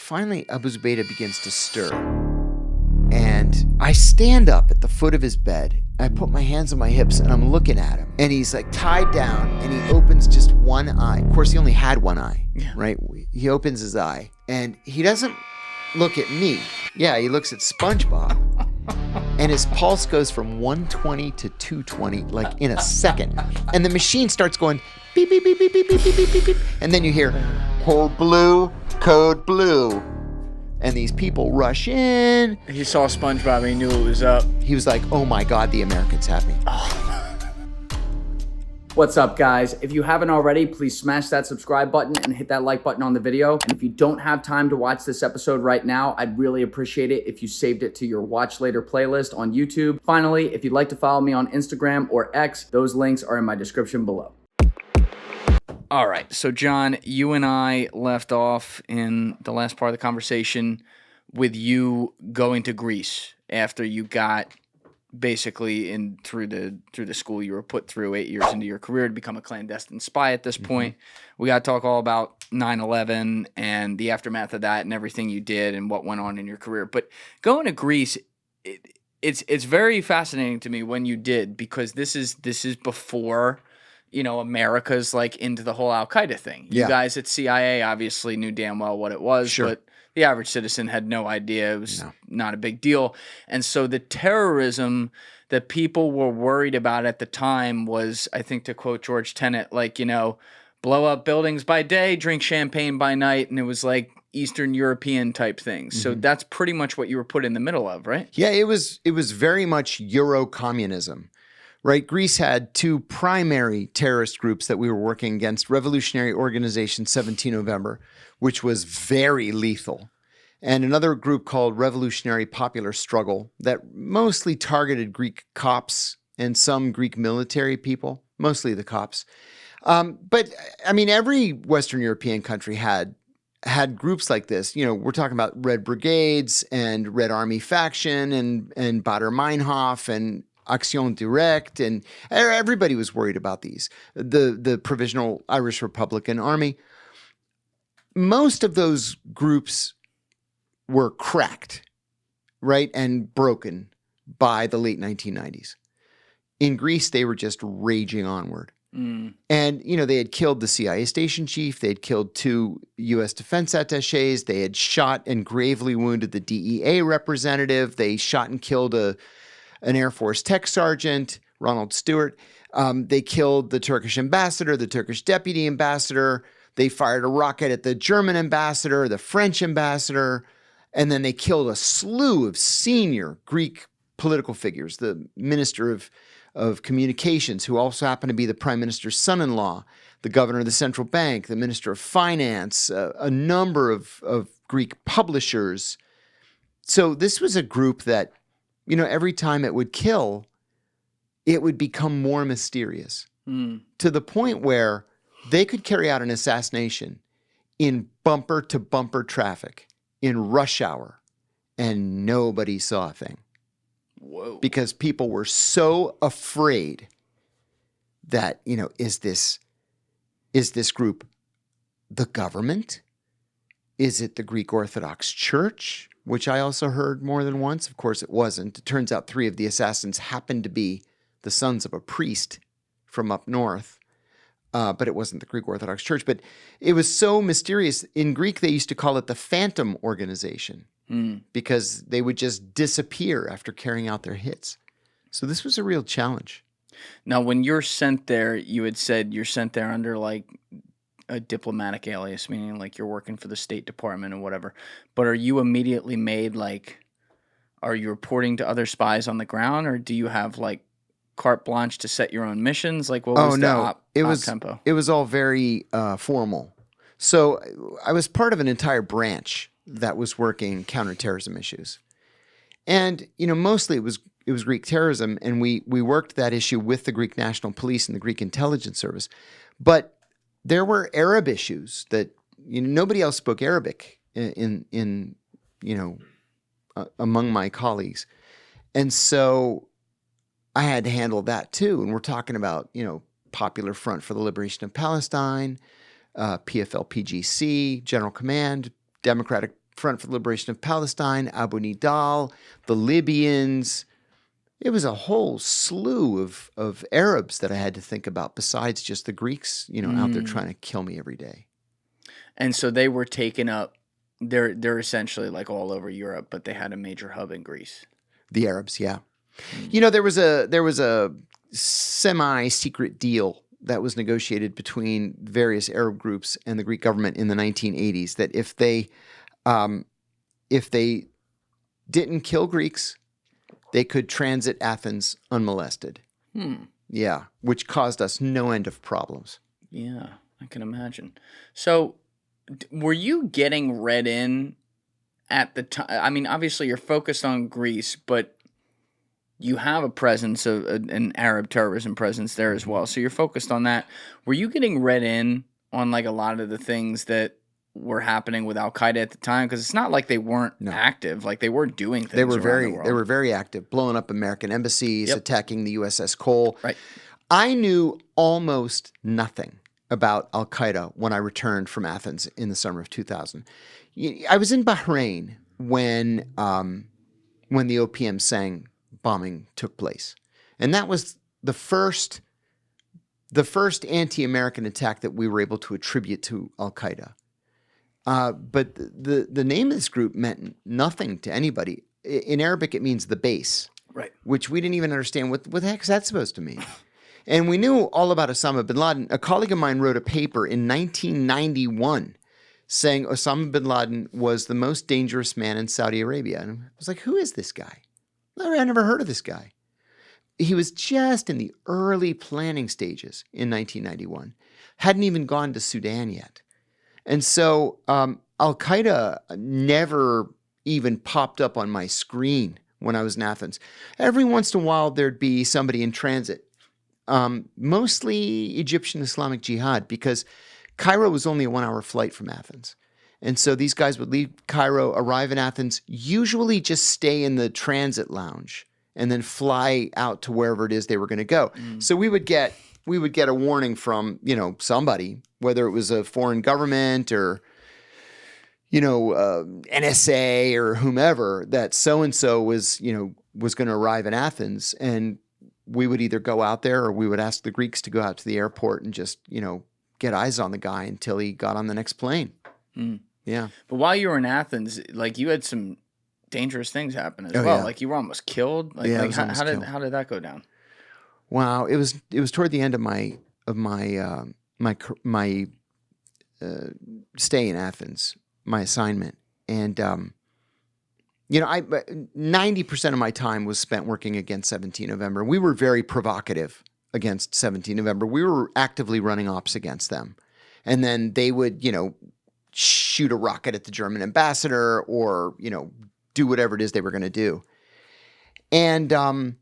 finally Abu Zubaydah begins to stir. And I stand up at the foot of his bed. I put my hands on my hips and I'm looking at him. And he's like tied down and he opens just one eye. Of course, he only had one eye, right? He opens his eye and he doesn't look at me. Yeah, he looks at SpongeBob. And his pulse goes from 120 to 220 like in a second. And the machine starts going beep, beep, beep, beep, beep, beep, beep, beep, beep. And then you hear code blue, code blue. And these people rush in. He saw SpongeBob and he knew it was up. He was like, oh my God, the Americans have me. What's up, guys? If you haven't already, please smash that subscribe button and hit that like button on the video. And if you don't have time to watch this episode right now, I'd really appreciate it if you saved it to your watch later playlist on YouTube. Finally, if you'd like to follow me on Instagram or X, those links are in my description below. All right, so John, you and I left off in the last part of the conversation with you going to Greece after you got basically through the school you were put through 8 years into your career to become a clandestine spy at this point. We got to talk all about 9/11 and the aftermath of that and everything you did and what went on in your career. But going to Greece, it's very fascinating to me when you did, because this is before, you know, America's like into the whole Al-Qaeda thing. You guys at CIA obviously knew damn well what it was, but the average citizen had no idea. It was not a big deal. And so the terrorism that people were worried about at the time was, I think to quote George Tenet, like, you know, blow up buildings by day, drink champagne by night. And it was like Eastern European type things. So that's pretty much what you were put in the middle of, right? Yeah, it was very much Euro-communism. Right, Greece had two primary terrorist groups that we were working against: Revolutionary Organization 17 November, which was very lethal, and another group called Revolutionary Popular Struggle that mostly targeted Greek cops and some Greek military people, mostly the cops. But I mean, every Western European country had groups like this. You know, we're talking about Red Brigades and Red Army Faction and Baader Meinhof and Action Directe, and everybody was worried about these. The Provisional Irish Republican Army. Most of those groups were cracked, right, and broken by the late 1990s. In Greece, they were just raging onward. And, you know, they had killed the CIA station chief. They had killed 2 U.S. defense attachés. They had shot and gravely wounded the DEA representative. They shot and killed an Air Force tech sergeant, Ronald Stewart. They killed the Turkish ambassador, the Turkish deputy ambassador. They fired a rocket at the German ambassador, the French ambassador, and then they killed a slew of senior Greek political figures, the minister of communications, who also happened to be the prime minister's son-in-law, the governor of the central bank, the minister of finance, a number of Greek publishers. So this was a group that, you know, every time it would kill, it would become more mysterious to the point where they could carry out an assassination in bumper-to-bumper traffic in rush hour, and nobody saw a thing. Whoa. Because people were so afraid that, you know, is this group the government? Is it the Greek Orthodox Church? Which I also heard more than once. Of course, it wasn't. It turns out 3 of the assassins happened to be the sons of a priest from up north, but it wasn't the Greek Orthodox Church. But it was so mysterious. In Greek, they used to call it the Phantom Organization because they would just disappear after carrying out their hits. So this was a real challenge. Now, when you're sent there, you had said you're sent there under like a diplomatic alias, meaning like you're working for the State Department or whatever. But are you immediately made like, are you reporting to other spies on the ground, or do you have like carte blanche to set your own missions? Like, what was the tempo? It was all very formal. So I was part of an entire branch that was working counterterrorism issues, and you know, mostly it was Greek terrorism, and we worked that issue with the Greek National Police and the Greek Intelligence Service, but there were Arab issues that, you know, nobody else spoke Arabic in you know, among my colleagues. And so I had to handle that too. And we're talking about, you know, Popular Front for the Liberation of Palestine, PFL-PGC, General Command, Democratic Front for the Liberation of Palestine, Abu Nidal, the Libyans. It was a whole slew of Arabs that I had to think about besides just the Greeks, out there trying to kill me every day. And so they were taken up. They're essentially like all over Europe, but they had a major hub in Greece. The Arabs, yeah. There was a semi-secret deal that was negotiated between various Arab groups and the Greek government in the 1980s that if they didn't kill Greeks, they could transit Athens unmolested. Yeah, which caused us no end of problems. Yeah, I can imagine. So, were you getting read in at the time? I mean, obviously you're focused on Greece, but you have a presence of an Arab terrorism presence there as well. So you're focused on that. Were you getting read in on like a lot of the things that were happening with Al-Qaeda at the time? Because it's not like they weren't active. Like they were doing things. They were around the world. very active, blowing up American embassies, attacking the USS Cole. Right. I knew almost nothing about Al-Qaeda when I returned from Athens in the summer of 2000. I was in Bahrain when the OPM sang bombing took place. And that was the first anti-American attack that we were able to attribute to Al-Qaeda. But the name of this group meant nothing to anybody. In Arabic, it means the base, right? Which we didn't even understand what the heck is that supposed to mean. And we knew all about Osama bin Laden. A colleague of mine wrote a paper in 1991 saying Osama bin Laden was the most dangerous man in Saudi Arabia. And I was like, who is this guy? I never heard of this guy. He was just in the early planning stages in 1991. Hadn't even gone to Sudan yet. And so Al-Qaeda never even popped up on my screen when I was in Athens. Every once in a while, there'd be somebody in transit, mostly Egyptian Islamic Jihad, because Cairo was only a 1-hour flight from Athens. And so these guys would leave Cairo, arrive in Athens, usually just stay in the transit lounge and then fly out to wherever it is they were going to go. So we would get a warning from, somebody, whether it was a foreign government or, NSA or whomever, that so-and-so was going to arrive in Athens. And we would either go out there or we would ask the Greeks to go out to the airport and just, get eyes on the guy until he got on the next plane. Yeah. But while you were in Athens, like you had some dangerous things happen as well. Yeah. Like you were almost killed. Like, Yeah, how did that go down? Wow, it was toward the end of my stay in Athens, my assignment, and 90% of my time was spent working against 17 November. We were very provocative against 17 November. We were actively running ops against them, and then they would shoot a rocket at the German ambassador or do whatever it is they were going to do, and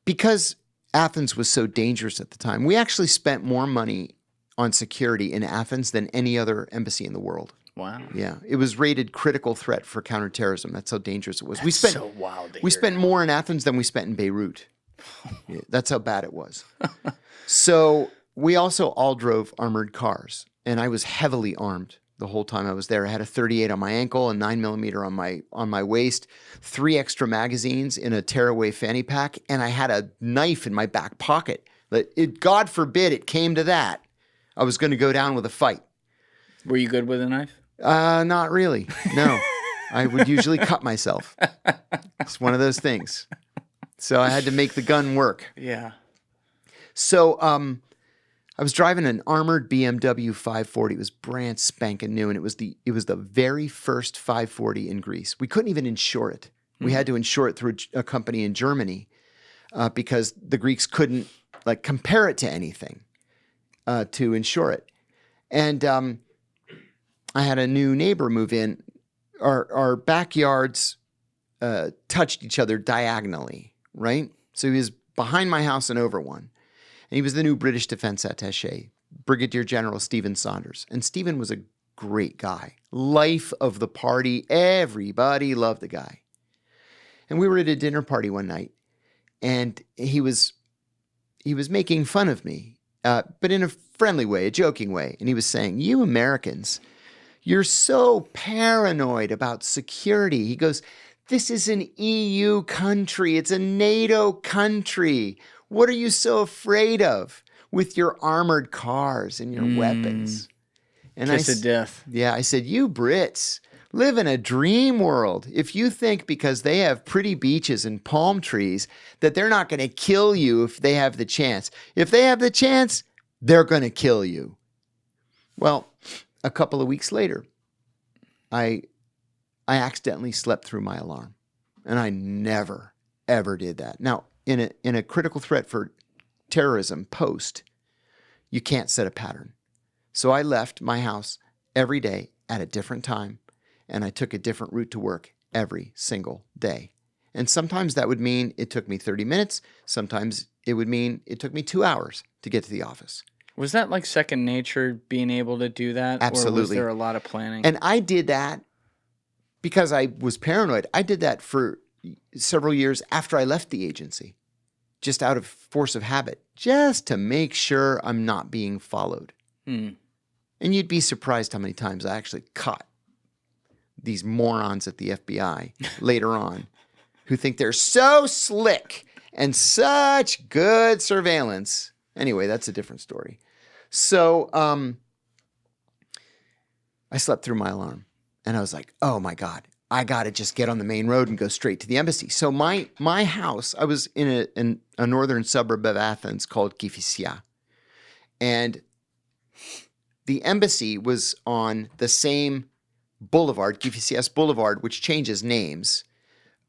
because Athens was so dangerous at the time, we actually spent more money on security in Athens than any other embassy in the world. Wow. Yeah. It was rated critical threat for counterterrorism. That's how dangerous it was. That's so wild to we hear. spent more in Athens than we spent in Beirut. Yeah, that's how bad it was. So we also all drove armored cars, and I was heavily armed the whole time I was there. I had a 38 on my ankle, a 9mm on my waist, 3 extra magazines in a tearaway fanny pack, and I had a knife in my back pocket. God forbid it came to that. I was going to go down with a fight. Were you good with a knife? Not really. No. I would usually cut myself. It's one of those things. So I had to make the gun work. Yeah. So I was driving an armored BMW 540. It was brand spanking new, and it was the very first 540 in Greece. We couldn't even insure it. We had to insure it through a company in Germany because the Greeks couldn't compare it to anything to insure it. And I had a new neighbor move in. Our backyards touched each other diagonally, right? So he was behind my house and over one. And he was the new British Defense Attaché, Brigadier General Stephen Saunders. And Stephen was a great guy. Life of the party. Everybody loved the guy. And we were at a dinner party one night, and he was making fun of me, but in a friendly way, a joking way. And he was saying, "You Americans, You're so paranoid about security. He goes, this is an EU country. It's a NATO country. What are you so afraid of with your armored cars and your weapons? And Kiss of death. Yeah, I said, you Brits live in a dream world. If you think because they have pretty beaches and palm trees that they're not going to kill you if they have the chance. If they have the chance, they're going to kill you. Well, a couple of weeks later, I accidentally slept through my alarm. And I never, ever did that. Now, in a critical threat for terrorism post, you can't set a pattern. So I left my house every day at a different time, and I took a different route to work every single day. And sometimes that would mean it took me 30 minutes. Sometimes it would mean it took me 2 hours to get to the office. Was that like second nature, being able to do that? Absolutely. Or was there a lot of planning? And I did that because I was paranoid. I did that for several years after I left the agency, just out of force of habit, just to make sure I'm not being followed. And you'd be surprised how many times I actually caught these morons at the FBI later on who think they're so slick and such good surveillance. Anyway, that's a different story. So I slept through my alarm and I was like, oh my God, I got to just get on the main road and go straight to the embassy. So my house, I was in a northern suburb of Athens called Kiriakou. And the embassy was on the same boulevard, Kiriakou Boulevard, which changes names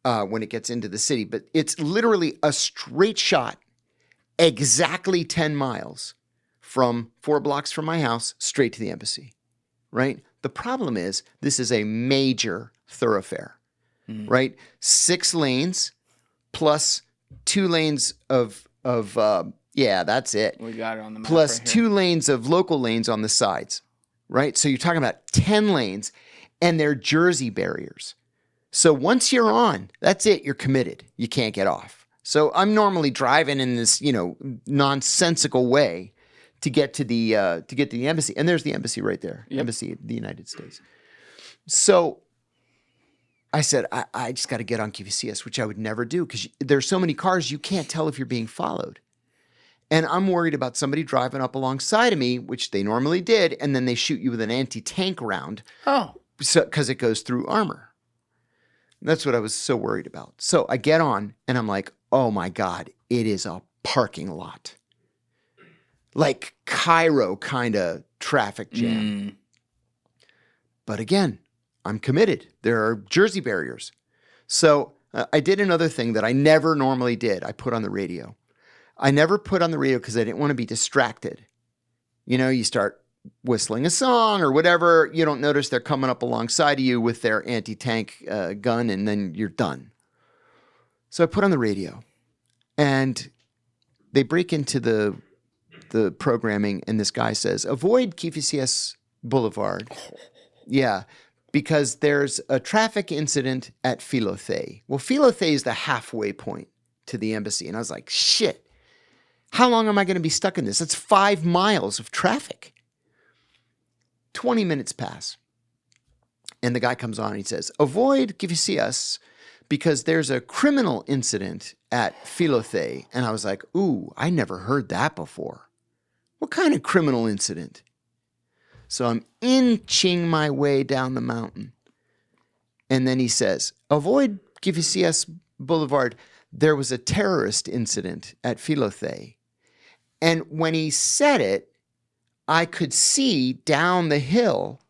when it gets into the city. But it's literally a straight shot, exactly 10 miles from 4 blocks from my house straight to the embassy, right? The problem is this is a major thoroughfare, right? 6 lanes plus 2 lanes of yeah, that's it. We got it on the map Plus right here. 2 lanes of local lanes on the sides, right? So you're talking about 10 lanes, and they're Jersey barriers. So once you're on, that's it. You're committed. You can't get off. So I'm normally driving in this, nonsensical way to get to the embassy, and there's the embassy right there, Embassy of the United States. So I said, I just got to get on Kiriakou, which I would never do because there's so many cars you can't tell if you're being followed. And I'm worried about somebody driving up alongside of me, which they normally did, and then they shoot you with an anti-tank round. Oh. Because it goes through armor. That's what I was so worried about. So I get on, and I'm like, oh my God, it is a parking lot. Like Cairo kind of traffic jam. But again, I'm committed. There are Jersey barriers. So I did another thing that I never normally did. I put on the radio. I never put on the radio because I didn't want to be distracted. You start whistling a song or whatever. You don't notice they're coming up alongside of you with their anti-tank gun, and then you're done. So I put on the radio, and they break into the programming, and this guy says, avoid Kiriakou Boulevard. Yeah, because there's a traffic incident at Relocates. Well, Relocates is the halfway point to the embassy. And I was like, shit. How long am I going to be stuck in this? That's 5 miles of traffic. 20 minutes pass. And the guy comes on and he says, avoid Kiriakou because there's a criminal incident at Relocates. And I was like, ooh, I never heard that before. What kind of criminal incident? So I'm inching my way down the mountain. And then he says, avoid Kiriakou Boulevard. There was a terrorist incident at Relocates. And when he said it, I could see down the hill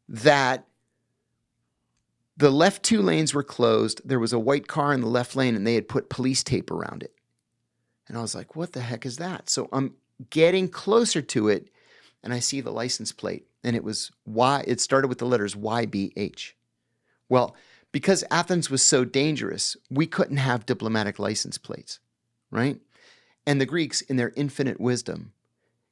that the left 2 lanes were closed. There was a white car in the left lane, and they had put police tape around it. And I was like, what the heck is that? So I'm getting closer to it, and I see the license plate, and it started with the letters YBH. Well, because Athens was so dangerous, we couldn't have diplomatic license plates, right? And the Greeks, in their infinite wisdom,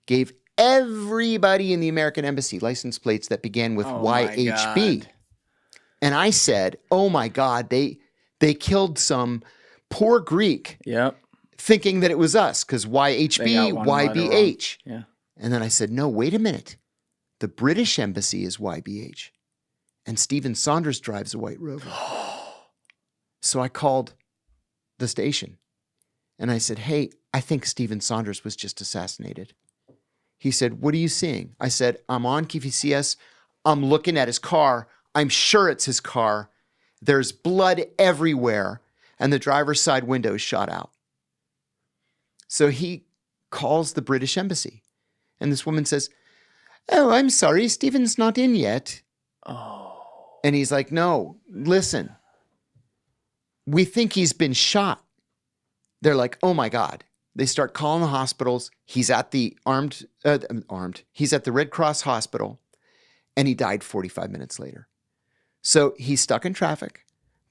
gave everybody in the American embassy license plates that began with YHB. God. And I said, oh my God, they killed some poor Greek thinking that it was us because YHB, YBH. Yeah. And then I said, no, wait a minute. The British embassy is YBH. And Stephen Saunders drives a White Rover. So I called the station and I said, hey, I think Stephen Saunders was just assassinated. He said, what are you seeing? I said, I'm on KFCS. I'm looking at his car. I'm sure it's his car. There's blood everywhere. And the driver's side window is shot out. So he calls the British embassy. And this woman says, oh, I'm sorry, Stephen's not in yet. Oh. And he's like, no, listen. We think he's been shot. They're like, oh my God. They start calling the hospitals. He's at the He's at the Red Cross hospital. And he died 45 minutes later. So he's stuck in traffic.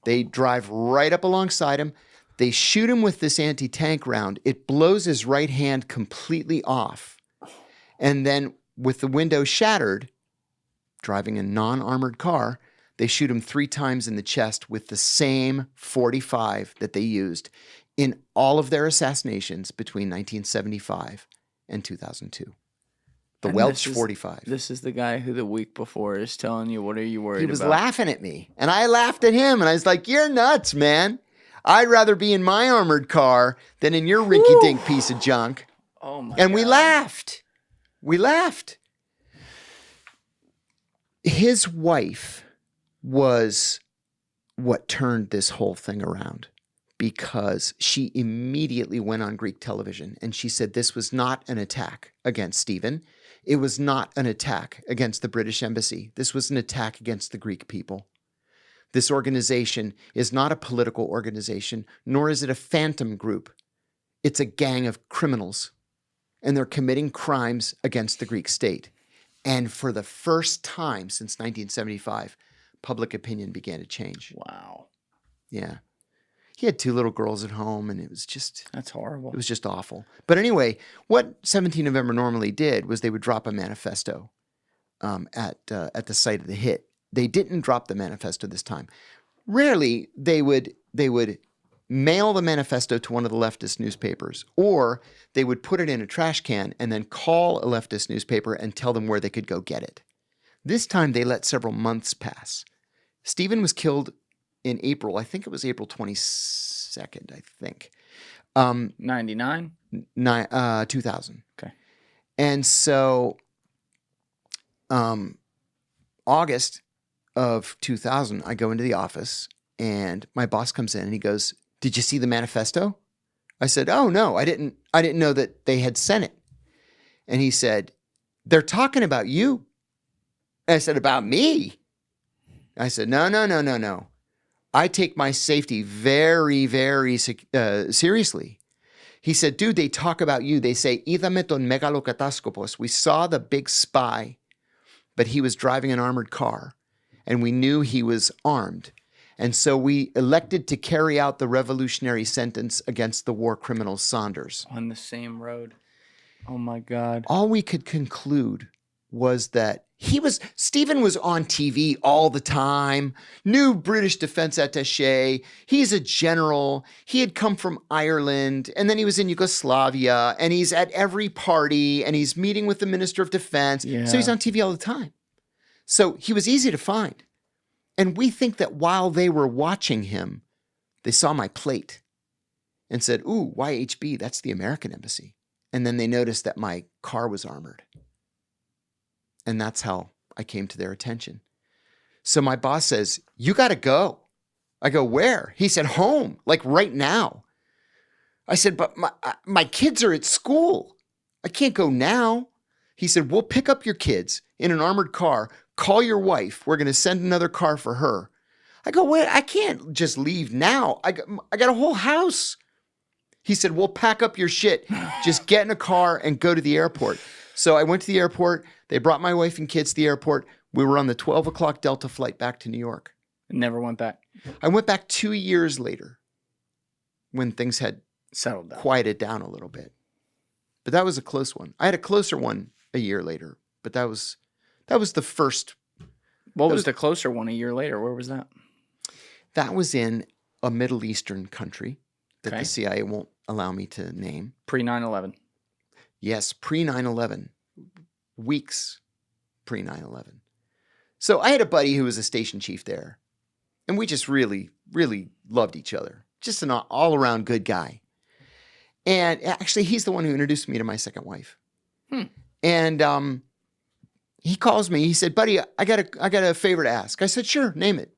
They drive right up alongside him. They shoot him with this anti-tank round. It blows his right hand completely off. And then with the window shattered, driving a non-armored car, they shoot him 3 times in the chest with the same 45 that they used in all of their assassinations between 1975 and 2002. The And Welch 45. This is the guy who the week before is telling you, what are you worried about? He was laughing at me, and I laughed at him, and I was like, you're nuts, man. I'd rather be in my armored car than in your rinky-dink piece of junk. Oh my And God. we laughed. We laughed. His wife was what turned this whole thing around, because she immediately went on Greek television and she said this was not an attack against Stephen. It was not an attack against the British embassy. This was an attack against the Greek people. This organization is not a political organization, nor is it a phantom group. It's a gang of criminals, and they're committing crimes against the Greek state. And for the first time since 1975, public opinion began to change. Wow. Yeah. He had 2 little girls at home, and it was just... That's horrible. It was just awful. But anyway, what 17 November normally did was they would drop a manifesto at the site of the hit. They didn't drop the manifesto this time. Rarely they would mail the manifesto to one of the leftist newspapers, or they would put it in a trash can and then call a leftist newspaper and tell them where they could go get it. This time they let several months pass. Stephen was killed in April. I think it was April 22nd, I think. 99? 2000. Okay. And so August of 2000, I go into the office and my boss comes in and he goes, did you see the manifesto? I said, oh no, I didn't know that they had sent it. And he said, they're talking about you. I said, about me? I said, no. I take my safety very, very seriously. He said, dude, they talk about you. They say, "Είδαμε τον megalokataskopos." We saw the big spy, but he was driving an armored car, and we knew he was armed. And so we elected to carry out the revolutionary sentence against the war criminal Saunders. On the same road. Oh my God. All we could conclude was that Stephen was on TV all the time, new British defense attaché. He's a general. He had come from Ireland, and then he was in Yugoslavia, and he's at every party, and he's meeting with the Minister of Defense. Yeah. So he's on TV all the time. So he was easy to find. And we think that while they were watching him, they saw my plate and said, ooh, YHB, that's the American embassy. And then they noticed that my car was armored. And that's how I came to their attention. So my boss says, you got to go. I go, where? He said, home, like right now. I said, but my kids are at school. I can't go now. He said, we'll pick up your kids in an armored car. Call your wife. We're going to send another car for her. I go, wait, I can't just leave now. I got a whole house. He said, we'll pack up your shit. Just get in a car and go to the airport. So I went to the airport. They brought my wife and kids to the airport. We were on the 12 o'clock Delta flight back to New York. Never went back. I went back 2 years later when things had Settled down. quieted down a little bit. But that was a close one. I had a closer one a year later, but that was the first. What was the closer one a year later? Where was that? That was in a Middle Eastern country that Okay. the CIA won't allow me to name. Pre 9/11. Yes, pre 9/11, weeks pre 9/11. So I had a buddy who was a station chief there, and we just really, really loved each other. Just an all-around good guy. And actually, he's the one who introduced me to my second wife. And he calls me. He said, "Buddy, I got a favor to ask." I said, "Sure, name it."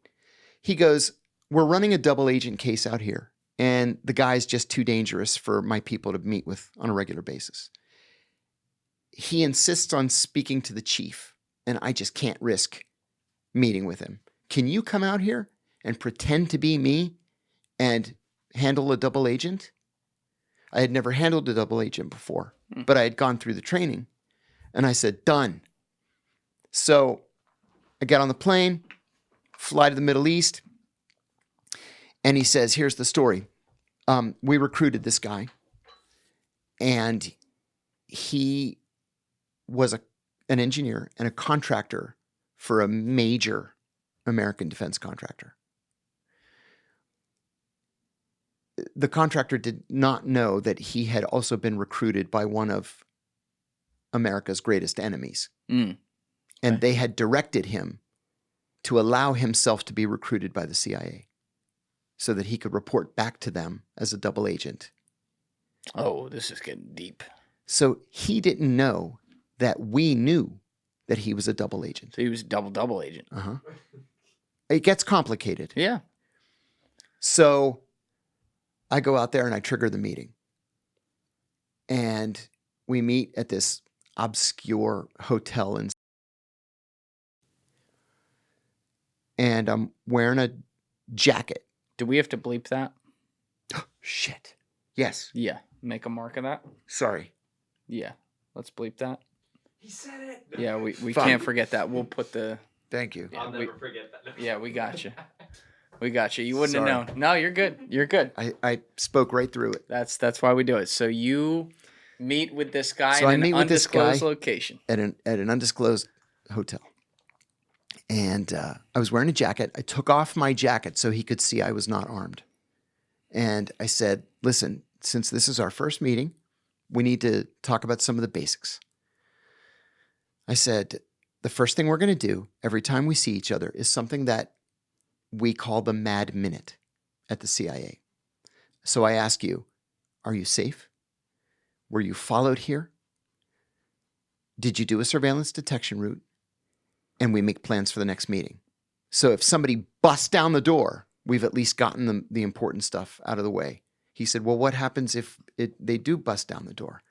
He goes, "We're running a double agent case out here, and the guy's just too dangerous for my people to meet with on a regular basis. He insists on speaking to the chief, and I just can't risk meeting with him. Can you come out here and pretend to be me and handle a double agent?" I had never handled a double agent before, but I had gone through the training. And I said, "Done." So I get on the plane, fly to the Middle East, and he says, "Here's the story. We recruited this guy, and he was an engineer and a contractor for a major American defense contractor. The contractor did not know that he had also been recruited by one of America's greatest enemies. And they had directed him to allow himself to be recruited by the CIA so that he could report back to them as a double agent." Oh, this is getting deep. So he didn't know that we knew that he was a double agent. So he was double agent. It gets complicated. Yeah. So I go out there and I trigger the meeting. And we meet at this obscure hotel and I'm wearing a jacket. Do we have to bleep that? Shit. Yes. Yeah. Make a mark of that? Sorry. Yeah. Let's bleep that. He said it. Yeah, we Fine. can't forget that. We'll put the... Thank you. I'll never forget that. Yeah, we got you. We got you. You wouldn't Sorry. have known. No, you're good. You're good. I spoke right through it. That's why we do it. So you meet with this guy So I in meet an with this undisclosed guy location. At an undisclosed hotel. And I was wearing a jacket. I took off my jacket so he could see I was not armed. And I said, "Listen, since this is our first meeting, we need to talk about some of the basics." I said, "The first thing we're going to do every time we see each other is something that we call the Mad Minute at the CIA. So I ask you, are you safe? Were you followed here? Did you do a surveillance detection route? And we make plans for the next meeting. So if somebody busts down the door, we've at least gotten the important stuff out of the way." He said, "Well, what happens if they do bust down the door?"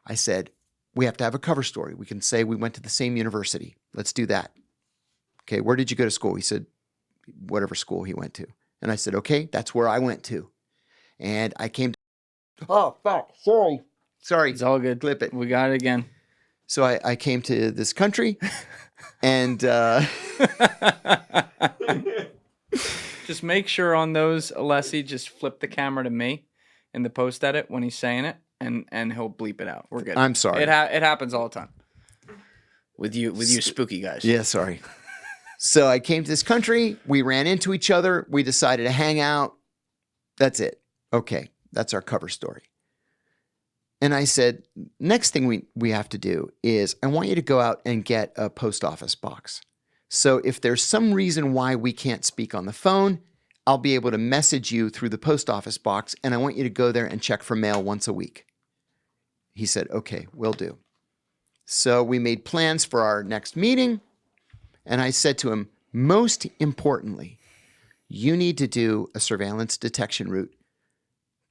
I said, "We have to have a cover story. We can say we went to the same university. Let's do that." "Okay, where did you go to school?" He said, whatever school he went to. And I said, "Okay, that's where I went to." And I came to... Oh, fuck. Sorry. It's all good. Clip it. We got it again. So I came to this country and... Just make sure on those, Alessi, just flip the camera to me in the post edit when he's saying it, and he'll bleep it out. We're good. I'm sorry. It happens all the time. With you spooky guys. Yeah, sorry. So I came to this country. We ran into each other. We decided to hang out. That's it. Okay, that's our cover story. And I said, next thing we have to do is I want you to go out and get a post office box. So if there's some reason why we can't speak on the phone, I'll be able to message you through the post office box, and I want you to go there and check for mail once a week. He said, "Okay, will do." So we made plans for our next meeting, and I said to him, most importantly, you need to do a surveillance detection route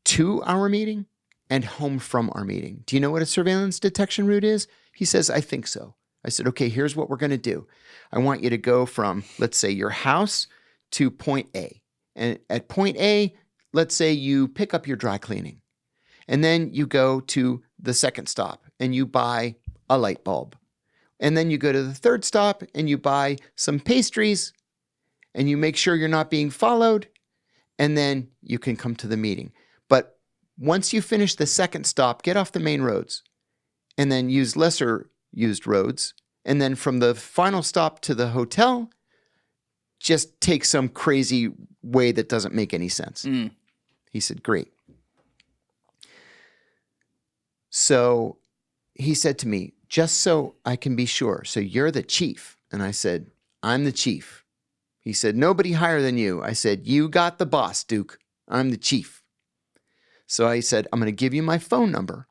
to our meeting and home from our meeting. Do you know what a surveillance detection route is? He says, "I think so." I said, "Okay, here's what we're going to do. I want you to go from, let's say, your house to point A. And at point A, let's say you pick up your dry cleaning. And then you go to the second stop and you buy a light bulb. And then you go to the third stop and you buy some pastries and you make sure you're not being followed. And then you can come to the meeting. But once you finish the second stop, get off the main roads and then use lesser used roads. And then from the final stop to the hotel, just take some crazy way that doesn't make any sense." He said, "Great." So he said to me, just so I can be sure. So you're the chief. And I said, I'm the chief. He said, nobody higher than you. I said, you got the boss, Duke. I'm the chief. So I said, I'm going to give you my phone number.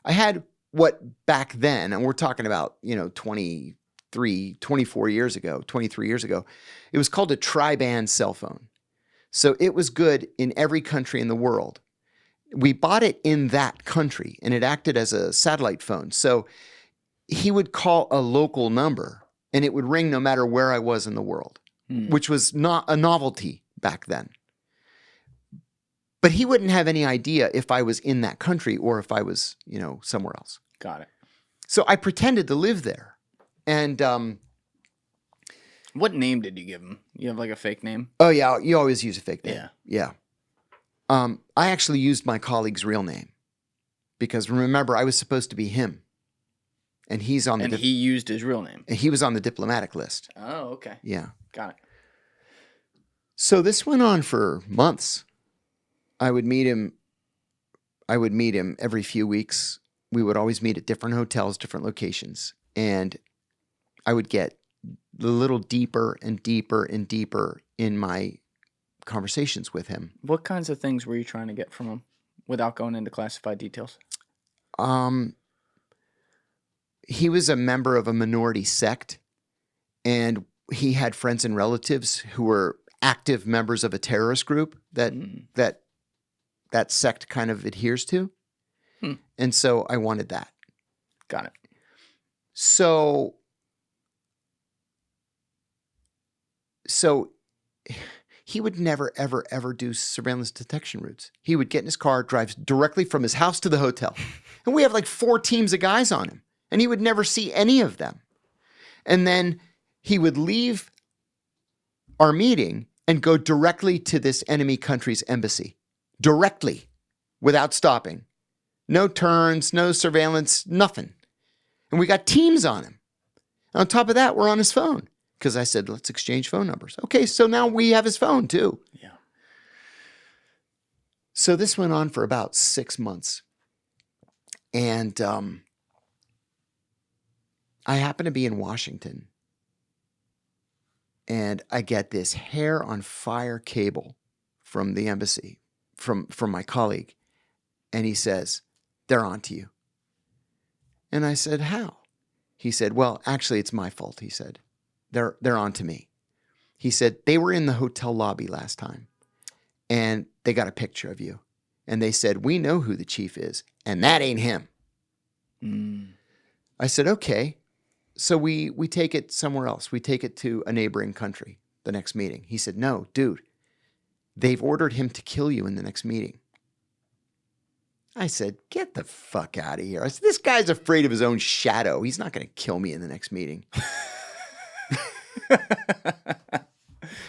I had what back then, and we're talking about, 23 years ago, it was called a tri-band cell phone. So it was good in every country in the world. We bought it in that country, and it acted as a satellite phone. So he would call a local number, and it would ring no matter where I was in the world, which was not a novelty back then. But he wouldn't have any idea if I was in that country or if I was, somewhere else. Got it. So I pretended to live there. And what name did you give him? You have like a fake name? oh, yeah, you always use a fake name. Yeah. Yeah. I actually used my colleague's real name because remember, I was supposed to be him. And he's on And he used his real name. he was on the diplomatic list. Oh, okay. Yeah. Got it. So this went on for months. I would meet him every few weeks. We would always meet at different hotels, different locations. And I would get a little deeper and deeper and deeper in my conversations with him. What kinds of things were you trying to get from him without going into classified details? He was a member of a minority sect, and he had friends and relatives who were active members of a terrorist group that sect kind of adheres to. And so I wanted that. Got it. So he would never, ever, ever do surveillance detection routes. He would get in his car, drive directly from his house to the hotel. And we have like 4 teams of guys on him. And he would never see any of them. And then he would leave our meeting and go directly to this enemy country's embassy. Directly. Without stopping. No turns, no surveillance, nothing. And we got teams on him. And on top of that, we're on his phone. Because I said, let's exchange phone numbers. Okay, so now we have his phone too. Yeah. So this went on for about 6 months. And I happen to be in Washington. And I get this hair on fire cable from the embassy, from my colleague. And he says, they're on to you. And I said, how? He said, well, actually, it's my fault, he said. They're on to me. He said, they were in the hotel lobby last time. And they got a picture of you. And they said, we know who the chief is. And that ain't him. I said, okay. So we take it somewhere else. We take it to a neighboring country, the next meeting. He said, no, dude, they've ordered him to kill you in the next meeting. I said, get the fuck out of here. I said, this guy's afraid of his own shadow. He's not going to kill me in the next meeting.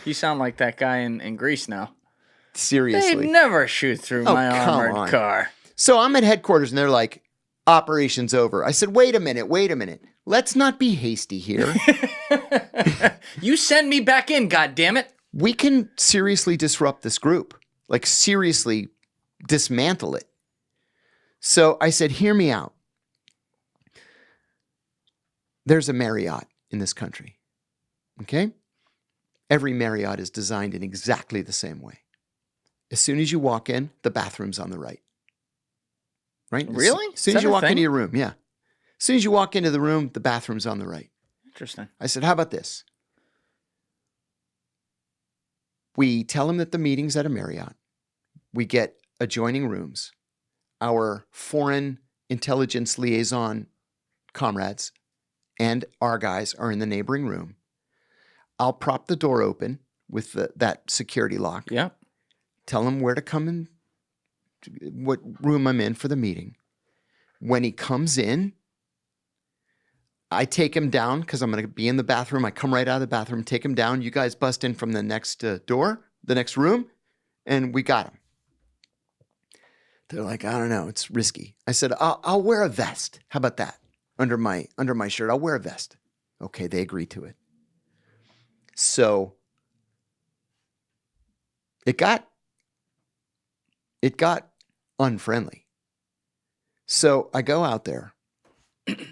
You sound like that guy in Greece now. Seriously. They'd never shoot through my come armored on. car. So I'm at headquarters and they're like, operation's over. I said, wait a minute. Let's not be hasty here. You send me back in, goddammit. We can seriously disrupt this group. Like seriously dismantle it. So I said, hear me out. There's a Marriott in this country. Okay? Every Marriott is designed in exactly the same way. As soon as you walk in, the bathroom's on the right. Right? Really? As soon as you walk into your room, yeah. As soon as you walk into the room, the bathroom's on the right. Interesting. I said, how about this? We tell them that the meeting's at a Marriott. We get adjoining rooms. Our foreign intelligence liaison comrades and our guys are in the neighboring room. I'll prop the door open with that security lock. Yeah. Tell him where to come and what room I'm in for the meeting. When he comes in, I take him down because I'm going to be in the bathroom. I come right out of the bathroom, take him down. You guys bust in from the next door, the next room, and we got him. They're like, I don't know, it's risky. I said, I'll wear a vest. How about that? Under my shirt, I'll wear a vest. Okay, they agreed to it. So it got unfriendly. So I go out there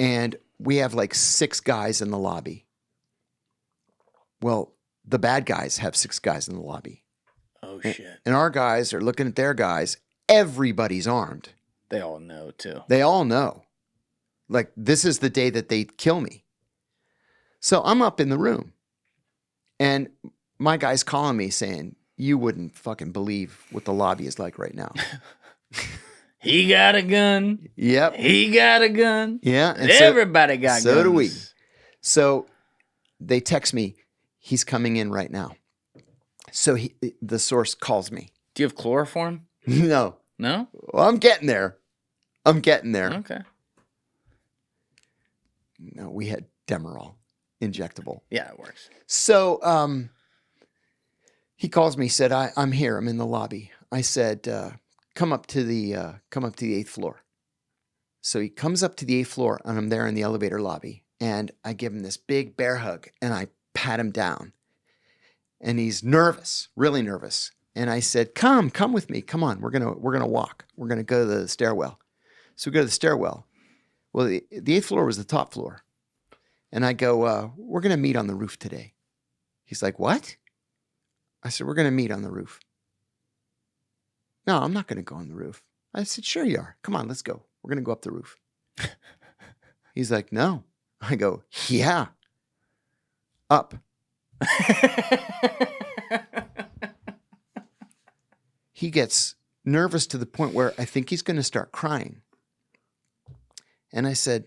and we have like 6 guys in the lobby. Well, the bad guys have 6 guys in the lobby. Oh, shit. And our guys are looking at their guys. Everybody's armed. They all know, too. They all know. Like, this is the day that they kill me. So I'm up in the room. And my guy's calling me saying, you wouldn't fucking believe what the lobby is like right now. He got a gun. Yep. He got a gun. Yeah. And Everybody got guns. So do we. So they text me, he's coming in right now. So the source calls me. Do you have chloroform? No. No? Well, I'm getting there. Okay. No, we had Demerol, injectable. Yeah, it works. So he calls me, said, I'm here. I'm in the lobby. I said, come up to the 8th floor. So he comes up to the 8th floor, and I'm there in the elevator lobby. And I give him this big bear hug, and I pat him down. And he's nervous, really nervous. And I said, come with me. Come on, we're gonna walk. We're gonna go to the stairwell. So we go to the stairwell. Well, the 8th floor was the top floor. And I go, we're gonna meet on the roof today. He's like, what? I said, we're gonna meet on the roof. No, I'm not gonna go on the roof. I said, sure you are. Come on, let's go. We're gonna go up the roof. He's like, no. I go, yeah. Up. He gets nervous to the point where I think he's going to start crying. And I said,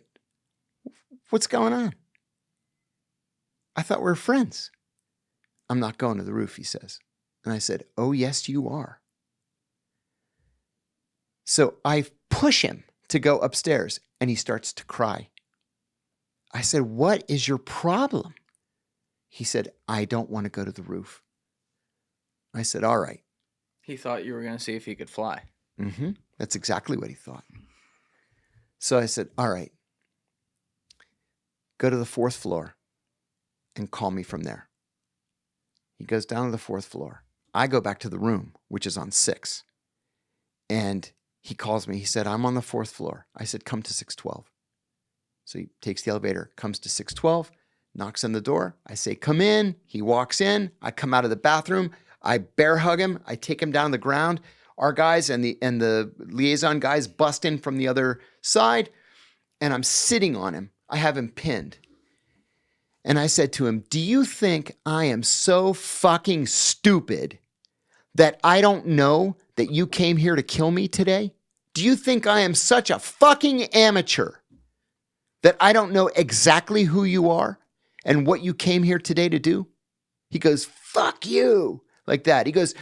what's going on? I thought we were friends. I'm not going to the roof, he says. And I said, oh, yes, you are. So I push him to go upstairs, and he starts to cry. I said, what is your problem? He said, I don't want to go to the roof. I said, all right. He thought you were going to see if he could fly. Mm-hmm. That's exactly what he thought. So I said, all right, go to the 4th floor and call me from there. He goes down to the 4th floor. I go back to the room, which is on 6. And he calls me. He said, I'm on the 4th floor. I said, come to 612. So he takes the elevator, comes to 612, knocks on the door. I say, come in. He walks in. I come out of the bathroom. I bear hug him. I take him down to the ground. Our guys and the liaison guys bust in from the other side, and I'm sitting on him. I have him pinned. And I said to him, do you think I am so fucking stupid that I don't know that you came here to kill me today? Do you think I am such a fucking amateur that I don't know exactly who you are and what you came here today to do? He goes, fuck you. Like that. He goes,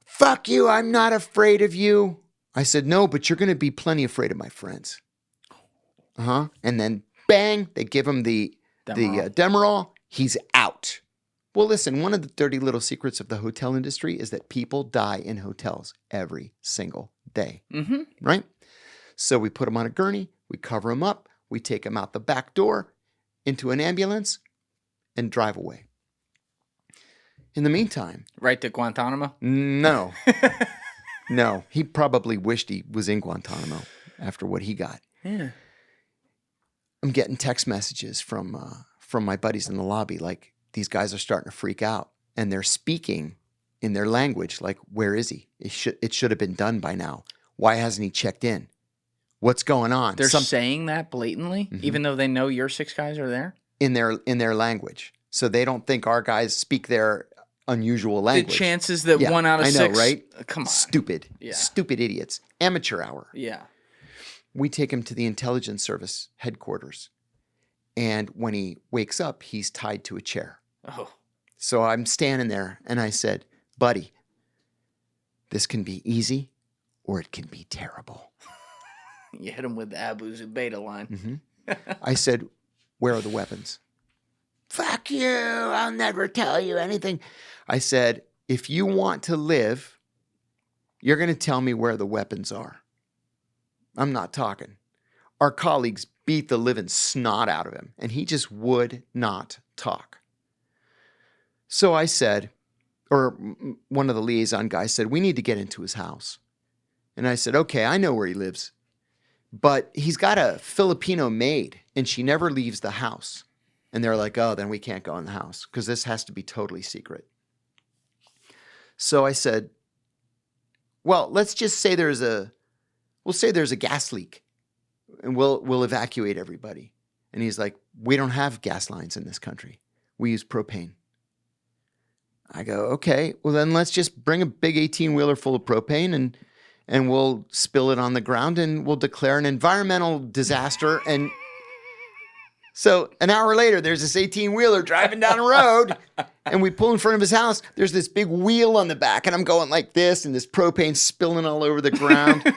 fuck you, I'm not afraid of you. I said, no, but you're going to be plenty afraid of my friends. And then bang, they give him the Demerol. He's out. Well, listen, one of the dirty little secrets of the hotel industry is that people die in hotels every single day. Mm-hmm. Right? So we put him on a gurney, we cover him up, we take him out the back door into an ambulance and drive away. In the meantime... Right to Guantanamo? No. No. He probably wished he was in Guantanamo after what he got. Yeah. I'm getting text messages from my buddies in the lobby, like, these guys are starting to freak out. And they're speaking in their language, like, where is he? It should have been done by now. Why hasn't he checked in? What's going on? They're saying that blatantly, even though they know your 6 guys are there? In their language. So they don't think our guys speak their unusual language. The chances that 1 out of 6... I know, right? Come on. Stupid. Yeah. Stupid idiots. Amateur hour. Yeah. We take him to the intelligence service headquarters. And when he wakes up, he's tied to a chair. Oh. So I'm standing there and I said, buddy, this can be easy or it can be terrible. You hit him with the Abu Zubaydah line. Mm-hmm. I said, where are the weapons? Fuck you, I'll never tell you anything. I said, if you want to live, you're going to tell me where the weapons are. I'm not talking. Our colleagues beat the living snot out of him, and he just would not talk. So I said, or one of the liaison guys said, we need to get into his house. And I said, okay, I know where he lives. But he's got a Filipino maid, and she never leaves the house. And they're like, oh, then we can't go in the house because this has to be totally secret. So I said, well, let's just say there's a gas leak, and we'll evacuate everybody. And he's like, we don't have gas lines in this country. We use propane. I go, okay, well then let's just bring a big 18-wheeler full of propane and we'll spill it on the ground and we'll declare an environmental disaster. And so an hour later, there's this 18-wheeler driving down a road and we pull in front of his house. There's this big wheel on the back and I'm going like this and this propane spilling all over the ground.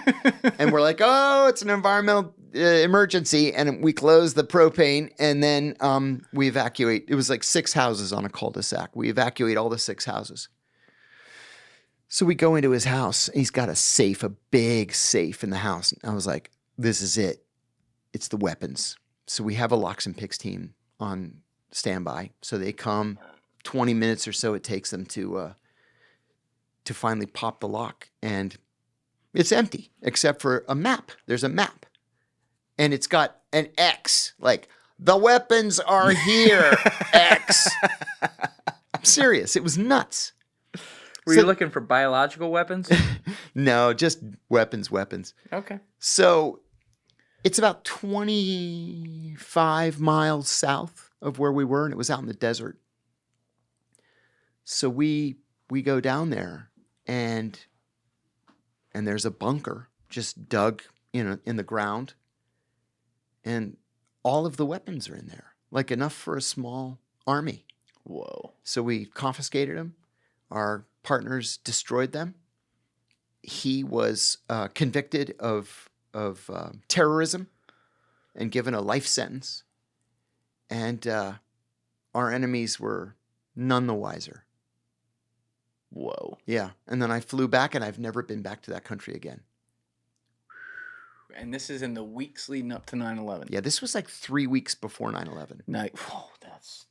And we're like, oh, it's an environmental emergency. And we close the propane and then we evacuate. It was like 6 houses on a cul-de-sac. We evacuate all the 6 houses. So we go into his house. He's got a safe, a big safe in the house. And I was like, this is it. It's the weapons. So we have a locks and picks team on standby. So they come 20 minutes or so it takes them to finally pop the lock. And it's empty except for a map. There's a map. And it's got an X, like, the weapons are here, X. I'm serious. It was nuts. Were you looking for biological weapons? No, just weapons. Okay. So it's about 25 miles south of where we were, and it was out in the desert. So we go down there, and there's a bunker just dug in the ground. And all of the weapons are in there, like enough for a small army. Whoa. So we confiscated them. Our partners destroyed them. He was convicted of terrorism and given a life sentence. And our enemies were none the wiser. Whoa. Yeah. And then I flew back, and I've never been back to that country again. And this is in the weeks leading up to 9/11. Yeah, this was like 3 weeks before 9/11. That's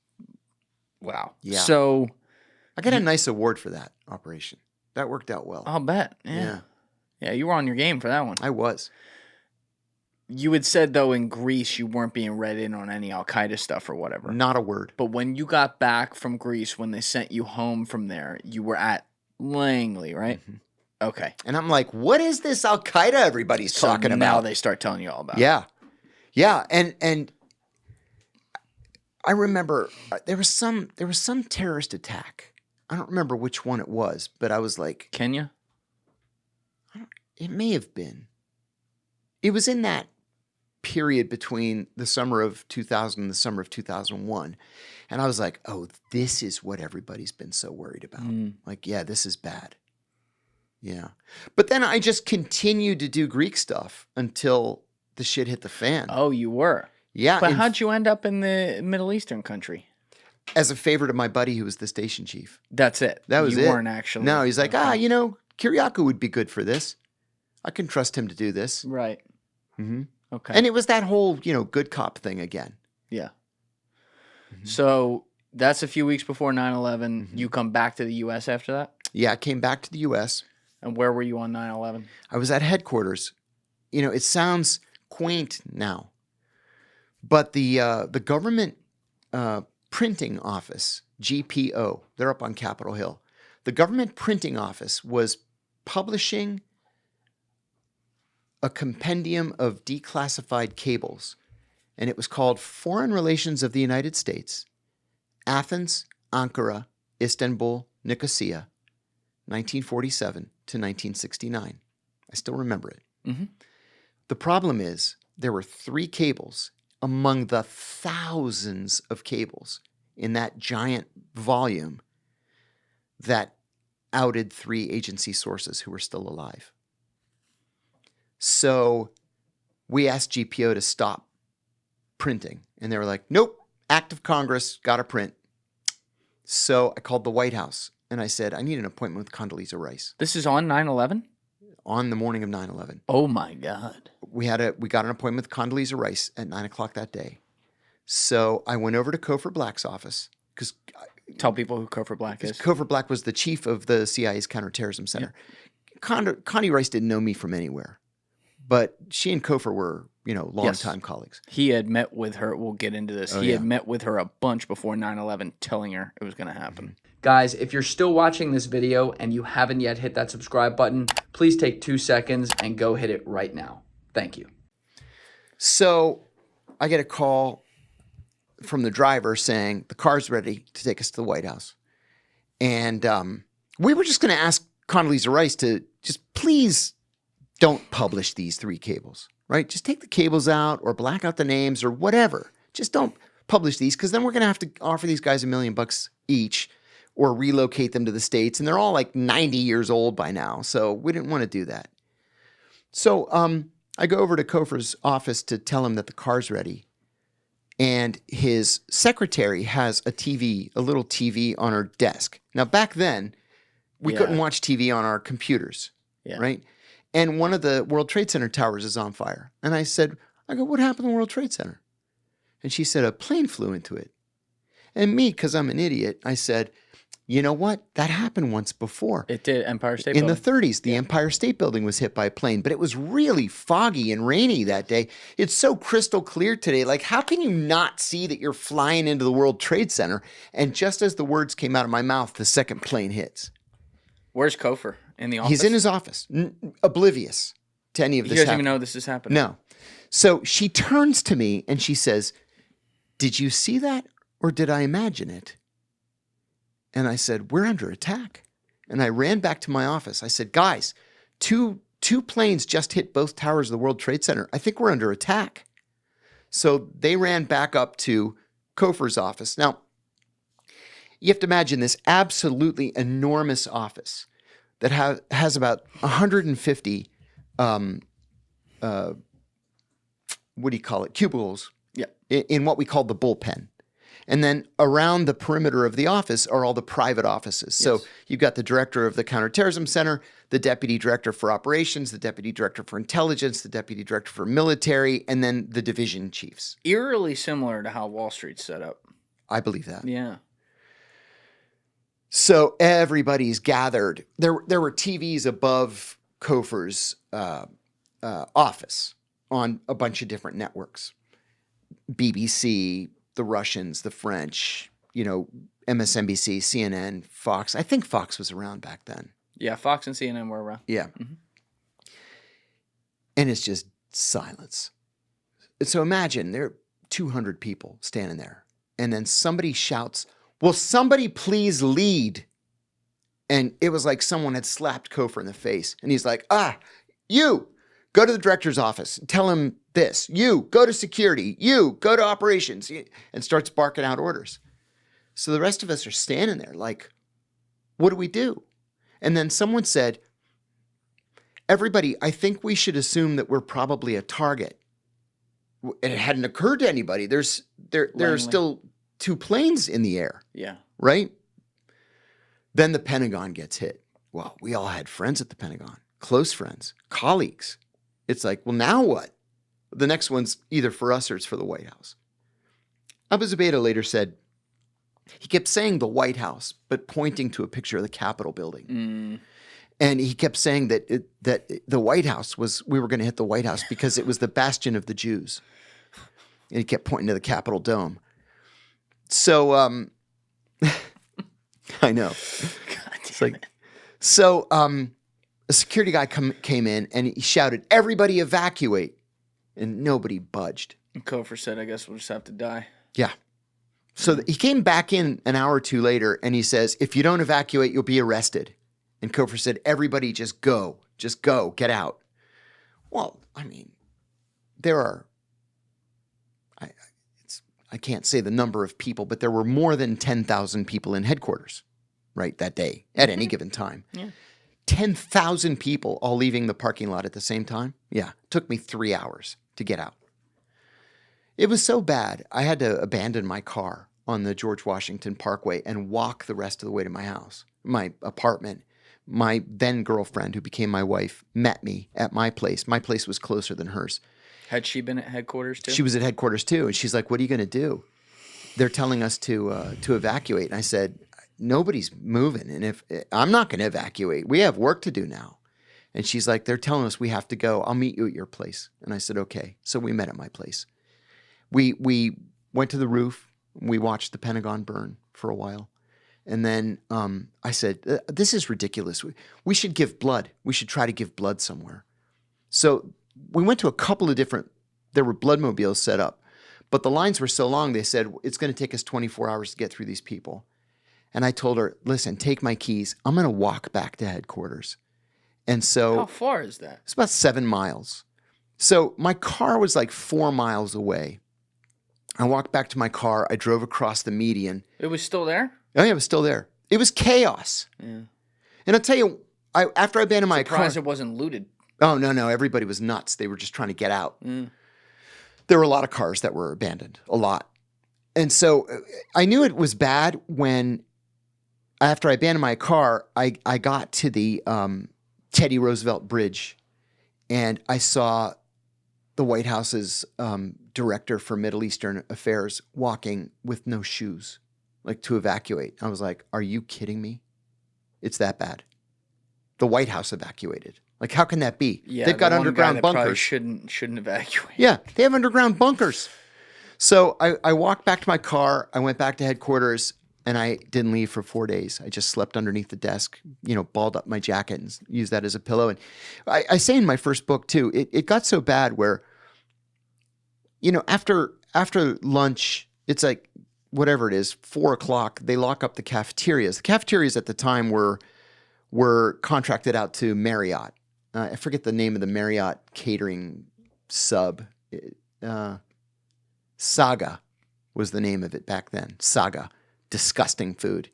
wow. Yeah. So I got a nice award for that operation. That worked out well. I'll bet. Yeah. Yeah, you were on your game for that one. I was. You had said, though, in Greece, you weren't being read in on any Al-Qaeda stuff or whatever. Not a word. But when you got back from Greece, when they sent you home from there, you were at Langley, right? Mm-hmm. Okay. And I'm like, what is this Al-Qaeda everybody's talking about? Now they start telling you all about it. Yeah. And I remember there was some terrorist attack. I don't remember which one it was, but I was like, Kenya? It may have been. It was in that period between the summer of 2000 and the summer of 2001. And I was like, oh, this is what everybody's been so worried about. Like, yeah, this is bad. Yeah. But then I just continued to do Greek stuff until the shit hit the fan. Oh, you were? Yeah. But how'd you end up in the Middle Eastern country? As a favor to my buddy who was the station chief. That's it. That was it. You weren't actually. No, he's like, Kiriakou would be good for this. I can trust him to do this. Right. Mm-hmm. Okay. And it was that whole, good cop thing again. Yeah. Mm-hmm. So that's a few weeks before 9/11. Mm-hmm. You come back to the U.S. after that? Yeah, I came back to the U.S. And where were you on 9/11? I was at headquarters. It sounds quaint now, but the government printing office, GPO, they're up on Capitol Hill. The government printing office was publishing a compendium of declassified cables, and it was called Foreign Relations of the United States, Athens, Ankara, Istanbul, Nicosia, 1947 to 1969. I still remember it. Mm-hmm. The problem is there were 3 cables among the thousands of cables in that giant volume that outed 3 agency sources who were still alive. So we asked GPO to stop printing, and they were like, nope, act of Congress, got to print. So I called the White House, and I said, I need an appointment with Condoleezza Rice. This is on 9/11? On the morning of 9/11. Oh, my God. We got an appointment with Condoleezza Rice at 9 o'clock that day. So I went over to Cofer Black's office. Because tell people who Cofer Black is. Cofer Black was the chief of the CIA's Counterterrorism Center. Yeah. Connie Rice didn't know me from anywhere. But she and Kofor were, longtime colleagues. He had met with her. We'll get into this. Oh, He had yeah. met with her a bunch before 9/11, telling her it was going to happen. Guys, if you're still watching this video and you haven't yet hit that subscribe button, please take 2 seconds and go hit it right now. Thank you. So I get a call from the driver saying the car's ready to take us to the White House. And we were just going to ask Condoleezza Rice to just please don't publish these 3 cables, right? Just take the cables out or black out the names or whatever. Just don't publish these because then we're going to have to offer these guys $1 million each or relocate them to the States. And they're all like 90 years old by now. So we didn't want to do that. So I go over to Kofor's office to tell him that the car's ready. And his secretary has a TV, a little TV on her desk. Now, back then, we couldn't watch TV on our computers, right? And one of the World Trade Center towers is on fire. And I go, what happened to the World Trade Center? And she said, a plane flew into it. And me, because I'm an idiot, I said, you know what? That happened once before. It did. Empire State In Building. the 30s, the Empire State Building was hit by a plane, but it was really foggy and rainy that day. It's so crystal clear today. Like, how can you not see that you're flying into the World Trade Center? And just as the words came out of my mouth, the second plane hits. Where's Kofor? In the office? He's in his office, oblivious to any of He this doesn't happening. even know this is happening. No. So she turns to me and she says, did you see that or did I imagine it? And I said, we're under attack. And I ran back to my office. I said, guys, two planes just hit both towers of the World Trade Center. I think we're under attack. So they ran back up to Kofor's office. Now, you have to imagine this absolutely enormous office that has about 150, cubicles in what we call the bullpen. And then around the perimeter of the office are all the private offices. So you've got the director of the Counterterrorism Center, the deputy director for operations, the deputy director for intelligence, the deputy director for military, and then the division chiefs. Eerily similar to how Wall Street's set up. I believe that. Yeah. So everybody's gathered. There were TVs above Kofor's office on a bunch of different networks. BBC, the Russians, the French, MSNBC, CNN, Fox. I think Fox was around back then. Yeah, Fox and CNN were around. Yeah. And it's just silence. So imagine there are 200 people standing there. And then somebody shouts, will somebody please lead? And it was like someone had slapped Kofor in the face. And he's like, you go to the director's office. Tell him this. You go to security. You go to operations. And starts barking out orders. So the rest of us are standing there like, what do we do? And then someone said, everybody, I think we should assume that we're probably a target. And it hadn't occurred to anybody. There are still 2 planes in the air. Yeah. Right? Then the Pentagon gets hit. Well, we all had friends at the Pentagon, close friends, colleagues. It's like, well, now what? The next one's either for us or it's for the White House. Abu Zubaydah later said, he kept saying the White House, but pointing to a picture of the Capitol building. And he kept saying that the White House we were going to hit the White House because it was the bastion of the Jews. And he kept pointing to the Capitol dome. So, I know. It's like, so a security guy came in and he shouted, everybody evacuate. And nobody budged. And Kofor said, I guess we'll just have to die. Yeah. So he came back in an hour or two later and he says, if you don't evacuate, you'll be arrested. And Kofor said, everybody just go, get out. Well, I mean, there are, I can't say the number of people, but there were more than 10,000 people in headquarters, right, that day at any given time. Yeah. 10,000 people all leaving the parking lot at the same time. Yeah. It took me 3 hours to get out. It was so bad, I had to abandon my car on the George Washington Parkway and walk the rest of the way to my house, my apartment. My then girlfriend, who became my wife, met me at my place. My place was closer than hers. Had she been at headquarters too? She was at headquarters too. And she's like, what are you going to do? They're telling us to evacuate. And I said, nobody's moving. And if I'm not going to evacuate, we have work to do now. And she's like, they're telling us we have to go. I'll meet you at your place. And I said, okay. So we met at my place. We went to the roof. We watched the Pentagon burn for a while. And then I said, this is ridiculous. We should give blood. We should try to give blood somewhere. So we went to a couple of there were bloodmobiles set up. But the lines were so long, they said, it's going to take us 24 hours to get through these people. And I told her, listen, take my keys. I'm going to walk back to headquarters. And so... How far is that? It's about 7 miles. So my car was like 4 miles away. I walked back to my car. I drove across the median. It was still there? Oh, yeah, it was still there. It was chaos. Yeah. And I'll tell you, after I abandoned my car... Surprised it wasn't looted. Oh, no. Everybody was nuts. They were just trying to get out. Mm. There were a lot of cars that were abandoned. A lot. And so I knew it was bad when, after I abandoned my car, I got to the Teddy Roosevelt Bridge, and I saw the White House's director for Middle Eastern Affairs walking with no shoes, like to evacuate. I was like, are you kidding me? It's that bad. The White House evacuated. Like, how can that be? Yeah, they've got underground bunkers. Shouldn't evacuate. Yeah, they have underground bunkers. So I walked back to my car. I went back to headquarters, and I didn't leave for 4 days. I just slept underneath the desk, balled up my jacket and used that as a pillow. And I say in my first book too, it got so bad where, after lunch, it's like whatever it is, 4 o'clock. They lock up the cafeterias. The cafeterias at the time were contracted out to Marriott. I forget the name of the Marriott catering sub. Saga was the name of it back then. Saga. Disgusting food.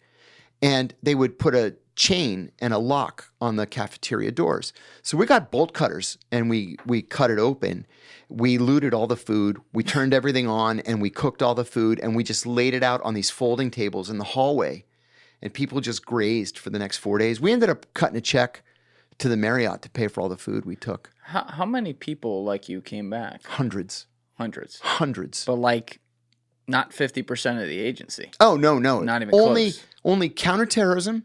And they would put a chain and a lock on the cafeteria doors. So we got bolt cutters and we cut it open. We looted all the food. We turned everything on and we cooked all the food and we just laid it out on these folding tables in the hallway. And people just grazed for the next 4 days. We ended up cutting a check to the Marriott to pay for all the food we took. How many people like you came back? Hundreds. Hundreds. Hundreds. But like not 50% of the agency. Oh, no. Not even close. close. Only counterterrorism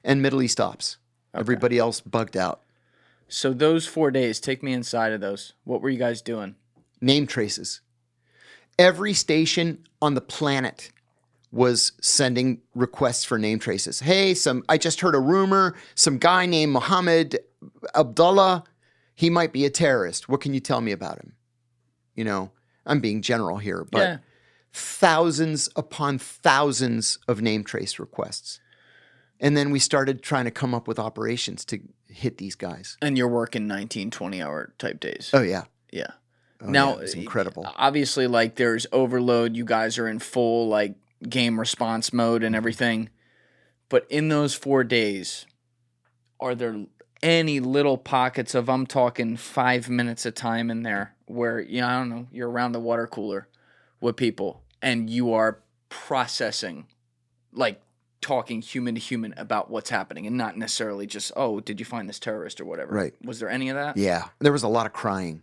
and Middle East ops. Okay. Everybody else bugged out. So those 4 days, take me inside of those. What were you guys doing? Name traces. Every station on the planet was sending requests for name traces. Hey, I just heard a rumor, some guy named Mohammed Abdullah, he might be a terrorist. What can you tell me about him? I'm being general here, but thousands upon thousands of name trace requests. And then we started trying to come up with operations to hit these guys. And you're working 19, 20-hour type days. Oh, yeah. Yeah. Oh, now, yeah, it was incredible. Obviously, like, there's overload. You guys are in full, like, game response mode and everything. But in those 4 days, are there any little pockets of, I'm talking 5 minutes of time in there where, I don't know, you're around the water cooler with people and you are processing, like, talking human to human about what's happening and not necessarily just, oh, did you find this terrorist or whatever? Right. Was there any of that? Yeah. There was a lot of crying.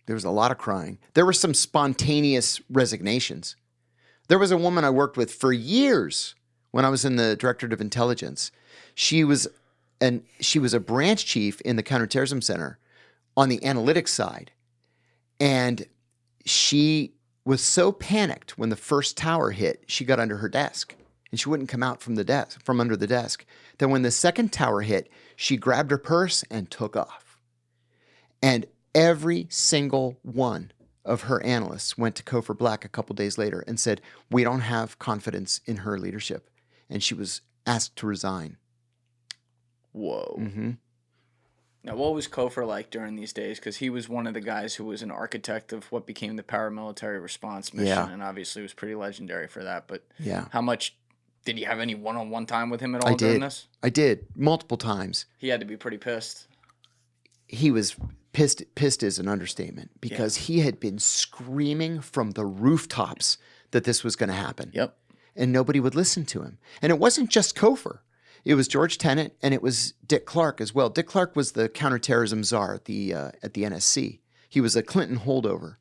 There were some spontaneous resignations. There was a woman I worked with for years when I was in the Directorate of Intelligence. She was a branch chief in the Counterterrorism Center on the analytics side. And she was so panicked when the first tower hit, she got under her desk. And she wouldn't come out from under the desk. Then when the second tower hit, she grabbed her purse and took off. And every single one of her analysts went to Cofer Black a couple days later and said, we don't have confidence in her leadership. And she was asked to resign. Whoa. Mm-hmm. Now, what was Cofer like during these days? Because he was one of the guys who was an architect of what became the paramilitary response mission, and obviously was pretty legendary for that. But how much did you have any one-on-one time with him at all during this? I did, multiple times. He had to be pretty pissed. He was pissed. Pissed is an understatement because he had been screaming from the rooftops that this was going to happen. Yep. And nobody would listen to him. And it wasn't just Cofer. It was George Tenet and it was Dick Clark as well. Dick Clark was the counterterrorism czar at the NSC. He was a Clinton holdover.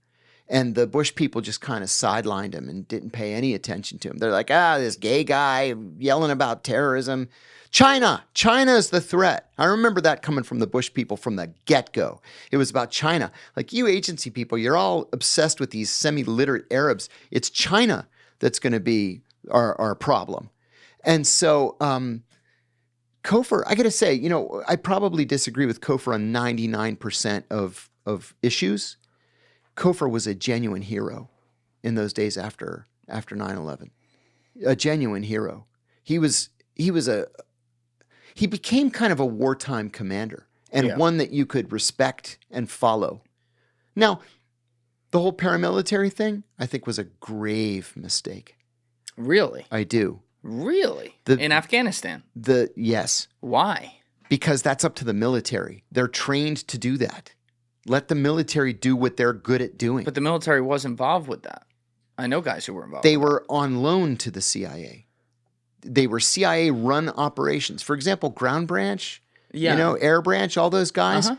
And the Bush people just kind of sidelined him and didn't pay any attention to him. They're like, this gay guy yelling about terrorism. China is the threat. I remember that coming from the Bush people from the get-go. It was about China. Like, you agency people, you're all obsessed with these semi-literate Arabs. It's China that's going to be our problem. And so Kofor, I got to say, I probably disagree with Kofor on 99% of issues. Kofor was a genuine hero in those days after 9/11. A genuine hero. He became kind of a wartime commander and one that you could respect and follow. Now, the whole paramilitary thing, I think, was a grave mistake. Really? I do. Really? In Afghanistan? Yes. Why? Because that's up to the military. They're trained to do that. Let the military do what they're good at doing. But the military was involved with that. I know guys who were involved. They were on loan to the CIA. They were CIA-run operations. For example, Ground Branch, Air Branch, all those guys,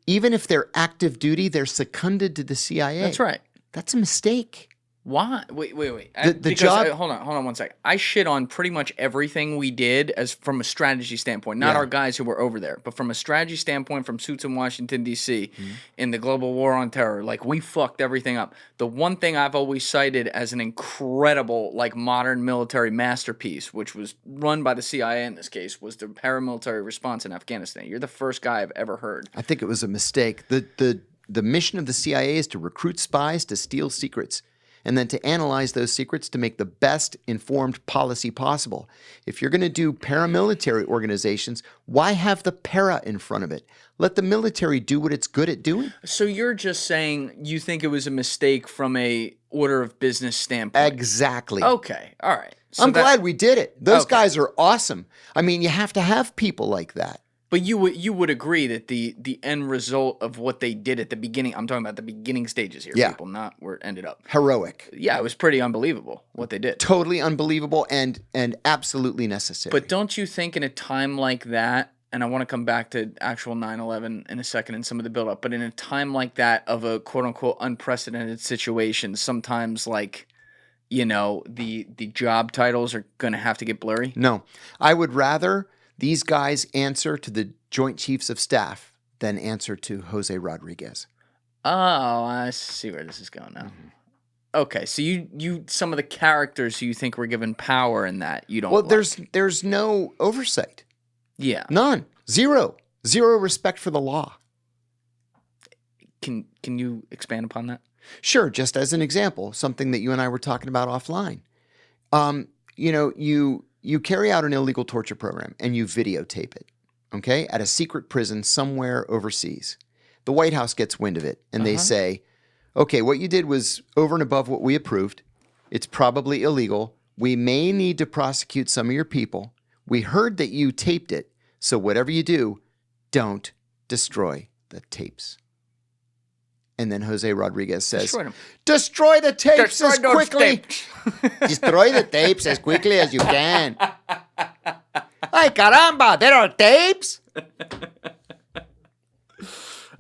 even if they're active duty, they're seconded to the CIA. That's right. That's a mistake. Why? Wait. Hold on 1 second. I shit on pretty much everything we did as from a strategy standpoint. Not our guys who were over there, but from a strategy standpoint, from suits in Washington, D.C., in the global war on terror. Like, we fucked everything up. The one thing I've always cited as an incredible, like, modern military masterpiece, which was run by the CIA in this case, was the paramilitary response in Afghanistan. You're the first guy I've ever heard. I think it was a mistake. The mission of the CIA is to recruit spies to steal secrets, and then to analyze those secrets to make the best informed policy possible. If you're going to do paramilitary organizations, why have the para in front of it? Let the military do what it's good at doing. So you're just saying you think it was a mistake from a order of business standpoint? Exactly. Okay. All right. So I'm glad we did it. Those guys are awesome. I mean, you have to have people like that. But you would agree that the end result of what they did at the beginning, I'm talking about the beginning stages here, people, not where it ended up. Heroic. Yeah, it was pretty unbelievable what they did. Totally unbelievable and absolutely necessary. But don't you think in a time like that, and I want to come back to actual 9/11 in a second and some of the buildup, but in a time like that of a quote-unquote unprecedented situation, sometimes like, the job titles are going to have to get blurry? No. I would rather these guys answer to the Joint Chiefs of Staff than answer to Jose Rodriguez. Oh, I see where this is going now. Okay, so you some of the characters who you think were given power in that you don't. Well, like. there's no oversight. Yeah, none, zero respect for the law. Can you expand upon that? Sure. Just as an example, something that you and I were talking about offline. You carry out an illegal torture program and you videotape it, okay, at a secret prison somewhere overseas. The White House gets wind of it and they say, okay, what you did was over and above what we approved. It's probably illegal. We may need to prosecute some of your people. We heard that you taped it. So whatever you do, don't destroy the tapes. And then Jose Rodriguez says, destroy the tapes as quickly. Destroy the tapes as quickly as you can. Ay, caramba, there are tapes?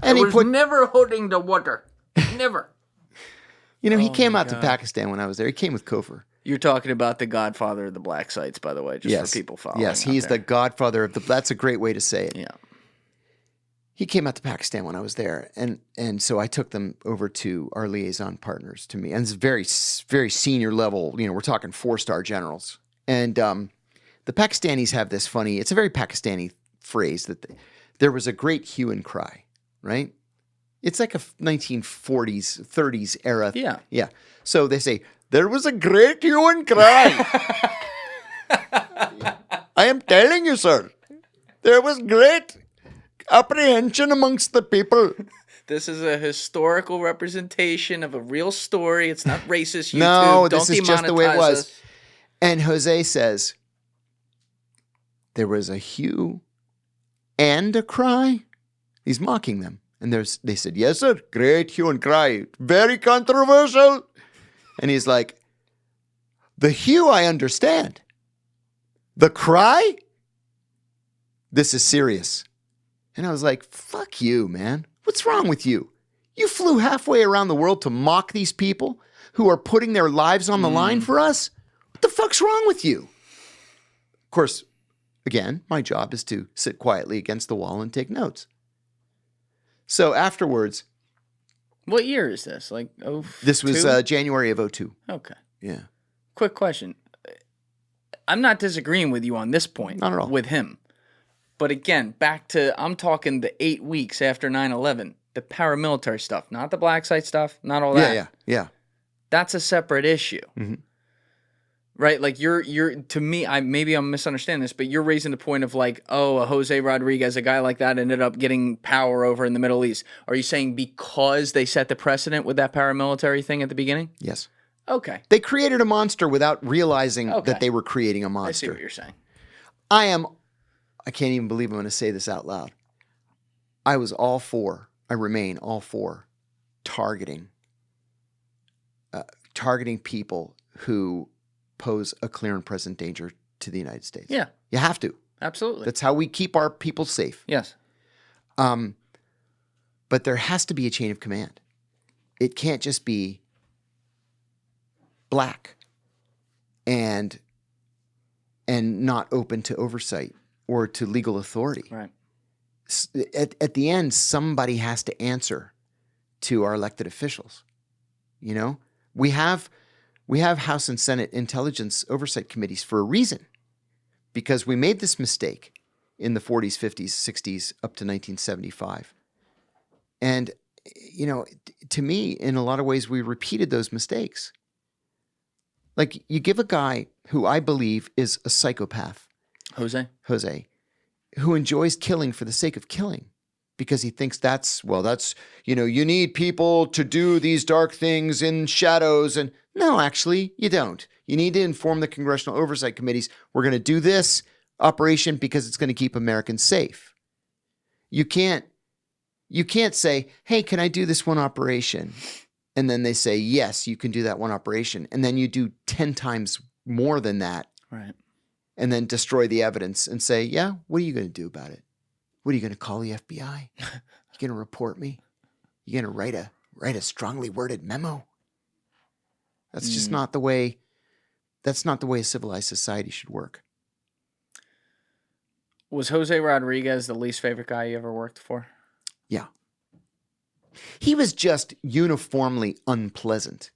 And he put never holding the water. Never. He came out to Pakistan when I was there. He came with Kofor. You're talking about the godfather of the black sites, by the way, just for people following. Yes, he's the godfather of that's a great way to say it. Yeah. He came out to Pakistan when I was there, and so I took them over to our liaison partners to me, and it's very, very senior level. We're talking 4-star generals, and the Pakistanis have this funny. It's a very Pakistani phrase that there was a great hue and cry, right? It's like a 1940s, 30s era. Yeah, yeah. So they say there was a great hue and cry. I am telling you, sir, there was great apprehension amongst the people. This is a historical representation of a real story. It's not racist. YouTube. No, Don't this is just the way it was. us. And Jose says, there was a hue and a cry. He's mocking them. And they said, yes, sir, great hue and cry. Very controversial. And he's like, the hue I understand. The cry? This is serious. And I was like, fuck you, man. What's wrong with you? You flew halfway around the world to mock these people who are putting their lives on the line for us? What the fuck's wrong with you? Of course, again, my job is to sit quietly against the wall and take notes. So afterwards... What year is this? Like, This was January of 2002. Okay. Yeah. Quick question. I'm not disagreeing with you on this point. Not at all. With him. But again, back to, I'm talking the 8 weeks after 9/11. The paramilitary stuff, not the black site stuff, not all that. Yeah. That's a separate issue. Mm-hmm. Right? Like you're to me, maybe I'm misunderstanding this, but you're raising the point of like, oh, a Jose Rodriguez, a guy like that ended up getting power over in the Middle East. Are you saying because they set the precedent with that paramilitary thing at the beginning? Yes. Okay. They created a monster without realizing that they were creating a monster. I see what you're saying. I can't even believe I'm going to say this out loud. I remain all for targeting people who pose a clear and present danger to the United States. Yeah. You have to. Absolutely. That's how we keep our people safe. Yes. But there has to be a chain of command. It can't just be black and not open to oversight or to legal authority. Right. At the end, somebody has to answer to our elected officials. You know, we have House and Senate intelligence oversight committees for a reason, because we made this mistake in the 40s, 50s, 60s, up to 1975. And, you know, to me, in a lot of ways, we repeated those mistakes. Like, you give a guy who I believe is a psychopath, Jose, who enjoys killing for the sake of killing, because he thinks that's, you need people to do these dark things in shadows. And no, actually, you don't. You need to inform the congressional oversight committees, we're going to do this operation because it's going to keep Americans safe. You can't say, hey, can I do this one operation? And then they say, yes, you can do that one operation. And then you do 10 times more than that. Right. And then destroy the evidence and say, yeah, what are you going to do about it? What are you going to call the FBI? You going to report me? You going to write a strongly worded memo? That's just not the way. That's not the way a civilized society should work. Was Jose Rodriguez the least favorite guy you ever worked for? Yeah. He was just uniformly unpleasant.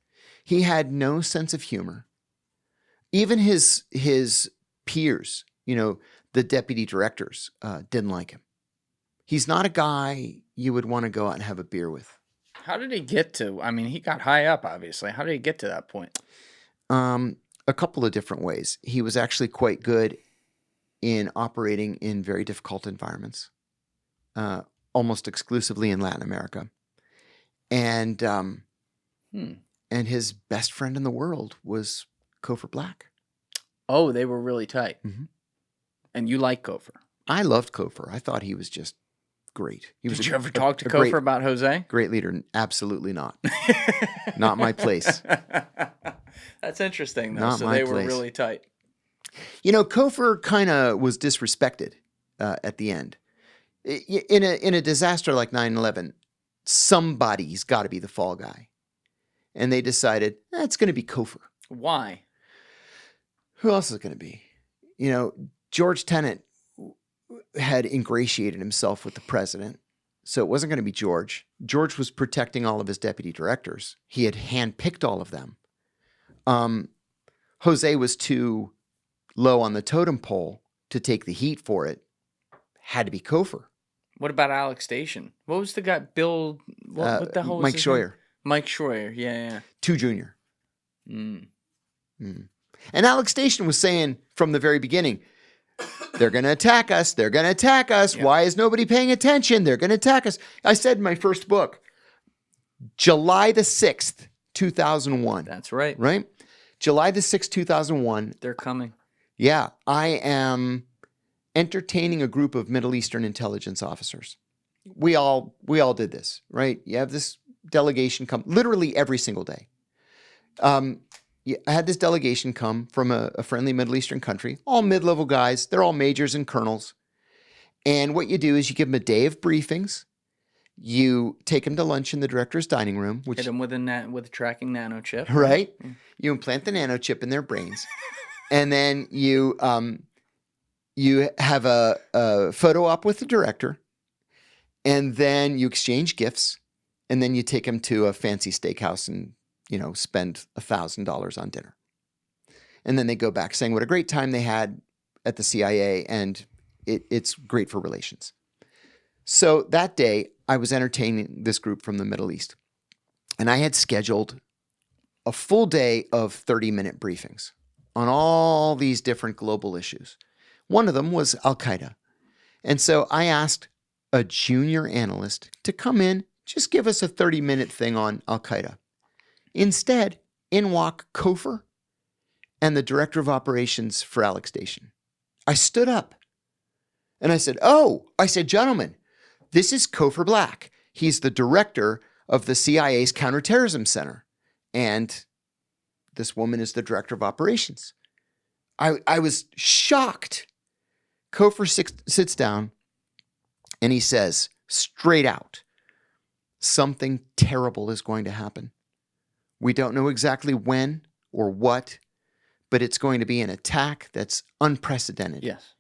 He had no sense of humor. Even his peers, the deputy directors, didn't like him. He's not a guy you would want to go out and have a beer with. How did he get to? I mean, he got high up, obviously. How did he get to that point? A couple of different ways. He was actually quite good in operating in very difficult environments, almost exclusively in Latin America. And his best friend in the world was Kofor Black. Oh, they were really tight. Mm-hmm. And you like Kofor? I loved Kofor. I thought he was just great. Did you ever talk to Kofor about Jose? Great leader. Absolutely not. Not my place. That's interesting, though. Not so my they place. were really tight. Kofor kind of was disrespected at the end. In a disaster like 9/11, somebody's got to be the fall guy. And they decided, it's going to be Kofor. Why? Who else is it going to be? George Tenet had ingratiated himself with the president, so it wasn't going to be George. George was protecting all of his deputy directors. He had handpicked all of them. Jose was too low on the totem pole to take the heat for it. Had to be Kofor. What about Alex Station? What was the guy? Bill? What the hell was Mike his Schroyer. name? Mike Schroyer. Yeah. 2 Junior. And Alex Station was saying from the very beginning, they're going to attack us. They're going to attack us. Yeah. Why is nobody paying attention? They're going to attack us. I said in my first book, July the 6th, 2001. That's right. Right? July the 6th, 2001. They're coming. Yeah. I am entertaining a group of Middle Eastern intelligence officers. We all did this, right? You have this delegation come literally every single day. I had this delegation come from a friendly Middle Eastern country, all mid-level guys. They're all majors and colonels. And what you do is you give them a day of briefings. You take them to lunch in the director's dining room, which Hit them with a tracking nano chip. right? You implant the nano chip in their brains, and then you have a photo op with the director, and then you exchange gifts, and then you take them to a fancy steakhouse and spend $1,000 on dinner, and then they go back saying what a great time they had at the CIA, and it's great for relations. So that day, I was entertaining this group from the Middle East, and I had scheduled a full day of 30-minute briefings on all these different global issues. One of them was Al-Qaeda. And so I asked a junior analyst to come in, just give us a 30-minute thing on Al-Qaeda. Instead, in walk Kofer and the director of operations for Alex Station. I stood up and I said, gentlemen, this is Kofer Black. He's the director of the CIA's Counterterrorism Center. And this woman is the director of operations. I was shocked. Kofer sits down and he says, straight out, something terrible is going to happen. We don't know exactly when or what, but it's going to be an attack that's unprecedented. Yes.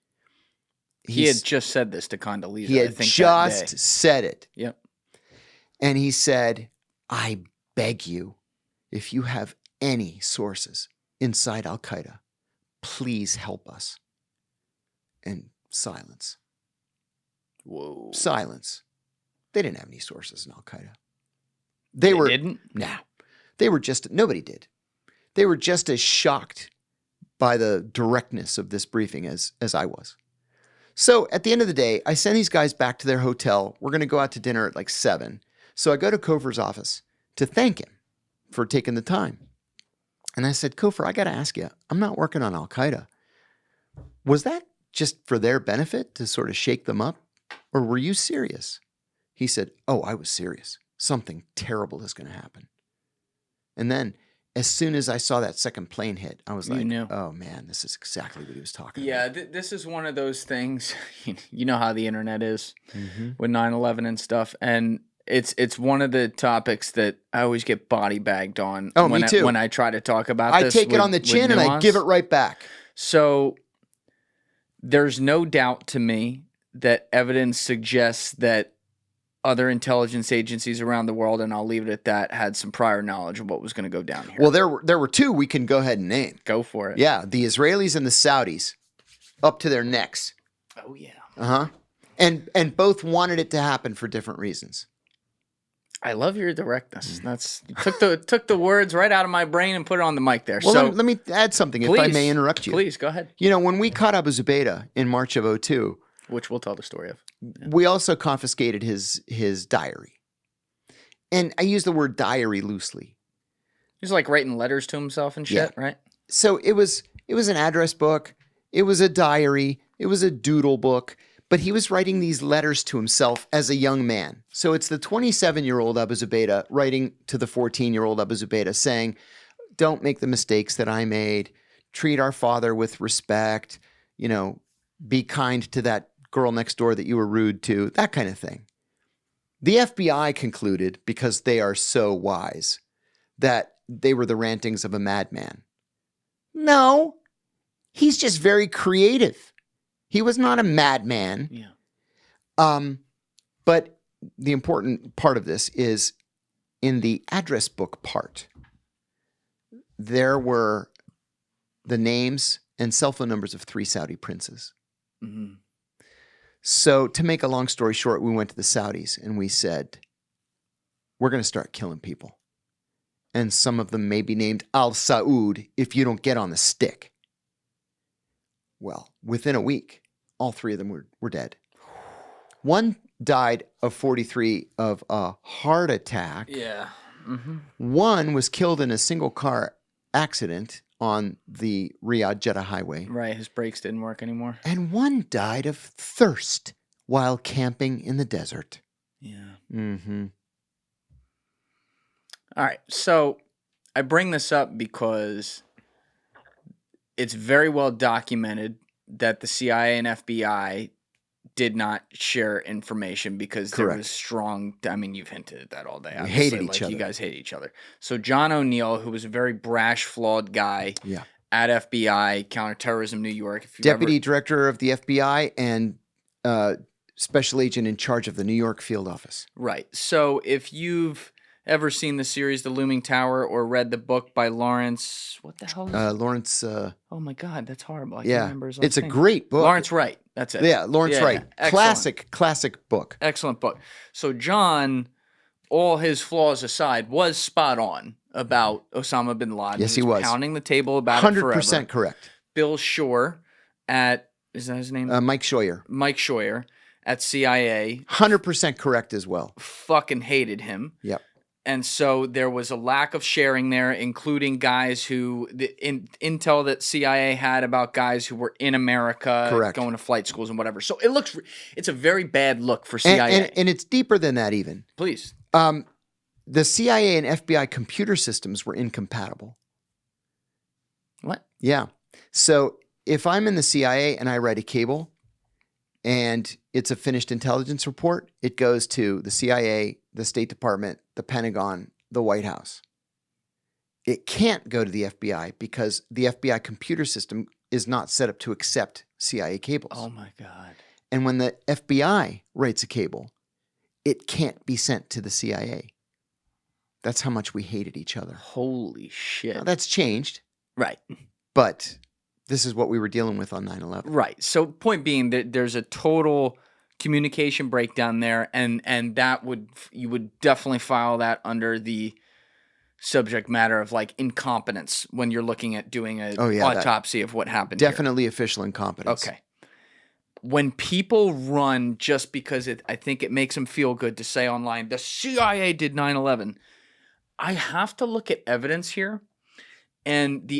He had just said this to Condoleezza. He had just said it. Yep. And he said, I beg you, if you have any sources inside Al-Qaeda, please help us. And silence. Whoa. Silence. They didn't have any sources in Al-Qaeda. They didn't? No. They were just, nobody did. They were just as shocked by the directness of this briefing as I was. So at the end of the day, I send these guys back to their hotel. We're going to go out to dinner at like 7. So I go to Kofer's office to thank him for taking the time. And I said, Kofer, I got to ask you, I'm not working on Al-Qaeda. Was that just for their benefit to sort of shake them up? Or were you serious? He said, oh, I was serious. Something terrible is going to happen. And then as soon as I saw that second plane hit, I was like, oh man, this is exactly what he was talking about. Yeah, this is one of those things, you know how the internet is with 9/11 and stuff. And it's one of the topics that I always get body bagged on. Oh, me too. When I try to talk about this. I take it on the chin and I give it right back. So there's no doubt to me that evidence suggests that other intelligence agencies around the world, and I'll leave it at that, had some prior knowledge of what was going to go down here. Well, there were 2 we can go ahead and name. Go for it. Yeah, the Israelis and the Saudis, up to their necks. Oh yeah. Uh-huh. And both wanted it to happen for different reasons. I love your directness. That's you took the words right out of my brain and put it on the mic there. Well, so let me add something, if I may interrupt you. Please, go ahead. When we caught Abu Zubaydah in March of 2002, Which we'll tell the story of. Yeah. we also confiscated his diary. And I use the word diary loosely. He's like writing letters to himself and shit, right? So it was an address book, it was a diary, it was a doodle book, but he was writing these letters to himself as a young man. So it's the 27-year-old Abu Zubaydah writing to the 14-year-old Abu Zubaydah saying, don't make the mistakes that I made, treat our father with respect, be kind to that girl next door that you were rude to, that kind of thing. The FBI concluded, because they are so wise, that they were the rantings of a madman. No, he's just very creative. He was not a madman. Yeah. But the important part of this is in the address book part, there were the names and cell phone numbers of 3 Saudi princes. Mm-hmm. So to make a long story short, we went to the Saudis and we said, we're going to start killing people. And some of them may be named Al Saud if you don't get on the stick. Well, within a week, all 3 of them were dead. One died of 43 of a heart attack. Yeah. Mm-hmm. One was killed in a single car accident on the Riyadh-Jeddah highway. Right, his brakes didn't work anymore. And one died of thirst while camping in the desert. Yeah. Mm-hmm. All right, so I bring this up because it's very well documented that the CIA and FBI did not share information because there Correct. was strong. I mean, you've hinted at that all day. We hated obviously. each You other. guys hate each other. So John O'Neill, who was a very brash, flawed guy Yeah. at FBI, Counterterrorism New York. If you've Deputy Director of the FBI and Special Agent in charge of the New York field office. Right. So if you've ever seen the series The Looming Tower or read the book by Lawrence, what the hell is it? Lawrence. Oh my God, that's horrible. I can't Yeah. remember his last It's a name. great book. Lawrence Wright. That's it. Yeah, Lawrence Yeah, Wright. yeah. Excellent. Classic book. Excellent book. So John, all his flaws aside, was spot on about Osama bin Laden. Yes, he was. Pounding the table about it forever. 100% correct. Bill Shore is that his name? Mike Scheuer. Mike Scheuer at CIA 100% correct as well. fucking hated him. Yep. And so there was a lack of sharing there, including guys who the intel that CIA had about guys who were in America, Correct. going to flight schools and whatever. So it's a very bad look for CIA. And it's deeper than that even. Please. The CIA and FBI computer systems were incompatible. What? Yeah. So if I'm in the CIA and I write a cable and it's a finished intelligence report, it goes to the CIA, the State Department, the Pentagon, the White House. It can't go to the FBI because the FBI computer system is not set up to accept CIA cables. Oh my God. And when the FBI writes a cable, it can't be sent to the CIA. That's how much we hated each other. Holy shit. Now, that's changed, Right. but this is what we were dealing with on 9/11. Right. So point being that there's a total communication breakdown there, and that you would definitely file that under the subject matter of like incompetence when you're looking at doing an autopsy of what happened. Definitely official incompetence. Okay. When people run just because I think it makes them feel good to say online, the CIA did 9/11, I have to look at evidence here. And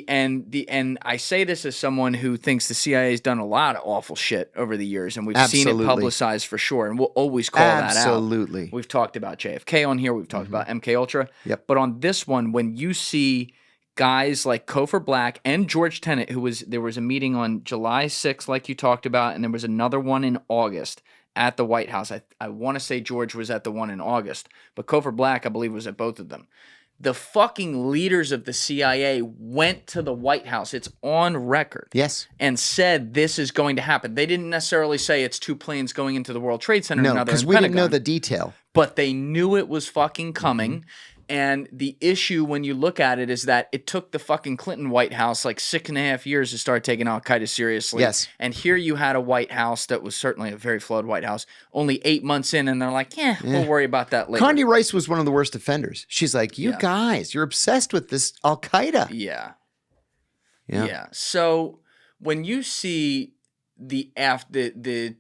I say this as someone who thinks the CIA has done a lot of awful shit over the years, and we've seen it publicized for sure, and we'll always call that out. Absolutely. We've talked about JFK on here, we've talked about MK Ultra. Yep. But on this one, when you see guys like Cofer Black and George Tenet, there was a meeting on July 6th, like you talked about, and there was another one in August at the White House. I want to say George was at the one in August, but Cofer Black, I believe, was at both of them. The fucking leaders of the CIA went to the White House, it's on record, Yes. and said this is going to happen. They didn't necessarily say it's two planes going into the World Trade Center. No, because we didn't know the detail. But they knew it was fucking coming. And the issue when you look at it is that it took the fucking Clinton White House like 6.5 years to start taking Al-Qaeda seriously. Yes. And here you had a White House that was certainly a very flawed White House, only 8 months in, and they're like, we'll worry about that later. Condi Rice was one of the worst offenders. She's like, you guys, you're obsessed with this Al-Qaeda. Yeah. So when you see the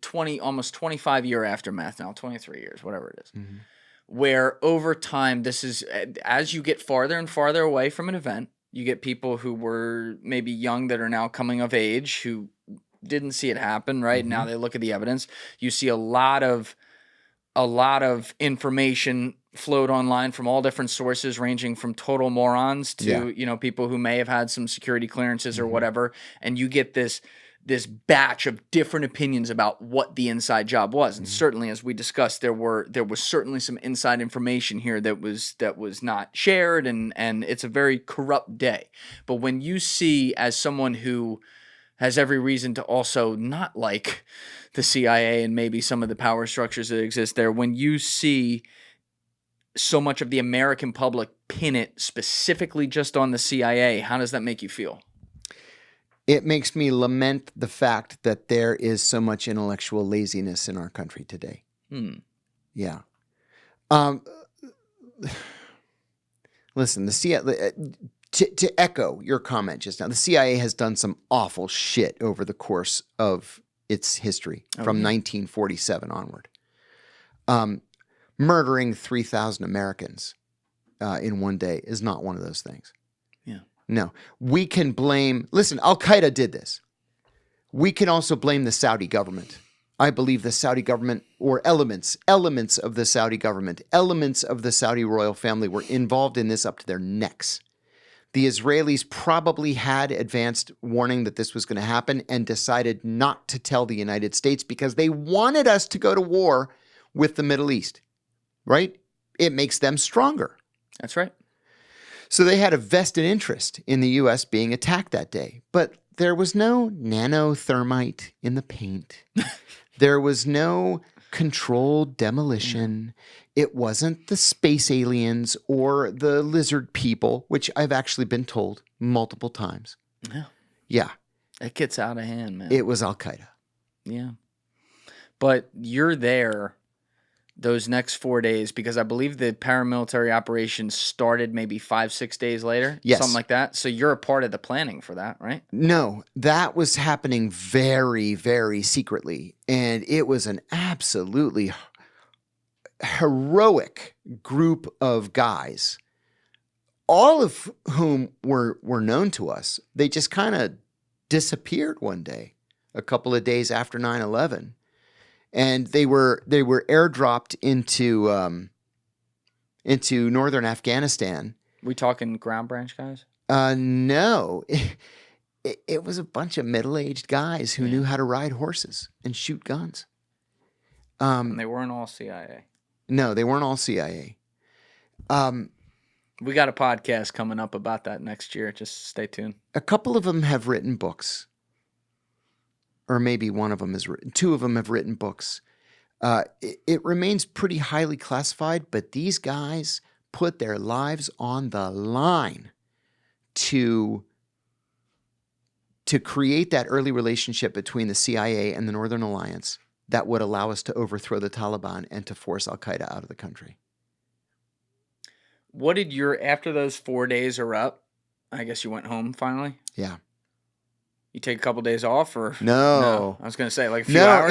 20, almost 25 year aftermath now, 23 years, whatever it is, where over time, this is, as you get farther and farther away from an event, you get people who were maybe young that are now coming of age who didn't see it happen, right? Now they look at the evidence. You see a lot of information float online from all different sources, ranging from total morons to people who may have had some security clearances or whatever, and you get this batch of different opinions about what the inside job was. And certainly, as we discussed, there was certainly some inside information here that was not shared, and it's a very corrupt day. But when you see, as someone who has every reason to also not like the CIA and maybe some of the power structures that exist there, when you see so much of the American public pin it specifically just on the CIA, how does that make you feel? It makes me lament the fact that there is so much intellectual laziness in our country today. Yeah. Listen, the CIA, to echo your comment just now, the CIA has done some awful shit over the course of its history from 1947 onward. Murdering 3,000 Americans in one day is not one of those things. No, we can blame, listen, Al-Qaeda did this. We can also blame the Saudi government. I believe the Saudi government, or elements of the Saudi government, elements of the Saudi royal family were involved in this up to their necks. The Israelis probably had advanced warning that this was going to happen and decided not to tell the United States because they wanted us to go to war with the Middle East, right? It makes them stronger. That's right. So they had a vested interest in the U.S. being attacked that day. But there was no nanothermite in the paint. There was no controlled demolition. It wasn't the space aliens or the lizard people, which I've actually been told multiple times. Yeah. Yeah. It gets out of hand, man. It was Al-Qaeda. Yeah. But you're there those next 4 days because I believe the paramilitary operation started maybe 5-6 days later. Yes. Something like that. So you're a part of the planning for that, right? No, that was happening very, very secretly. And it was an absolutely heroic group of guys, all of whom were known to us. They just kind of disappeared one day, a couple of days after 9/11. And they were airdropped into northern Afghanistan. We talking ground branch guys? No, it was a bunch of middle-aged guys who knew how to ride horses and shoot guns. And they weren't all CIA. No, they weren't all CIA. We got a podcast coming up about that next year. Just stay tuned. A couple of them have written books. Or maybe one of them is written. Two of them have written books. It remains pretty highly classified, but these guys put their lives on the line to create that early relationship between the CIA and the Northern Alliance that would allow us to overthrow the Taliban and to force Al-Qaeda out of the country. What did after those 4 days are up, I guess you went home finally? Yeah. You take a couple days off or? No. I was going to say like a few hours.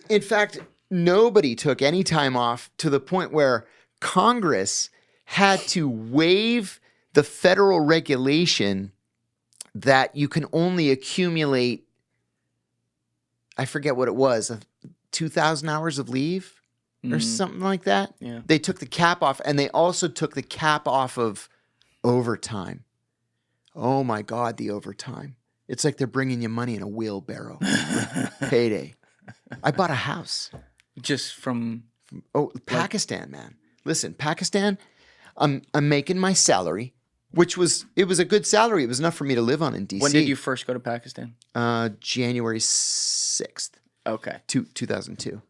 In fact, nobody took any time off to the point where Congress had to waive the federal regulation that you can only accumulate, I forget what it was, 2,000 hours of leave or something like that. Yeah. They took the cap off, and they also took the cap off of overtime. Oh my God, the overtime. It's like they're bringing you money in a wheelbarrow. Payday. I bought a house. Just from Pakistan, man. Listen, Pakistan, I'm making my salary, which was a good salary. It was enough for me to live on in DC. When did you first go to Pakistan? January 6th. Okay. 2002.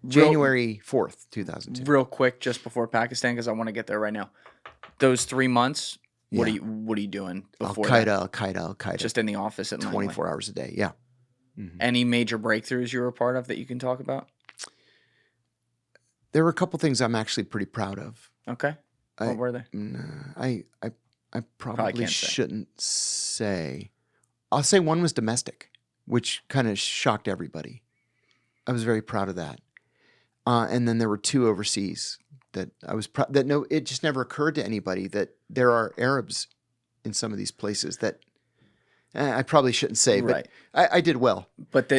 January 4th, 2002. Real quick, just before Pakistan, because I want to get there right now. Those 3 months, what are you doing before that? Al-Qaeda. Just in the office at 24 hours a day, yeah. Mm-hmm. Any major breakthroughs you were a part of that you can talk about? There were a couple things I'm actually pretty proud of. Okay. What were they? I probably can't say. shouldn't say. I'll say one was domestic, which kind of shocked everybody. I was very proud of that. And then there were 2 overseas that I was proud that it just never occurred to anybody that there are Arabs in some of these places that I probably shouldn't say, but right. I did well. But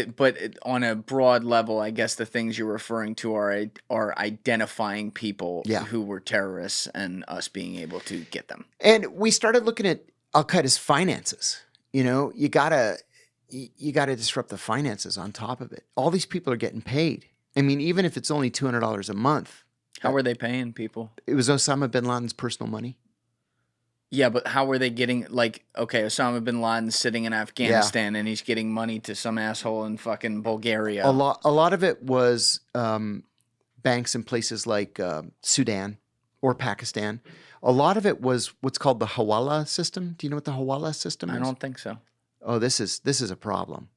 on a broad level, I guess the things you're referring to are identifying people who were terrorists and us being able to get them. And we started looking at Al-Qaeda's finances. You know, you gotta disrupt the finances on top of it. All these people are getting paid. I mean, even if it's only $200 a month. How were they paying people? It was Osama bin Laden's personal money. Yeah, but how were they getting, like, okay, Osama bin Laden's sitting in Afghanistan and he's getting money to some asshole in fucking Bulgaria. A lot of it was banks in places like Sudan or Pakistan. A lot of it was what's called the Hawala system. Do you know what the Hawala system is? I don't think so. Oh, this is a problem.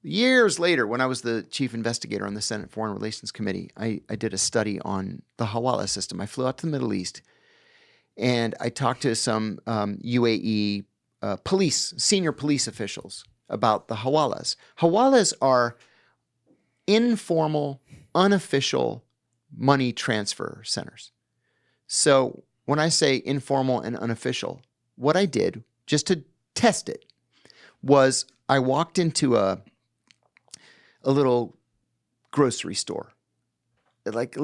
Years later, when I was the chief investigator on the Senate Foreign Relations Committee, I did a study on the Hawala system. I flew out to the Middle East, and I talked to some UAE senior police officials about the Hawalas. Hawalas are informal, unofficial money transfer centers. So when I say informal and unofficial, what I did, just to test it, was I walked into a little grocery store, like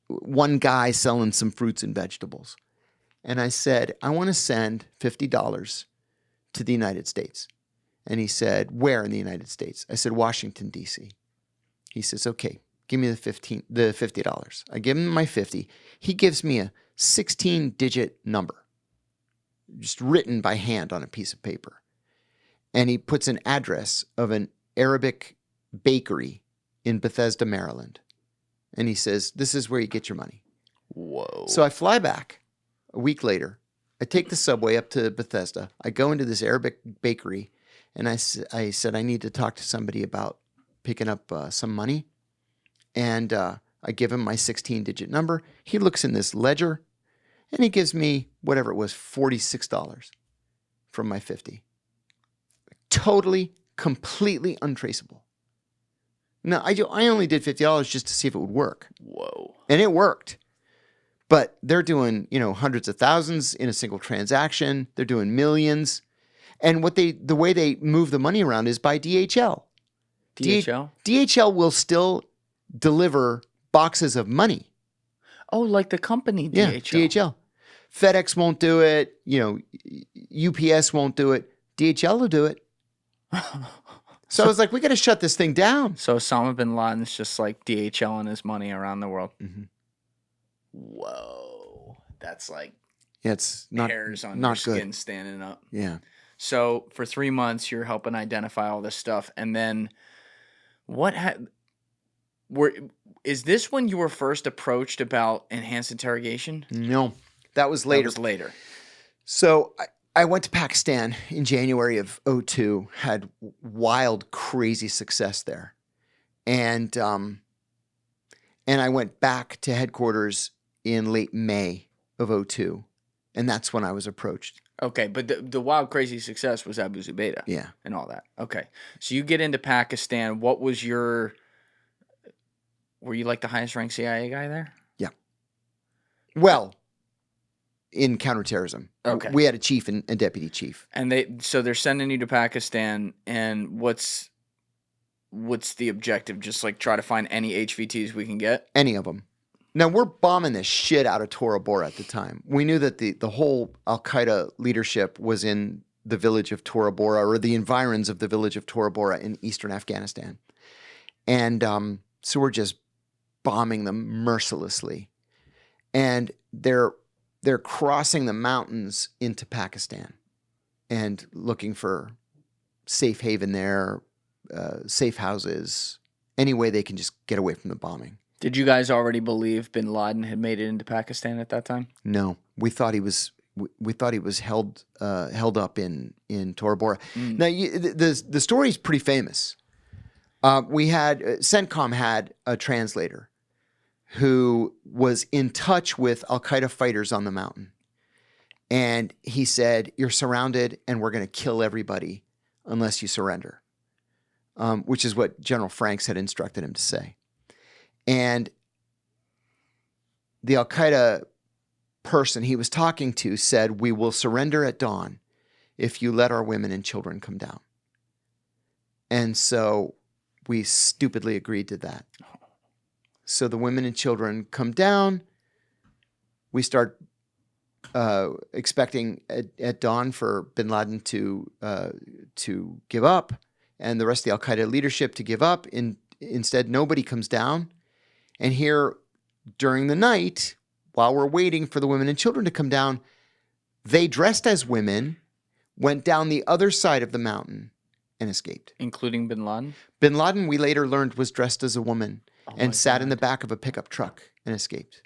one guy selling some fruits and vegetables. And I said, I want to send $50 to the United States. And he said, where in the United States? I said, Washington, D.C. He says, okay, give me the $50. I give him my 50. He gives me a 16-digit number, just written by hand on a piece of paper. And he puts an address of an Arabic bakery in Bethesda, Maryland. And he says, this is where you get your money. Whoa. So I fly back a week later. I take the subway up to Bethesda. I go into this Arabic bakery, and I said, I need to talk to somebody about picking up some money. And I give him my 16-digit number. He looks in this ledger, and he gives me whatever it was, $46 from my 50. Totally, completely untraceable. Now, I only did $50 just to see if it would work. Whoa. And it worked. But they're doing, hundreds of thousands in a single transaction. They're doing millions. And the way they move the money around is by DHL. DHL? DHL will still deliver boxes of money. Oh, like the company DHL. Yeah, DHL. FedEx won't do it. UPS won't do it. DHL will do it. So I was like, we got to shut this thing down. So Osama bin Laden's just like DHLing his money around the world. Mm-hmm. Whoa. That's like it's not hairs on not your good. skin standing up. Yeah. So for 3 months, you're helping identify all this stuff. And then is this when you were first approached about enhanced interrogation? No, that was later. That was later. So I went to Pakistan in January of 2002, had wild, crazy success there. And I went back to headquarters in late May of 2002. And that's when I was approached. Okay, but the wild, crazy success was Abu Zubaydah. Yeah. And all that. Okay. So you get into Pakistan. What was were you like the highest ranked CIA guy there? Yeah. Well, in counterterrorism. Okay. We had a chief and a deputy chief. And so they're sending you to Pakistan, and what's the objective? Just like try to find any HVTs we can get? Any of them. Now, we're bombing the shit out of Tora Bora at the time. We knew that the whole Al-Qaeda leadership was in the village of Tora Bora, or the environs of the village of Tora Bora in eastern Afghanistan. And so we're just bombing them mercilessly. And they're crossing the mountains into Pakistan and looking for safe haven there, safe houses, any way they can just get away from the bombing. Did you guys already believe bin Laden had made it into Pakistan at that time? No, we thought he was held up in Tora Bora. Now the story is pretty famous. We had CENTCOM had a translator who was in touch with Al-Qaeda fighters on the mountain, and he said, "You're surrounded, and we're going to kill everybody unless you surrender," which is what General Franks had instructed him to say. And the Al-Qaeda person he was talking to said, "We will surrender at dawn if you let our women and children come down." And so we stupidly agreed to that. So the women and children come down. We start expecting at dawn for bin Laden to give up, and the rest of the Al-Qaeda leadership to give up. Instead, nobody comes down. And here, during the night, while we're waiting for the women and children to come down, they dressed as women, went down the other side of the mountain, and escaped. Including bin Laden? Bin Laden, we later learned, was dressed as a woman and sat in God. the back of a pickup truck and escaped.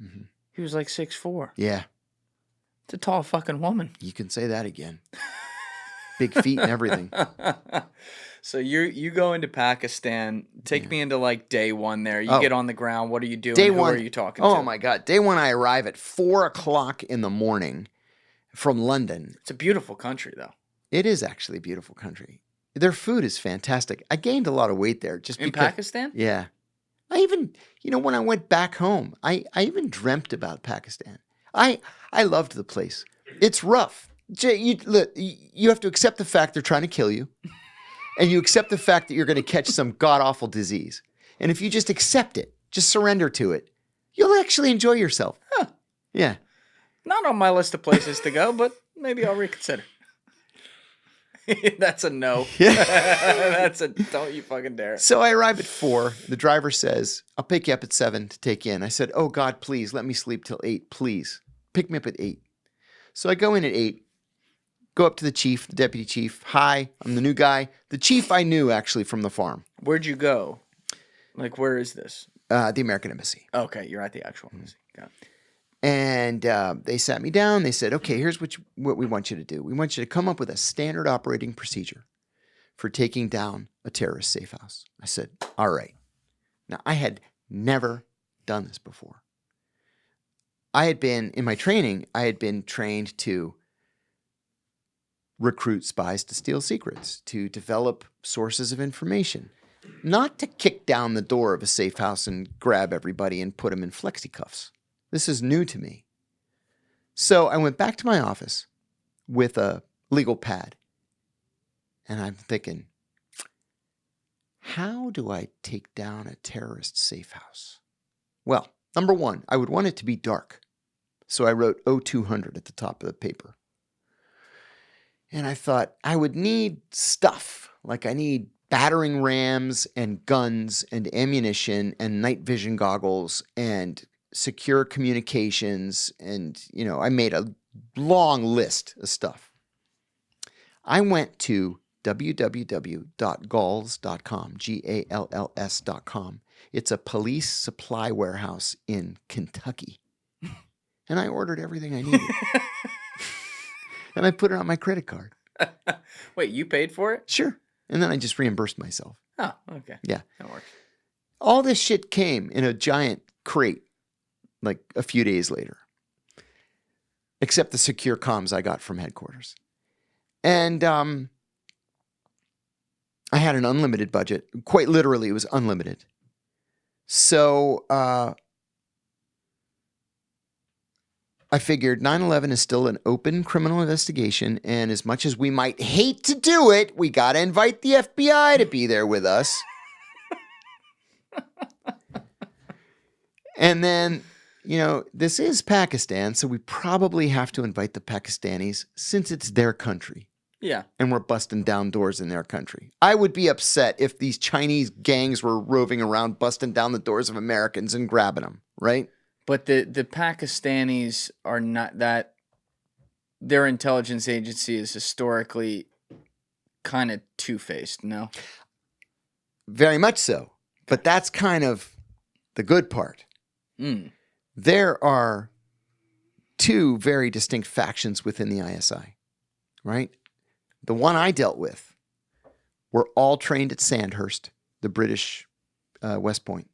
Mm-hmm. He was like 6'4". Yeah, It's a tall fucking woman. you can say that again. Big feet and everything. So you go into Pakistan. Take me into like day one there. You Oh. get on the ground. What are you doing? Day Who one. are you talking to? Oh my God. Day one, I arrive at 4:00 in the morning from London. It's a beautiful country, though. It is actually a beautiful country. Their food is fantastic. I gained a lot of weight there just In because. Pakistan? Yeah. I even, when I went back home, I even dreamt about Pakistan. I loved the place. It's rough. You have to accept the fact they're trying to kill you, and you accept the fact that you're going to catch some god-awful disease. And if you just accept it, just surrender to it, you'll actually enjoy yourself. Huh. Yeah. Not on my list of places to go, but maybe I'll reconsider. That's a no. That's a don't you fucking dare. So I arrive at 4. The driver says, I'll pick you up at 7 to take you in. I said, oh, God, please, let me sleep till 8, please. Pick me up at 8. So I go in at 8, go up to the chief, the deputy chief. Hi, I'm the new guy. The chief I knew, actually, from the farm. Where'd you go? Like, where is this? The American Embassy. Okay, you're at the actual embassy. Got it. And they sat me down. They said, okay, here's what we want you to do. We want you to come up with a standard operating procedure for taking down a terrorist safe house. I said, all right. Now, I had never done this before. In my training, I had been trained to recruit spies to steal secrets, to develop sources of information, not to kick down the door of a safe house and grab everybody and put them in flexi cuffs. This is new to me. So I went back to my office with a legal pad. And I'm thinking, how do I take down a terrorist safe house? Well, number one, I would want it to be dark. So I wrote 0200 at the top of the paper. And I thought I would need stuff. Like I need battering rams and guns and ammunition and night vision goggles and secure communications, and, I made a long list of stuff. I went to www.galls.com, GALLS.com. It's a police supply warehouse in Kentucky. And I ordered everything I needed. And I put it on my credit card. Wait, you paid for it? Sure. And then I just reimbursed myself. Oh, okay. Yeah. That works. All this shit came in a giant crate like a few days later, except the secure comms I got from headquarters. And I had an unlimited budget. Quite literally, it was unlimited. So I figured 9/11 is still an open criminal investigation, and as much as we might hate to do it, we got to invite the FBI to be there with us. And then, this is Pakistan, so we probably have to invite the Pakistanis since it's their country. Yeah. And we're busting down doors in their country. I would be upset if these Chinese gangs were roving around busting down the doors of Americans and grabbing them, right? But the Pakistanis are not that. Their intelligence agency is historically kind of two-faced, no? Very much so. But that's kind of the good part. Mm. There are two very distinct factions within the ISI, right? The one I dealt with were all trained at Sandhurst, the British West Point,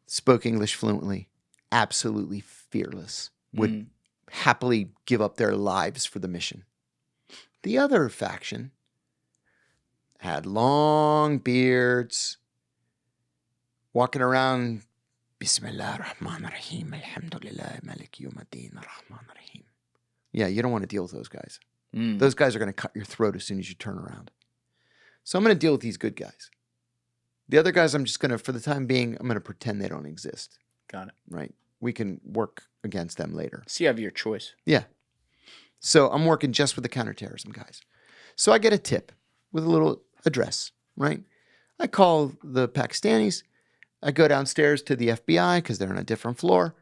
spoke English fluently, absolutely fearless, would happily give up their lives for the mission. The other faction had long beards, walking around, Bismillah ar-Rahman ar-Rahim, Alhamdulillah, Malik Yawmiddin ar-Rahman ar-Rahim. Yeah, you don't want to deal with those guys. Those guys are going to cut your throat as soon as you turn around. So I'm going to deal with these good guys. The other guys, I'm just going to, for the time being, I'm going to pretend they don't exist. Got it. Right? We can work against them later. So you have your choice. Yeah. So I'm working just with the counterterrorism guys. So I get a tip with a little address, right? I call the Pakistanis. I go downstairs to the FBI because they're on a different floor.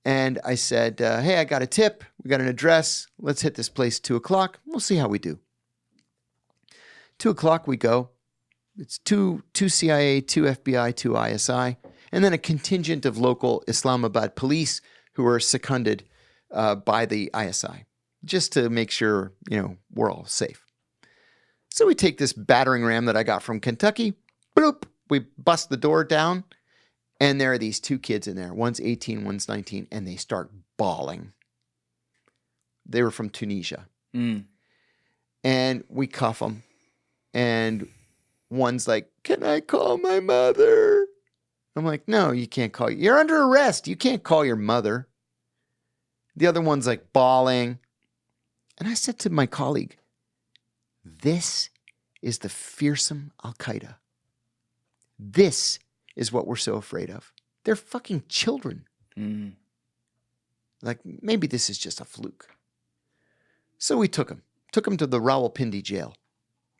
And I said, hey, I got a tip. We got an address. Let's hit this place 2 o'clock. We'll see how we do. 2 o'clock we go. It's two CIA, 2 FBI, 2 ISI, and then a contingent of local Islamabad police who are seconded by the ISI, just to make sure, we're all safe. So we take this battering ram that I got from Kentucky. Bloop. We bust the door down. And there are these 2 kids in there. One's 18, one's 19, and they start bawling. They were from Tunisia. And we cuff them. And one's like, can I call my mother? I'm like, no, you can't call. You're under arrest. You can't call your mother. The other one's like bawling. And I said to my colleague, this is the fearsome Al-Qaeda. This is what we're so afraid of. They're fucking children. Like, maybe this is just a fluke. So we took him to the Rawalpindi jail,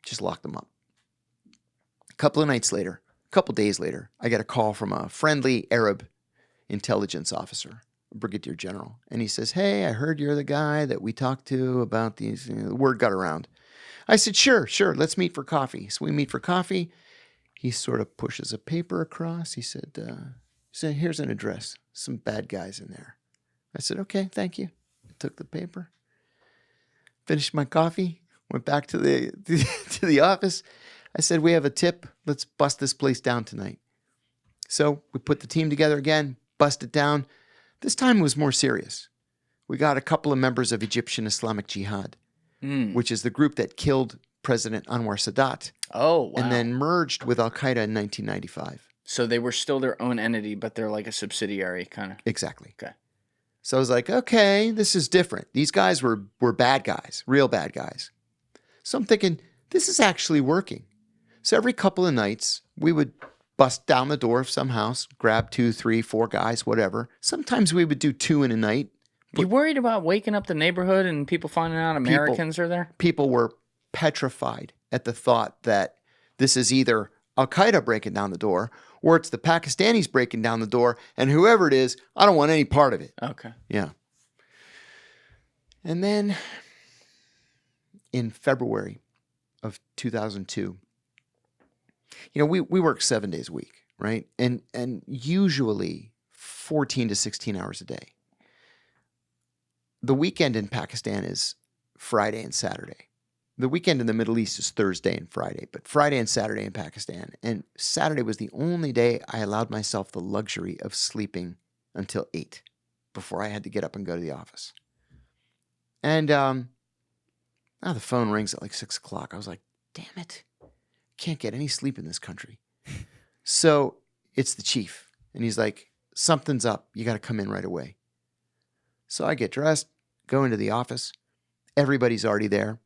just locked him up. A couple days later, I get a call from a friendly Arab intelligence officer, a brigadier general. And he says, hey, I heard you're the guy that we talked to about these. The word got around. I said, sure, let's meet for coffee. So we meet for coffee. He sort of pushes a paper across. He said, here's an address. Some bad guys in there. I said, okay, thank you. I took the paper, finished my coffee, went back to the office. I said, we have a tip. Let's bust this place down tonight. So we put the team together again, bust it down. This time it was more serious. We got a couple of members of Egyptian Islamic Jihad, which is the group that killed President Anwar Sadat. Oh, wow. And then merged with Al-Qaeda in 1995. So they were still their own entity, but they're like a subsidiary kind of. Exactly. Okay. So I was like, okay, this is different. These guys were bad guys, real bad guys. So I'm thinking, this is actually working. So every couple of nights, we would bust down the door of some house, grab 2, 3, 4 guys, whatever. Sometimes we would do 2 in a night. You worried about waking up the neighborhood and people finding out Americans are there? People were petrified at the thought that this is either Al-Qaeda breaking down the door or it's the Pakistanis breaking down the door, and whoever it is, I don't want any part of it. Okay. Yeah. And then in February of 2002, we work 7 days a week, right? And usually 14 to 16 hours a day. The weekend in Pakistan is Friday and Saturday. The weekend in the Middle East is Thursday and Friday, but Friday and Saturday in Pakistan. And Saturday was the only day I allowed myself the luxury of sleeping until 8 before I had to get up and go to the office. And the phone rings at like 6 o'clock. I was like, damn it. Can't get any sleep in this country. So it's the chief. And he's like, something's up. You got to come in right away. So I get dressed, go into the office. Everybody's already there.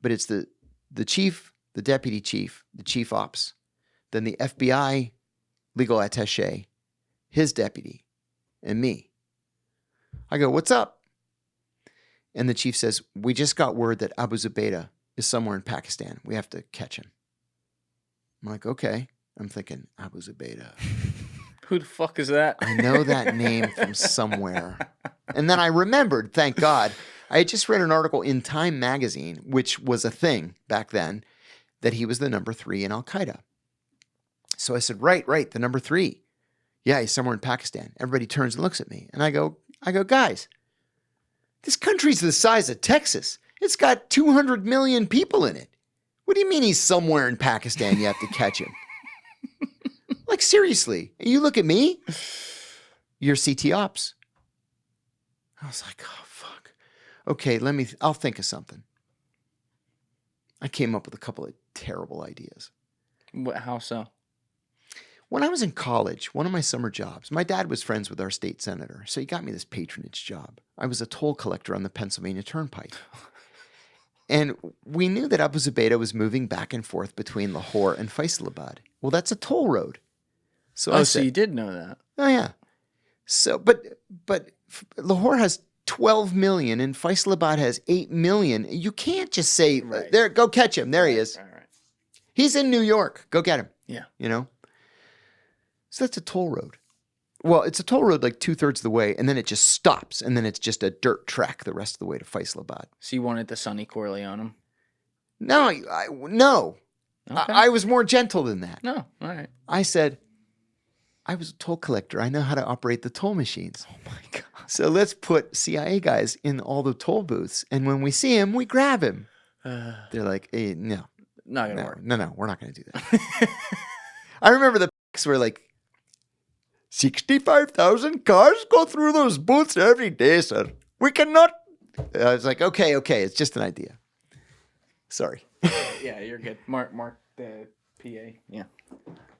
But it's the chief, the deputy chief, the chief ops, then the FBI legal attaché, his deputy, and me. I go, what's up? And the chief says, we just got word that Abu Zubaydah is somewhere in Pakistan. We have to catch him. I'm like, okay. I'm thinking, Abu Zubaydah. Who the fuck is that? I know that name from somewhere. And then I remembered, thank God, I had just read an article in Time magazine, which was a thing back then, that he was the number 3 in Al-Qaeda. So I said, right, the number 3. Yeah, he's somewhere in Pakistan. Everybody turns and looks at me. And I go, guys, this country's the size of Texas. It's got 200 million people in it. What do you mean he's somewhere in Pakistan? You have to catch him. Like, seriously. You look at me, you're CT Ops. I was like, oh, fuck. Okay, I'll think of something. I came up with a couple of terrible ideas. How so? When I was in college, one of my summer jobs, my dad was friends with our state senator, so he got me this patronage job. I was a toll collector on the Pennsylvania Turnpike. And we knew that Abu Zubaydah was moving back and forth between Lahore and Faisalabad. Well, that's a toll road. So so you did know that. Oh, yeah. So, but Lahore has 12 million and Faisalabad has 8 million. You can't just say, Right. there, go catch him. There he is. Right. He's in New York. Go get him. Yeah. So that's a toll road. Well, it's a toll road like 2/3 of the way, and then it just stops, and then it's just a dirt track the rest of the way to Faisalabad. So you wanted the Sonny Corleone him? No, no. Okay. I was more gentle than that. No, all right. I said, I was a toll collector. I know how to operate the toll machines. Oh my God. So let's put CIA guys in all the toll booths, and when we see him, we grab him. They're like, hey, no. Not gonna work. No, we're not going to do that. I remember the packs were like, 65,000 cars go through those booths every day, sir. We cannot. I was like, okay, it's just an idea. Sorry. Yeah, you're good. Mark the PA. Yeah.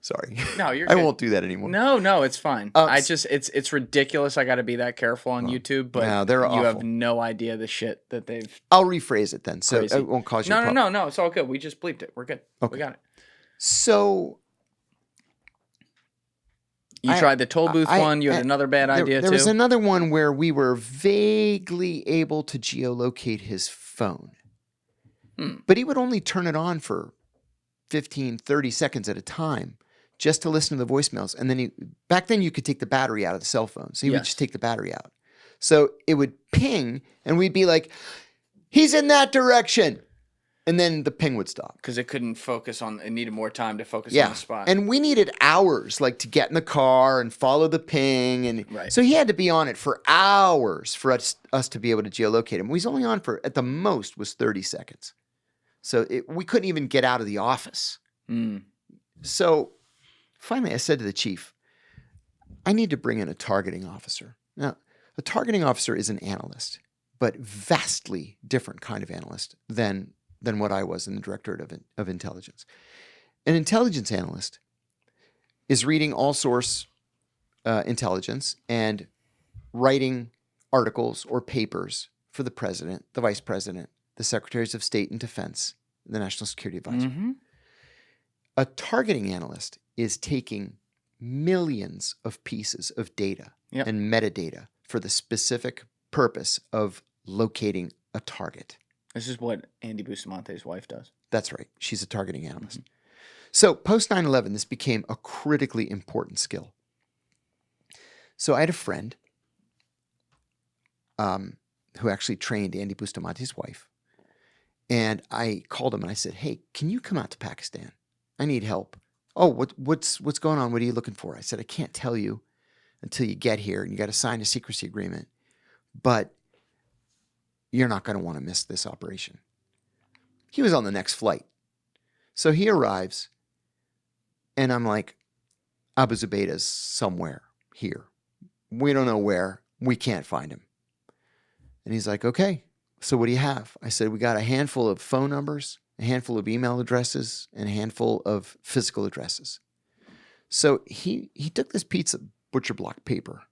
Sorry. No, you're I good. won't do that anymore. No, it's fine. It's ridiculous. I got to be that careful on YouTube, but no, they're you awful. have no idea the shit that they've. I'll rephrase it then, so Crazy. it won't cause you. No. It's all good. We just bleeped it. We're good. Okay. We got it. So You tried the toll booth one. You had another bad idea, there too? was another one where we were vaguely able to geolocate his phone. But he would only turn it on for 15, 30 seconds at a time just to listen to the voicemails. And then back then you could take the battery out of the cell phone. So he would just take the battery out. So it would ping and we'd be like, he's in that direction. And then the ping would stop. Because it couldn't focus on, it needed more time to focus on the spot. And we needed hours, like, to get in the car and follow the ping. And so he had to be on it for hours for us to be able to geolocate him. He was only on for, at the most, was 30 seconds. So we couldn't even get out of the office. So finally I said to the chief, I need to bring in a targeting officer. Now, a targeting officer is an analyst, but vastly different kind of analyst than what I was in the Directorate of Intelligence. An intelligence analyst is reading all source intelligence and writing articles or papers for the president, the vice president, the secretaries of state and defense, the national security advisor. A targeting analyst is taking millions of pieces of data and metadata for the specific purpose of locating a target. This is what Andy Bustamante's wife does. That's right. She's a targeting analyst. So post 9/11, this became a critically important skill. So I had a friend who actually trained Andy Bustamante's wife. And I called him and I said, hey, can you come out to Pakistan? I need help. Oh, what's going on? What are you looking for? I said, I can't tell you until you get here and you got to sign a secrecy agreement. But you're not going to want to miss this operation. He was on the next flight. So he arrives and I'm like, Abu Zubaydah's somewhere here. We don't know where. We can't find him. And he's like, okay, so what do you have? I said, we got a handful of phone numbers, a handful of email addresses, and a handful of physical addresses. So he took this piece of butcher block paper,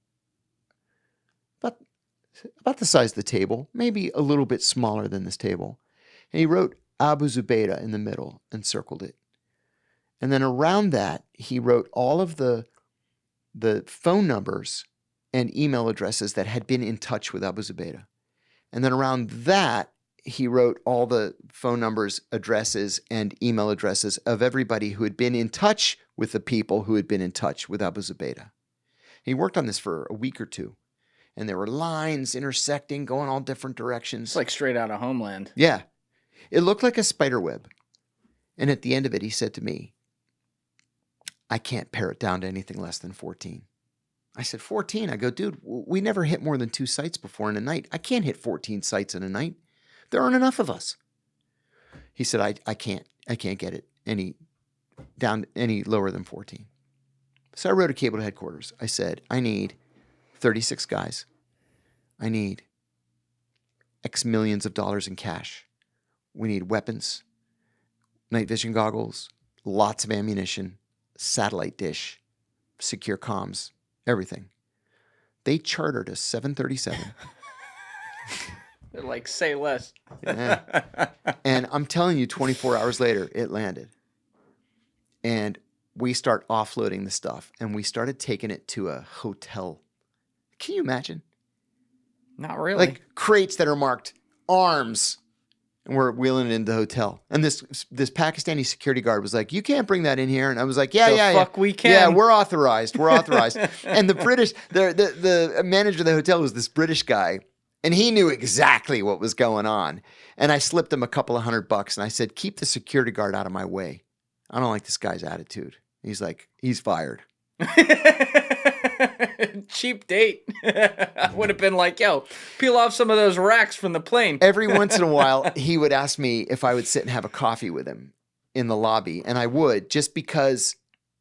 about the size of the table, maybe a little bit smaller than this table. And he wrote Abu Zubaydah in the middle and circled it. And then around that, he wrote all of the phone numbers and email addresses that had been in touch with Abu Zubaydah. And then around that, he wrote all the phone numbers, addresses, and email addresses of everybody who had been in touch with the people who had been in touch with Abu Zubaydah. He worked on this for a week or two. And there were lines intersecting, going all different directions. It's like straight out of Homeland. Yeah. It looked like a spider web. And at the end of it, he said to me, I can't pare it down to anything less than 14. I said, 14? I go, dude, we never hit more than 2 sites before in a night. I can't hit 14 sites in a night. There aren't enough of us. He said, I can't get it any lower than 14. So I wrote a cable to headquarters. I said, I need 36 guys. I need X millions of dollars in cash. We need weapons, night vision goggles, lots of ammunition, satellite dish, secure comms, everything. They chartered a 737. They're like, say less. Yeah. And I'm telling you, 24 hours later, it landed. And we start offloading the stuff, and we started taking it to a hotel. Can you imagine? Not really. Like crates that are marked arms, and we're wheeling it into the hotel. And this Pakistani security guard was like, "You can't bring that in here." And I was like, "Yeah, fuck we can. Yeah, we're authorized. We're authorized." And the British, the manager of the hotel was this British guy, and he knew exactly what was going on. And I slipped him a couple of $100, and I said, "Keep the security guard out of my way. I don't like this guy's attitude." He's like, "He's fired." Cheap date. I would have been like, yo, peel off some of those racks from the plane. Every once in a while, he would ask me if I would sit and have a coffee with him in the lobby. And I would, just because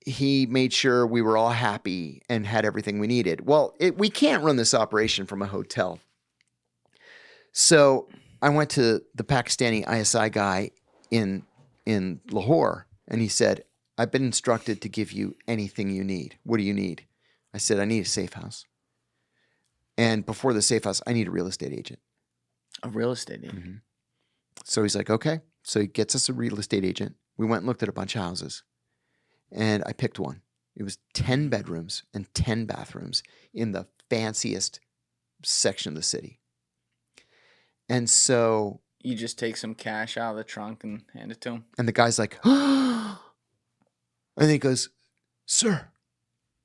he made sure we were all happy and had everything we needed. Well, we can't run this operation from a hotel. So I went to the Pakistani ISI guy in Lahore, and he said, I've been instructed to give you anything you need. What do you need? I said, I need a safe house. And before the safe house, I need a real estate agent. A real estate agent? Mm-hmm. So he's like, okay. So he gets us a real estate agent. We went and looked at a bunch of houses. And I picked one. It was 10 bedrooms and 10 bathrooms in the fanciest section of the city. And so... You just take some cash out of the trunk and hand it to him. And the guy's like, and then he goes, "Sir,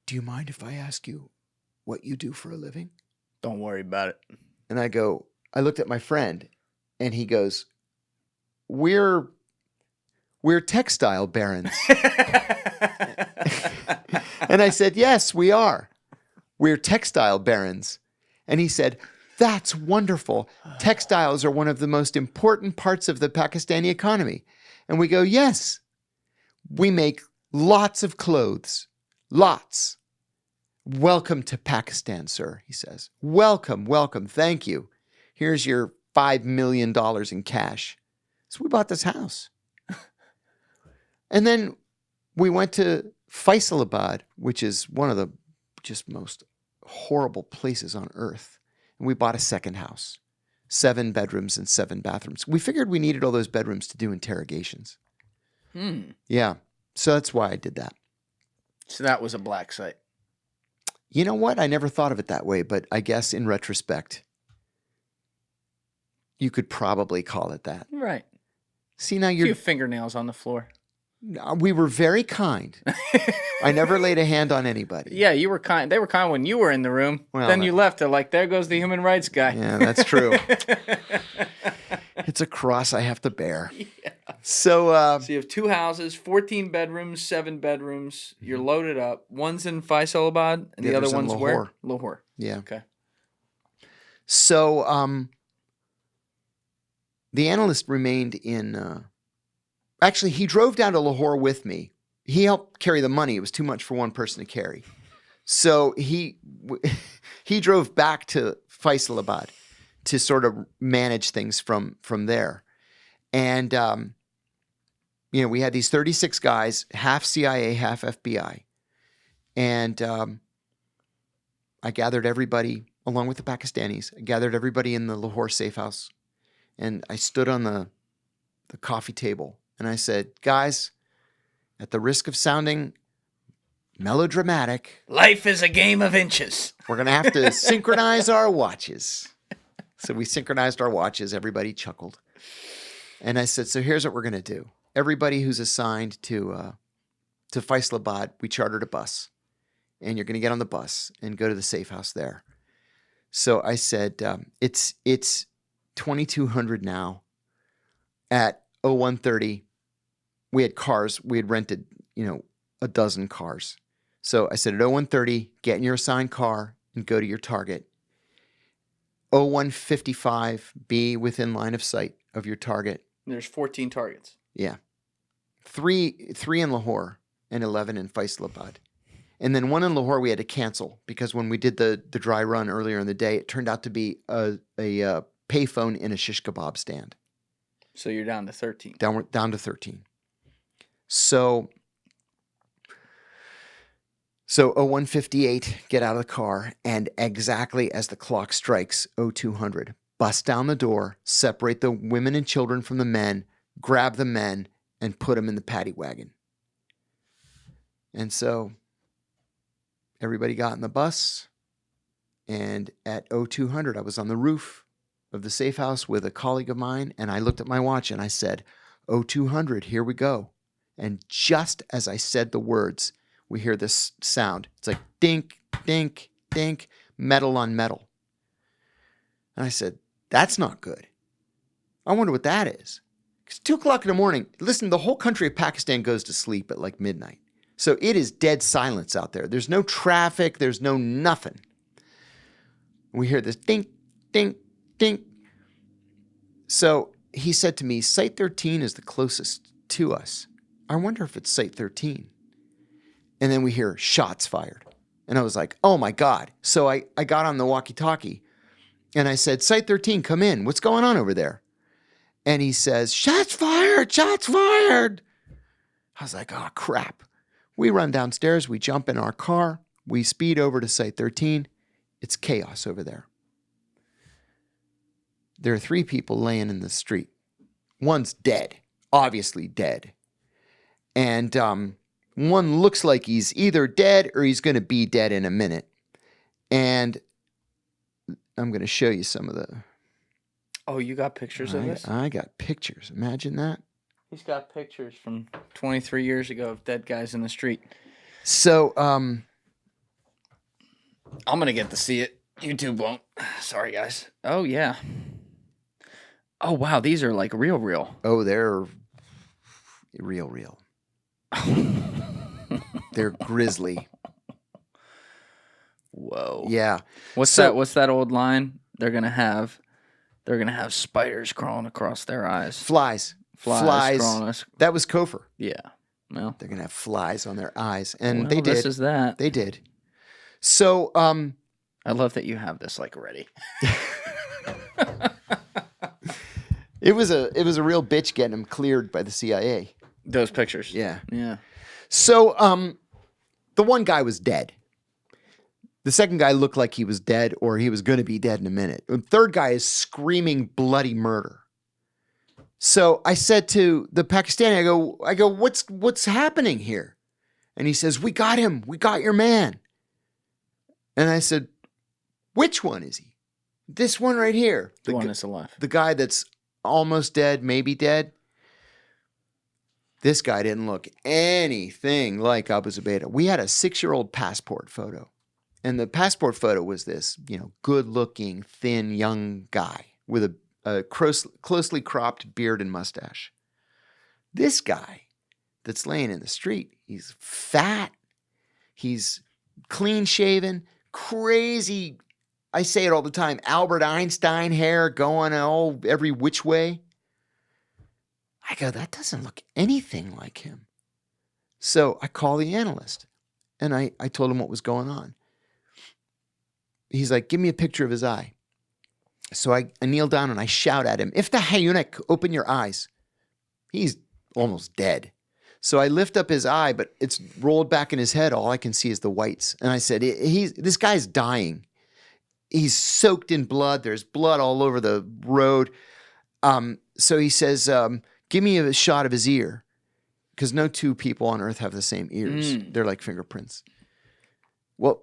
do you mind if I ask you what you do for a living?" Don't worry about it. And I looked at my friend, and he goes, We're textile barons. And I said, "Yes, we are. We're textile barons." And he said, "That's wonderful. Textiles are one of the most important parts of the Pakistani economy." And we go, "Yes, we make lots of clothes. Lots. Welcome to Pakistan, sir," he says. "Welcome, welcome. Thank you. Here's your $5 million in cash." So we bought this house. And then we went to Faisalabad, which is one of the just most horrible places on earth. And we bought a second house, 7 bedrooms and 7 bathrooms. We figured we needed all those bedrooms to do interrogations. Yeah. So that's why I did that. So that was a black site. You know what? I never thought of it that way, but I guess in retrospect, you could probably call it that. Right. See, now A few fingernails on the floor. we were very kind. I never laid a hand on anybody. Yeah, you were kind. They were kind when you were in the room. Well, then you left. They're like, there goes the human rights guy. Yeah, that's true. It's a cross I have to bear. Yeah. So So you have 2 houses, 14 bedrooms, 7 bedrooms. You're loaded up. One's in Faisalabad, and the other other's in one's Lahore. where? Lahore. Yeah. Okay. So the analyst remained in... actually, he drove down to Lahore with me. He helped carry the money. It was too much for one person to carry. So he drove back to Faisalabad to sort of manage things from there. And, we had these 36 guys, half CIA, half FBI. And I gathered everybody, along with the Pakistanis, I gathered everybody in the Lahore safe house. And I stood on the coffee table. And I said, "Guys, at the risk of sounding melodramatic, Life is a game of inches. we're going to have to synchronize our watches." So we synchronized our watches. Everybody chuckled. And I said, "So here's what we're going to do. Everybody who's assigned to Faisalabad, we chartered a bus. And you're going to get on the bus and go to the safe house there." So I said, it's 2200 now. At 0130, we had cars. We had rented, a dozen cars. So I said, at 0130, get in your assigned car and go to your target. 0155, be within line of sight of your target. There's 14 targets. Yeah. Three in Lahore and 11 in Faisalabad. And then one in Lahore we had to cancel because when we did the dry run earlier in the day, it turned out to be a payphone in a shish kebab stand. So you're down to 13. Down to 13. So 0158, get out of the car, and exactly as the clock strikes 0200, bust down the door, separate the women and children from the men, grab the men, and put them in the paddy wagon. And so everybody got in the bus, and at 0200, I was on the roof of the safe house with a colleague of mine, and I looked at my watch and I said, 0200, here we go. And just as I said the words, we hear this sound. It's like dink, dink, dink, metal on metal. And I said, that's not good. I wonder what that is. Because 2 o'clock in the morning, listen, the whole country of Pakistan goes to sleep at like midnight. So it is dead silence out there. There's no traffic. There's no nothing. We hear this dink, dink, dink. So he said to me, Site 13 is the closest to us. I wonder if it's Site 13. And then we hear shots fired. And I was like, oh my God. So I got on the walkie-talkie and I said, Site 13, come in. What's going on over there? And he says, shots fired, shots fired. I was like, oh crap. We run downstairs. We jump in our car. We speed over to Site 13. It's chaos over there. There are 3 people laying in the street. One's dead, obviously dead. And One looks like he's either dead or he's going to be dead in a minute. And I'm going to show you some of the... Oh, you got pictures of this? I got pictures. Imagine that. He's got pictures from 23 years ago of dead guys in the street. So, I'm going to get to see it. YouTube won't. Sorry, guys. Oh, yeah. Oh, wow. These are like real. oh, they're real. They're grisly. Whoa. Yeah. What's that old line? They're gonna have spiders crawling across their eyes. Flies. Crawling us. That was Kofor. Yeah. Well, They're going to have flies on their eyes. And well, they did. This is that. They did. So, I love that you have this like ready. it was a real bitch getting him cleared by the CIA. Those pictures. Yeah. Yeah. So, the one guy was dead. The second guy looked like he was dead or he was going to be dead in a minute. The third guy is screaming bloody murder. So I said to the Pakistani, I go, what's happening here? And he says, we got him. We got your man. And I said, which one is he? This one right here. The one that's alive. The guy that's almost dead, maybe dead. This guy didn't look anything like Abu Zubaydah. We had a 6-year-old passport photo. And the passport photo was this, good-looking, thin, young guy with a closely cropped beard and mustache. This guy that's laying in the street, he's fat, he's clean-shaven, crazy, I say it all the time, Albert Einstein hair going every which way. I go, that doesn't look anything like him. So I call the analyst, and I told him what was going on. He's like, give me a picture of his eye. So I kneel down and I shout at him, Iftah hayunak, open your eyes. He's almost dead. So I lift up his eye, but it's rolled back in his head. All I can see is the whites. And I said, this guy's dying. He's soaked in blood. There's blood all over the road. So he says, give me a shot of his ear. Because no two people on earth have the same ears. They're like fingerprints. Well,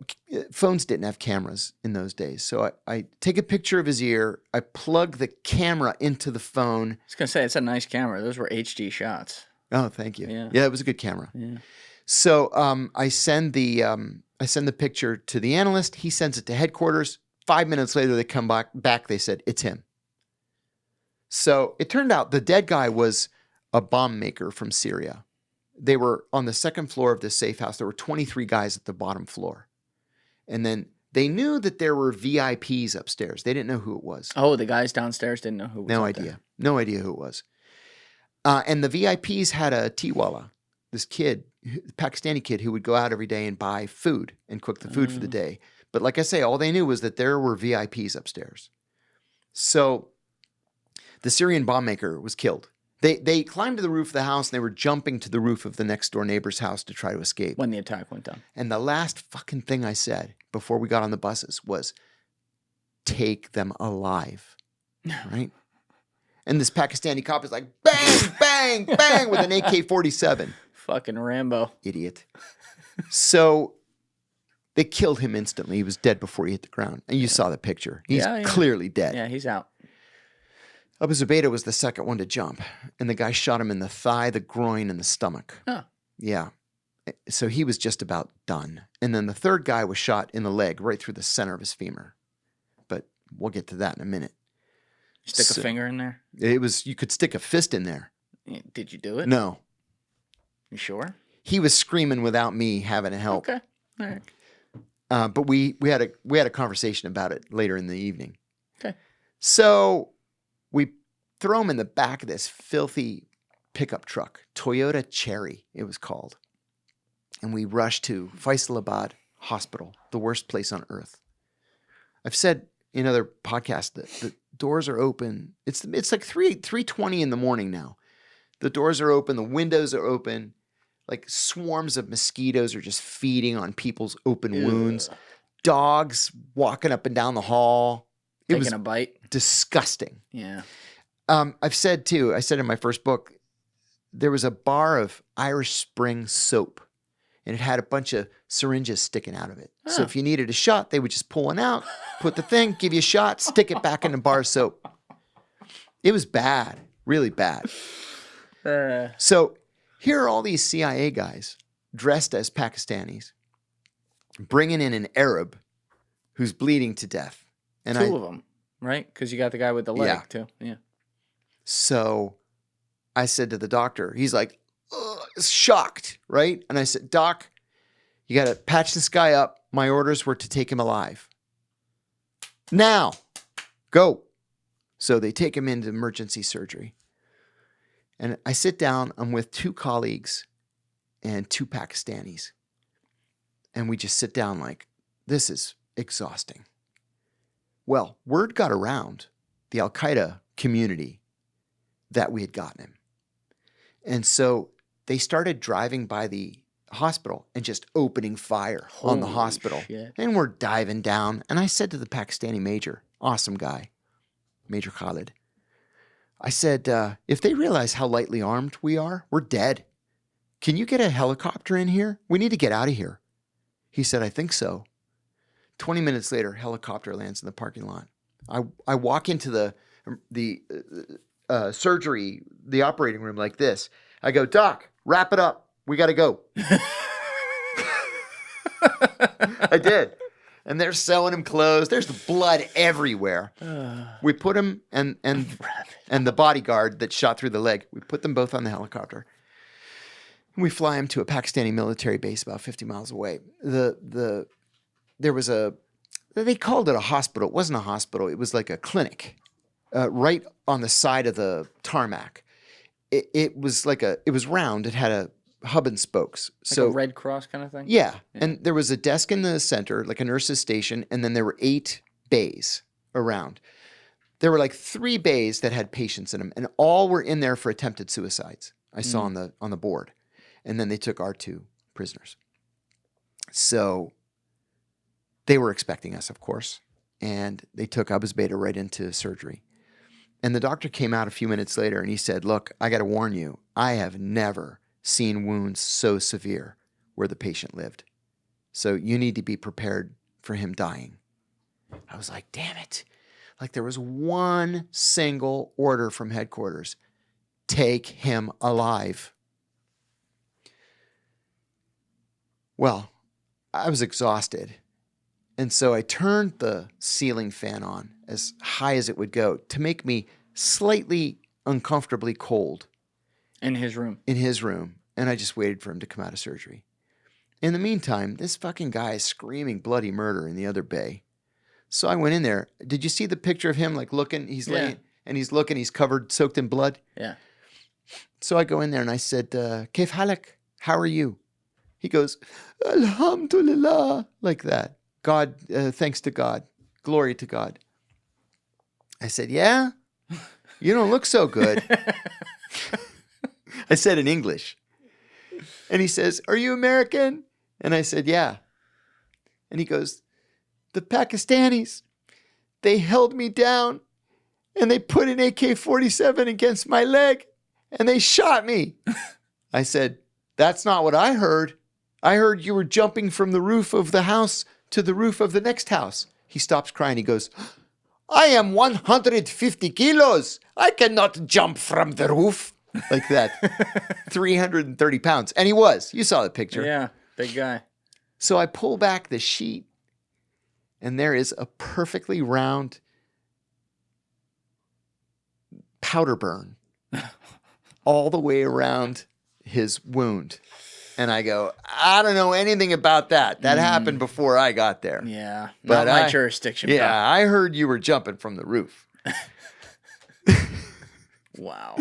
phones didn't have cameras in those days. So I take a picture of his ear. I plug the camera into the phone. I was going to say, it's a nice camera. Those were HD shots. Oh, thank you. Yeah, it was a good camera. Yeah. So I send the picture to the analyst. He sends it to headquarters. 5 minutes later, they come back. They said, it's him. So it turned out the dead guy was a bomb maker from Syria. They were on the second floor of this safe house. There were 23 guys at the bottom floor. And then they knew that there were VIPs upstairs. They didn't know who it was. Oh, the guys downstairs didn't know who it was. No idea. No idea who it was. And the VIPs had a Tiwala, this kid, Pakistani kid, who would go out every day and buy food and cook the food for the day. But like I say, all they knew was that there were VIPs upstairs. So the Syrian bomb maker was killed. They climbed to the roof of the house and they were jumping to the roof of the next door neighbor's house to try to escape. When the attack went down. And the last fucking thing I said before we got on the buses was, take them alive, right? And this Pakistani cop is like, bang, bang, bang, with an AK-47. Fucking Rambo. Idiot. So they killed him instantly. He was dead before he hit the ground. And you saw the picture. He's clearly dead. Yeah, he's out. Abu Zubaydah was the second one to jump. And the guy shot him in the thigh, the groin, and the stomach. Oh. Yeah. So he was just about done. And then the third guy was shot in the leg, right through the center of his femur. But we'll get to that in a minute. Stick a finger in there? You could stick a fist in there. Did you do it? No. You sure? He was screaming without me having to help. Okay. All right. But we had a conversation about it later in the evening. Okay. So we throw him in the back of this filthy pickup truck, Toyota Cherry, it was called. And we rush to Faisalabad Hospital, the worst place on earth. I've said in other podcasts that the doors are open. It's like 3:20 in the morning now. The doors are open, the windows are open. Like swarms of mosquitoes are just feeding on people's open wounds. Dogs walking up and down the hall. It was taking a bite. Disgusting. Yeah. I've said too, I said in my first book, there was a bar of Irish Spring soap and it had a bunch of syringes sticking out of it. So if you needed a shot, they would just pull one out, put the thing, give you a shot, stick it back in the bar of soap. It was bad, really bad. So here are all these CIA guys dressed as Pakistanis, bringing in an Arab who's bleeding to death. And Two of them, right? Because you got the guy with the leg, Yeah. too. Yeah. So I said to the doctor, he's like, shocked, right? And I said, Doc, you got to patch this guy up. My orders were to take him alive. Now, go. So they take him into emergency surgery. And I sit down. I'm with 2 colleagues and 2 Pakistanis. And we just sit down like, this is exhausting. Well, word got around the Al-Qaeda community that we had gotten him. And so they started driving by the hospital and just opening fire on the Holy hospital. shit. And we're diving down. And I said to the Pakistani major, awesome guy, Major Khalid, I said, if they realize how lightly armed we are, we're dead. Can you get a helicopter in here? We need to get out of here. He said, I think so. 20 minutes later, helicopter lands in the parking lot. I walk into the surgery, the operating room like this. I go, Doc, wrap it up. We got to go. I did. And they're sewing him clothes. There's blood everywhere. We put him and the bodyguard that shot through the leg, we put them both on the helicopter. And we fly him to a Pakistani military base about 50 miles away. There was they called it a hospital. It wasn't a hospital. It was like a clinic right on the side of the tarmac. It was round. It had a hub and spokes. Like a Red Cross kind of thing? Yeah. And there was a desk in the center, like a nurse's station, and then there were 8 bays around. There were like 3 bays that had patients in them, and all were in there for attempted suicides. I saw on the board. And then they took our 2 prisoners. So they were expecting us, of course, and they took Zubaydah right into surgery. And the doctor came out a few minutes later and he said, look, I got to warn you, I have never seen wounds so severe where the patient lived. So you need to be prepared for him dying. I was like, damn it. Like there was one single order from headquarters. Take him alive. Well, I was exhausted. And so I turned the ceiling fan on as high as it would go to make me slightly uncomfortably cold. In his room. In his room. And I just waited for him to come out of surgery. In the meantime, this fucking guy is screaming bloody murder in the other bay. So I went in there. Did you see the picture of him like looking? He's laying and he's looking. He's covered, soaked in blood. Yeah. So I go in there and I said, Kaif halak? How are you? He goes, Alhamdulillah. Like that. God, thanks to God. Glory to God. I said, yeah? You don't look so good. I said in English. And he says, are you American? And I said, yeah. And he goes, the Pakistanis, they held me down and they put an AK-47 against my leg and they shot me. I said, that's not what I heard. I heard you were jumping from the roof of the house to the roof of the next house. He stops crying. He goes, I am 150 kilos. I cannot jump from the roof. Like that. 330 pounds. And he was. You saw the picture. Yeah, big guy. So I pull back the sheet, and there is a perfectly round powder burn all the way around his wound. And I go, I don't know anything about that. That happened before I got there. Yeah, But not my jurisdiction. Yeah, pal. I heard you were jumping from the roof. Wow.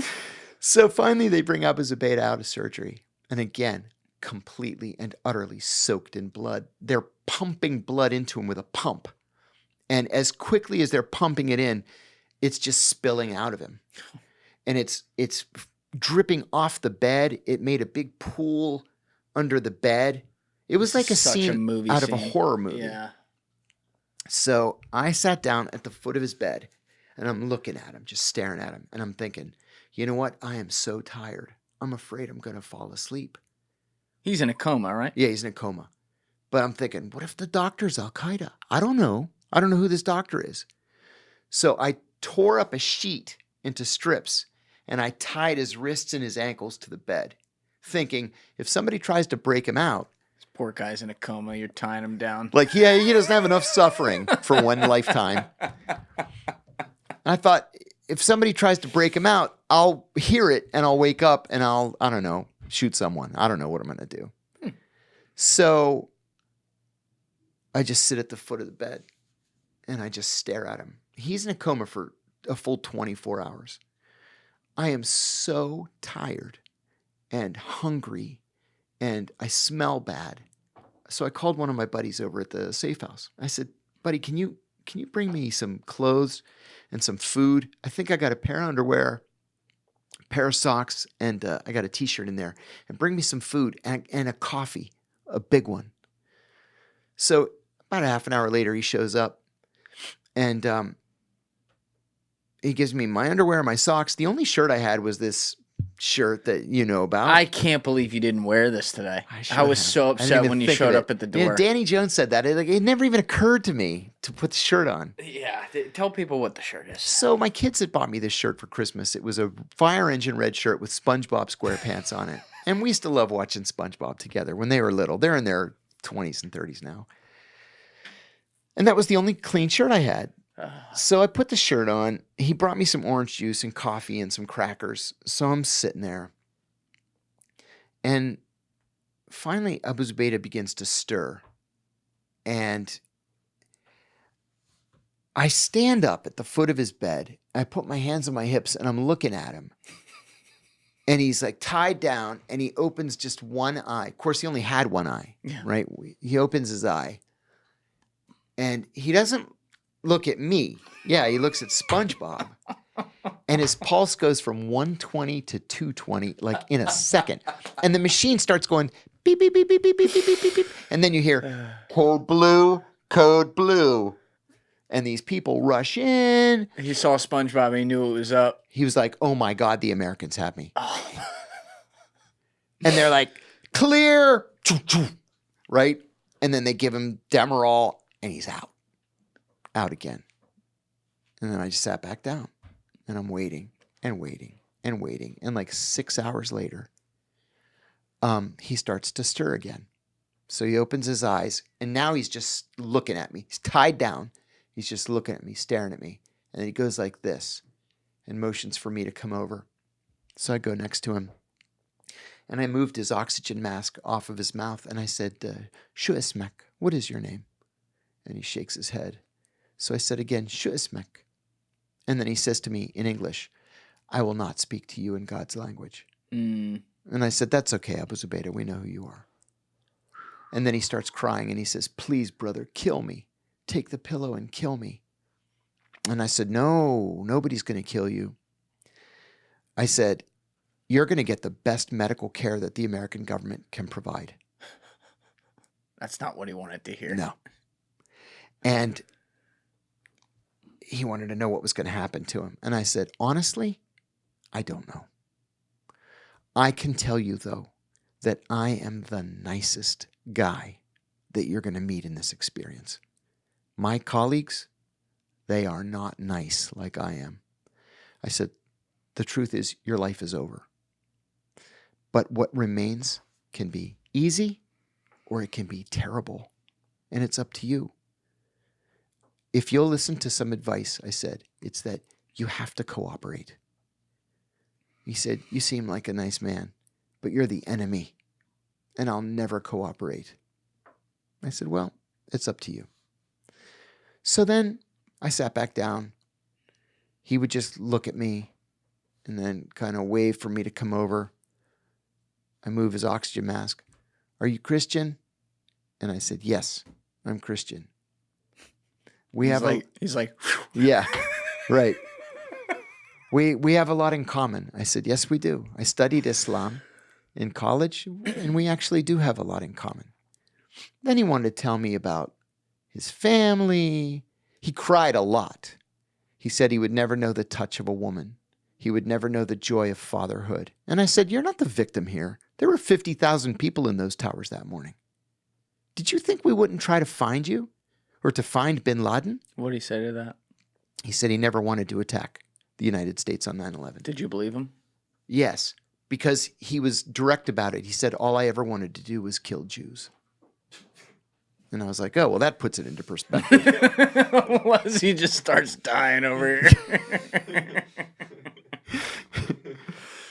So finally they bring Abu Zubaydah out of surgery. And again, completely and utterly soaked in blood. They're pumping blood into him with a pump. And as quickly as they're pumping it in, it's just spilling out of him. And it's dripping off the bed. It made a big pool under the bed. It was like a Such scene a movie out of a scene. horror movie. Yeah. So I sat down at the foot of his bed and I'm looking at him, just staring at him. And I'm thinking, you know what? I am so tired. I'm afraid I'm going to fall asleep. He's in a coma, right? Yeah, he's in a coma. But I'm thinking, what if the doctor's Al-Qaeda? I don't know. I don't know who this doctor is. So I tore up a sheet into strips and I tied his wrists and his ankles to the bed, thinking if somebody tries to break him out, This poor guy's in a coma. You're tying him down. like, yeah, he doesn't have enough suffering for one lifetime. I thought, if somebody tries to break him out, I'll hear it and I'll wake up and I don't know, shoot someone. I don't know what I'm going to do. So I just sit at the foot of the bed and I just stare at him. He's in a coma for a full 24 hours. I am so tired and hungry and I smell bad. So I called one of my buddies over at the safe house. I said, buddy, can you bring me some clothes and some food? I think I got a pair of underwear, a pair of socks, and I got a t-shirt in there. And bring me some food and a coffee, a big one. So about a half an hour later, he shows up and he gives me my underwear, my socks. The only shirt I had was this shirt that you know about. I can't believe you didn't wear this today. should I was have. so I didn't upset even when you think of showed it. up at the Yeah, door. Danny Jones said that. It never even occurred to me to put the shirt on. Yeah, tell people what the shirt is. So my kids had bought me this shirt for Christmas. It was a fire engine red shirt with SpongeBob SquarePants on it. And we used to love watching SpongeBob together when they were little. They're in their 20s and 30s now. And that was the only clean shirt I had. So I put the shirt on. He brought me some orange juice and coffee and some crackers. So I'm sitting there. And finally, Abu Zubaydah begins to stir. And I stand up at the foot of his bed. I put my hands on my hips and I'm looking at him. And he's like tied down and he opens just one eye. Of course, he only had one eye, right? He opens his eye. And he doesn't look at me. Yeah, he looks at SpongeBob. And his pulse goes from 120 to 220 like in a second. And the machine starts going beep, beep, beep, beep, beep, beep, beep, beep, beep, beep. And then you hear code blue, code blue. And these people rush in. He saw SpongeBob and he knew it was up. He was like, oh my God, the Americans have me. And they're like, clear, right? And then they give him Demerol and he's out again. And then I just sat back down and I'm waiting and waiting and waiting. And like 6 hours later, he starts to stir again. So he opens his eyes and now he's just looking at me. He's tied down. He's just looking at me, staring at me. And then he goes like this and motions for me to come over. So I go next to him and I moved his oxygen mask off of his mouth and I said, Shu ismek, what is your name? And he shakes his head. So I said again, Shu ismek. And then he says to me in English, I will not speak to you in God's language. And I said, that's okay, Abu Zubaydah, we know who you are. And then he starts crying and he says, please, brother, kill me. Take the pillow and kill me. And I said, no, nobody's going to kill you. I said, you're going to get the best medical care that the American government can provide. That's not what he wanted to hear. No. And he wanted to know what was going to happen to him. And I said, honestly, I don't know. I can tell you, though, that I am the nicest guy that you're going to meet in this experience. My colleagues, they are not nice like I am. I said, the truth is your life is over. But what remains can be easy or it can be terrible. And it's up to you. If you'll listen to some advice, I said, it's that you have to cooperate. He said, you seem like a nice man, but you're the enemy, and I'll never cooperate. I said, well, it's up to you. So then I sat back down. He would just look at me and then kind of wave for me to come over. I move his oxygen mask. Are you Christian? And I said, yes, I'm Christian. He's like, yeah, right. We have a lot in common. I said, yes, we do. I studied Islam in college, and we actually do have a lot in common. Then he wanted to tell me about his family. He cried a lot. He said he would never know the touch of a woman. he would never know the joy of fatherhood. And I said, you're not the victim here. There were 50,000 people in those towers that morning. Did you think we wouldn't try to find you or to find bin Laden? What did he say to that? He said he never wanted to attack the United States on 9/11. Did you believe him? Yes, because he was direct about it. He said, all I ever wanted to do was kill Jews. And I was like, oh, well, that puts it into perspective. Unless he just starts dying over here.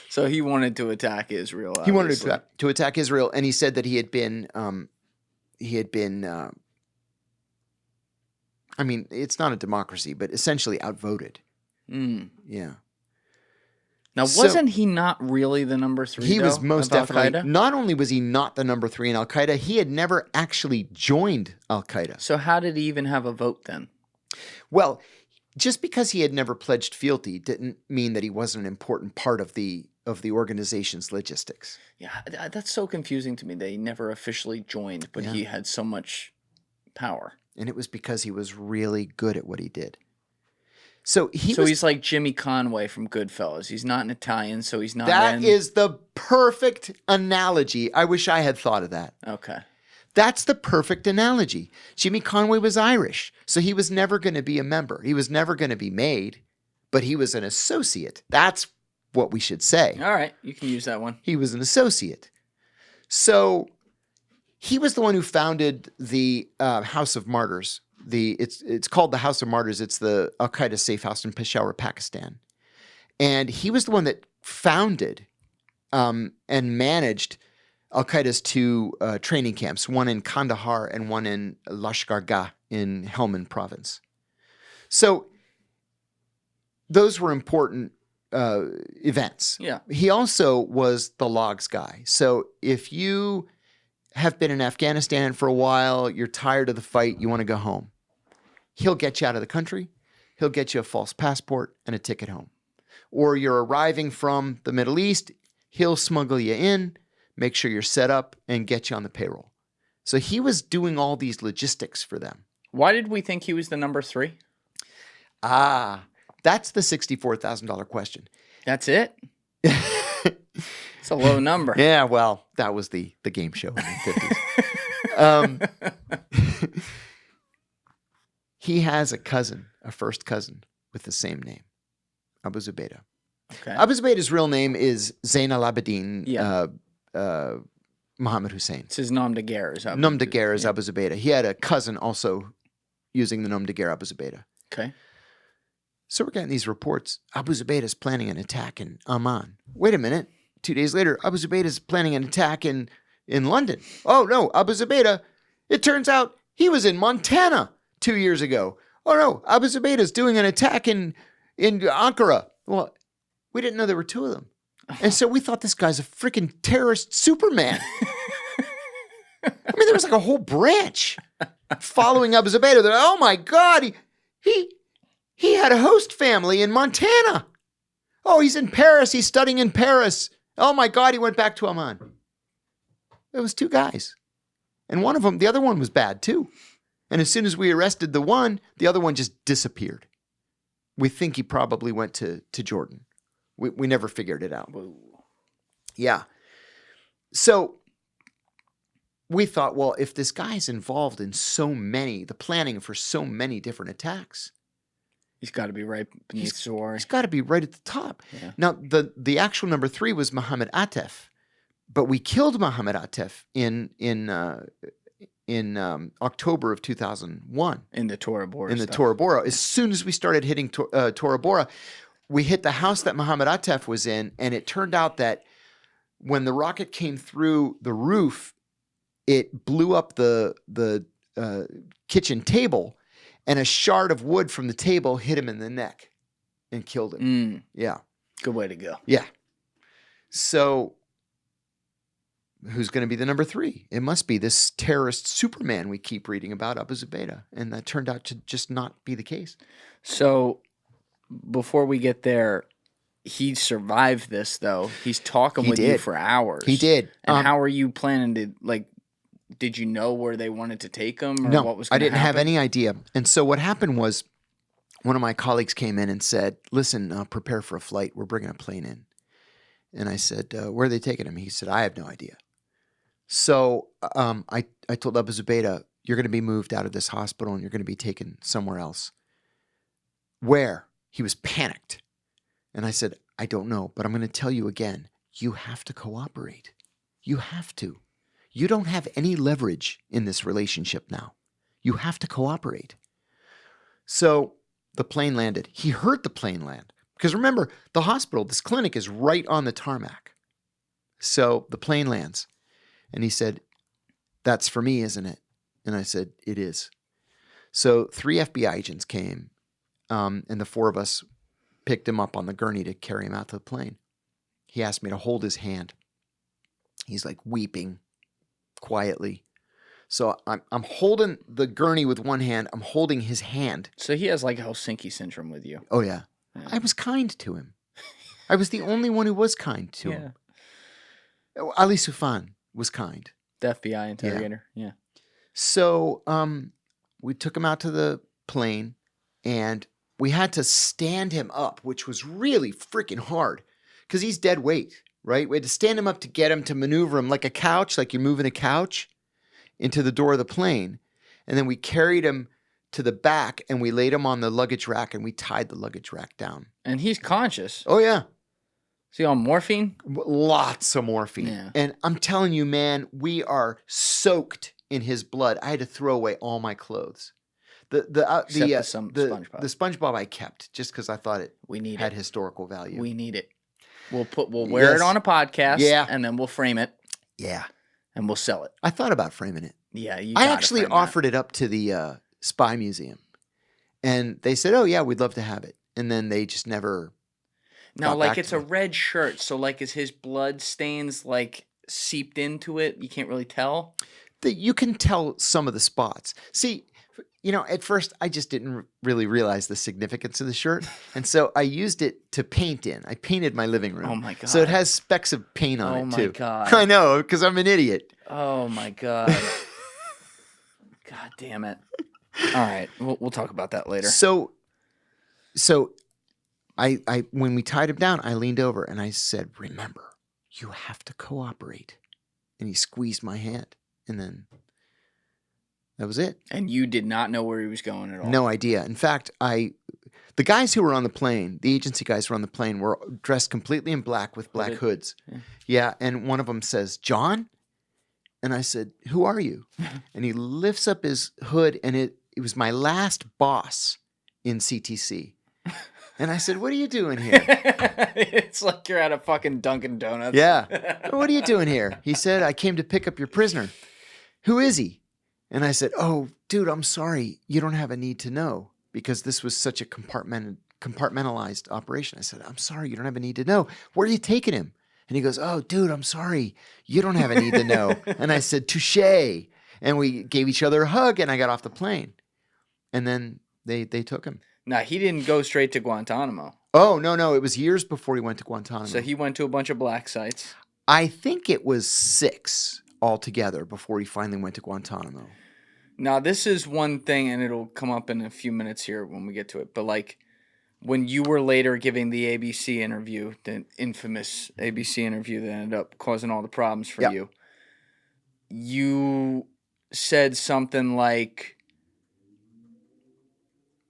So he wanted to attack Israel. He wanted obviously. to attack Israel, and he said that he had been, I mean, it's not a democracy, but essentially outvoted. Mm. Yeah. Now, So- wasn't he not really the number 3? He was though, most of definitely, Al-Qaeda? not only was he not the number 3 in Al-Qaeda, he had never actually joined Al-Qaeda. So how did he even have a vote then? Well, just because he had never pledged fealty didn't mean that he wasn't an important part of the organization's logistics. Yeah, that's so confusing to me that he never officially joined, but Yeah. he had so much power. And it was because he was really good at what he did. So He's like Jimmy Conway from Goodfellas. He's not an Italian, so he's not that in. is the perfect analogy. I wish I had thought of that. Okay. That's the perfect analogy. Jimmy Conway was Irish, so he was never going to be a member. He was never going to be made, but he was an associate. That's what we should say. All right, you can use that one. He was an associate. So he was the one who founded the House of Martyrs. It's called the House of Martyrs. It's the Al-Qaeda safe house in Peshawar, Pakistan. And he was the one that founded and managed Al-Qaeda's 2 training camps, one in Kandahar and one in Lashkar Gah in Helmand province. So those were important events. Yeah. He also was the logs guy. So if you have been in Afghanistan for a while, you're tired of the fight, you want to go home, he'll get you out of the country. He'll get you a false passport and a ticket home. Or you're arriving from the Middle East, he'll smuggle you in, make sure you're set up, and get you on the payroll. So he was doing all these logistics for them. Why did we think he was the number 3? That's the $64,000 question. That's it? It's a low number. Yeah, well, that was the game show in the 50s. He has a first cousin with the same name, Abu Zubaydah. Okay. Abu Zubaydah's real name is Zain al-Abidin Yeah. Muhammad Hussein. It's his nom de guerre. Nom de guerre is Abu Zubaydah. He had a cousin also using the nom de guerre Abu Zubaydah. Okay. So we're getting these reports. Abu Zubaydah is planning an attack in Amman. Wait a minute. 2 days later, Abu Zubaydah is planning an attack in London. Oh, no, Abu Zubaydah, it turns out he was in Montana 2 years ago. Oh, no, Abu Zubaydah is doing an attack in Ankara. Well, we didn't know there were 2 of them. And so we thought this guy's a freaking terrorist Superman. I mean, there was like a whole branch following Abu Zubaydah. They're like, oh, my God, he had a host family in Montana. Oh, he's in Paris. He's studying in Paris. Oh my God, he went back to Amman. It was 2 guys. And one of them, the other one was bad too. And as soon as we arrested the one, the other one just disappeared. We think he probably went to Jordan. We never figured it out. Whoa. Yeah. So we thought, well, if this guy's involved in the planning for so many different attacks, He's got to be right beneath Zor. he's got to be right at the top. Yeah. Now, the actual number 3 was Muhammad Atef, but we killed Muhammad Atef in October of 2001 In the Tora Bora in the stuff. Tora Bora. As soon as we started hitting Tora Bora, we hit the house that Muhammad Atef was in, and it turned out that when the rocket came through the roof, it blew up the kitchen table, and a shard of wood from the table hit him in the neck and killed him. Yeah. Good way to go. Yeah. So who's going to be the number 3? It must be this terrorist Superman we keep reading about, Abu Zubaydah. And that turned out to just not be the case. So before we get there, he survived this, though. He's talking He with you did. for hours. He did. And how are you planning to, like, did you know where they wanted to take him? Or No, what was I gonna didn't have happen? any idea. And so what happened was one of my colleagues came in and said, listen, prepare for a flight. We're bringing a plane in. And I said, where are they taking him? He said, I have no idea. So I told Abu Zubaydah, you're going to be moved out of this hospital and you're going to be taken somewhere else. Where? He was panicked. And I said, I don't know, but I'm going to tell you again, you have to cooperate. You have to. You don't have any leverage in this relationship now. You have to cooperate. So the plane landed. He heard the plane land. Because remember, the hospital, this clinic is right on the tarmac. So the plane lands. And he said, that's for me, isn't it? And I said, it is. So 3 FBI agents came, and the 4 of us picked him up on the gurney to carry him out to the plane. He asked me to hold his hand. He's like weeping quietly. So I'm holding the gurney with one hand. I'm holding his hand. So he has like Helsinki syndrome with you. Oh, yeah. I was kind to him. I was the only one who was kind to him. Ali Soufan was kind. The FBI interrogator. Yeah. So we took him out to the plane, and we had to stand him up, which was really freaking hard because he's dead weight, right? We had to stand him up to get him to maneuver him like a couch, like you're moving a couch into the door of the plane. And then we carried him to the back, and we laid him on the luggage rack, and we tied the luggage rack down. And he's conscious. Oh, yeah. Is he on morphine? Lots of morphine. Yeah. And I'm telling you, man, we are soaked in his blood. I had to throw away all my clothes. The SpongeBob. The SpongeBob I kept just because I thought it need had historical value. We need it. We'll wear it on a podcast. Yeah. And then we'll frame it. Yeah. And we'll sell it. I thought about framing it. Yeah. I actually offered it up to the Spy Museum. And they said, oh, yeah, we'd love to have it. And then they just never... Now, like, it's a red shirt, so, like, is his blood stains, like, seeped into it? You can't really tell? You can tell some of the spots. See, you know, at first, I just didn't really realize the significance of the shirt. And so I used it to paint in. I painted my living room. Oh, my God. So it has specks of paint on it, too. Oh, my God. I know, because I'm an idiot. Oh, my God. God damn it. All right. We'll talk about that later. So I when we tied him down, I leaned over and I said, remember, you have to cooperate. And he squeezed my hand. And then that was it. And you did not know where he was going at all? No idea. In fact, the guys who were on the plane, the agency guys who were on the plane, were dressed completely in black with black hoods. Yeah. And one of them says, John? And I said, who are you? And he lifts up his hood, and it was my last boss in CTC. And I said, what are you doing here? It's like you're at a fucking Dunkin' Donuts. Yeah. What are you doing here? He said, I came to pick up your prisoner. Who is he? And I said, oh, dude, I'm sorry. You don't have a need to know because this was such a compartmentalized operation. I said, I'm sorry. You don't have a need to know. Where are you taking him? And he goes, oh, dude, I'm sorry. You don't have a need to know. And I said, touche. And we gave each other a hug, and I got off the plane. And then they took him. Now, he didn't go straight to Guantanamo. Oh, no. It was years before he went to Guantanamo. So he went to a bunch of black sites. I think it was 6 altogether before he finally went to Guantanamo. Now, this is one thing, and it'll come up in a few minutes here when we get to it. But, like, when you were later giving the ABC interview, the infamous ABC interview that ended up causing all the problems for you, you said something like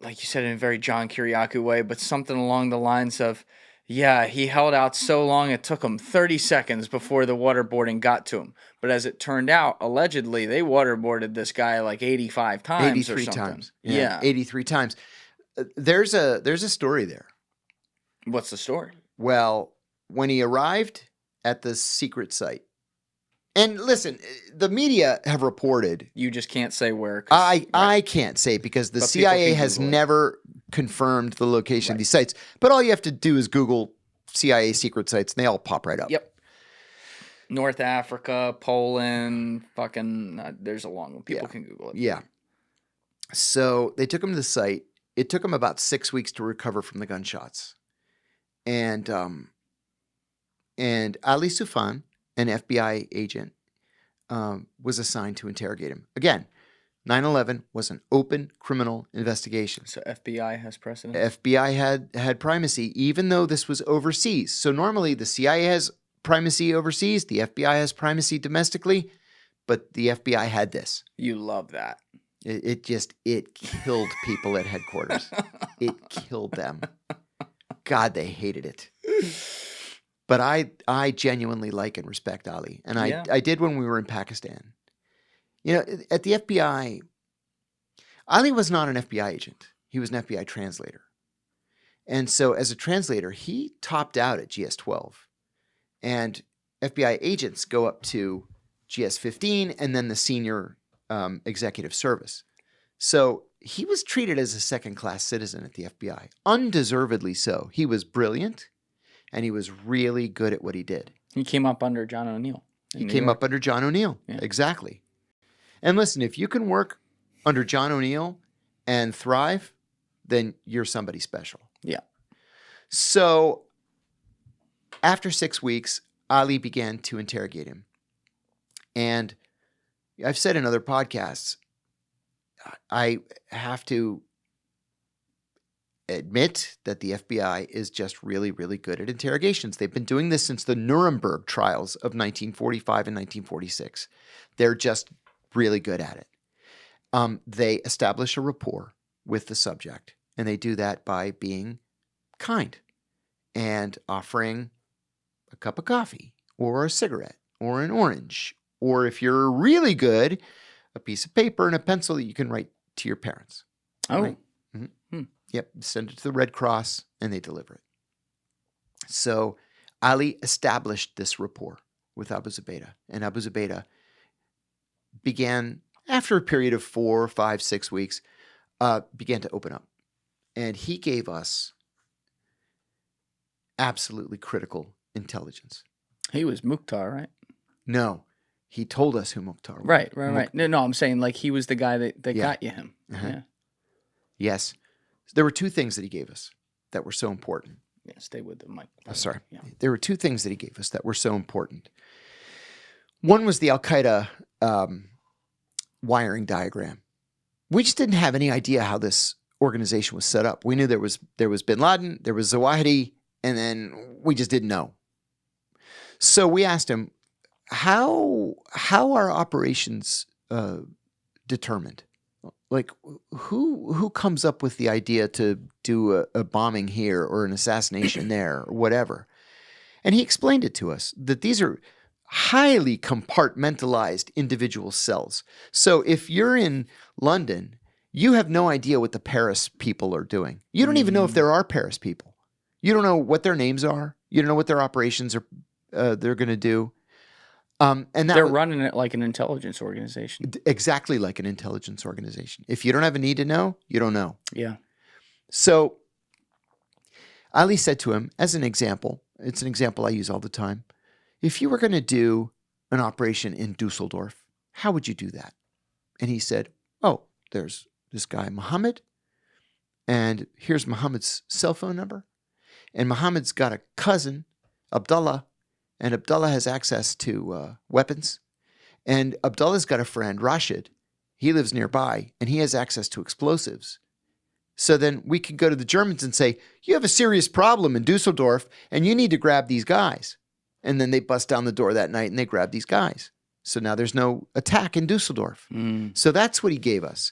you said in a very John Kiriakou way, but something along the lines of, yeah, he held out so long it took him 30 seconds before the waterboarding got to him. But as it turned out, allegedly, they waterboarded this guy like 85 times 83 or something. times. Yeah, 83 times. There's a story there. What's the story? Well, when he arrived at the secret site, and listen, the media have reported. You just can't say where. I can't say because the CIA has never confirmed the location of these sites. But all you have to do is Google CIA secret sites, and they all pop right up. Yep. North Africa, Poland, fucking. There's a long one. People can Google it. Yeah. So they took him to the site. It took him about 6 weeks to recover from the gunshots, and Ali Soufan, an FBI agent, was assigned to interrogate him. Again, 9/11 was an open criminal investigation. So FBI has precedence. FBI had primacy, even though this was overseas. So normally the CIA has primacy overseas, the FBI has primacy domestically, but the FBI had this. You love that. It killed people at headquarters. It killed them. God, they hated it. But I genuinely like and respect Ali. And I did when we were in Pakistan. You know, at the FBI, Ali was not an FBI agent. He was an FBI translator. And so as a translator, he topped out at GS-12. And FBI agents go up to GS-15 and then the senior executive service. So he was treated as a second-class citizen at the FBI, undeservedly so. He was brilliant, and he was really good at what he did. He came up under John O'Neill. He came up under John O'Neill. Yeah. Exactly. And listen, if you can work under John O'Neill and thrive, then you're somebody special. Yeah. So after 6 weeks, Ali began to interrogate him. And I've said in other podcasts, I have to admit that the FBI is just really, really good at interrogations. They've been doing this since the Nuremberg trials of 1945 and 1946. They're just really good at it. They establish a rapport with the subject, and they do that by being kind and offering a cup of coffee or a cigarette or an orange, or if you're really good, a piece of paper and a pencil that you can write to your parents. Oh. Right? Mm-hmm. Yep. Send it to the Red Cross and they deliver it. So Ali established this rapport with Abu Zubaydah, and Abu Zubaydah began, after a period of 4, 5, 6 weeks, began to open up. And he gave us absolutely critical intelligence. He was Mukhtar, right? No. He told us who Mukhtar was. Right. No, I'm saying like he was the guy that got you him. Uh-huh. Yeah. Yes. There were 2 things that he gave us that were so important. Yeah, stay with the mic. Sorry. Yeah. There were 2 things that he gave us that were so important. One was the Al-Qaeda wiring diagram. We just didn't have any idea how this organization was set up. We knew there was bin Laden, there was Zawahiri, and then we just didn't know. So we asked him, how are operations determined? Like, who comes up with the idea to do a bombing here or an assassination there or whatever? And he explained it to us, that these are highly compartmentalized individual cells. So if you're in London, you have no idea what the Paris people are doing. You don't even know if there are Paris people. You don't know what their names are. You don't know what their operations are. They're going to do. And they're running it like an intelligence organization. Exactly like an intelligence organization. If you don't have a need to know, you don't know. Yeah. So Ali said to him, as an example, it's an example I use all the time, if you were going to do an operation in Dusseldorf, how would you do that? And he said, oh, there's this guy, Muhammad, and here's Muhammad's cell phone number. And Muhammad's got a cousin, Abdullah, and Abdullah has access to weapons. And Abdullah's got a friend, Rashid. He lives nearby, and he has access to explosives. So then we can go to the Germans and say, you have a serious problem in Dusseldorf, and you need to grab these guys. And then they bust down the door that night, and they grab these guys. So now there's no attack in Dusseldorf. So that's what he gave us.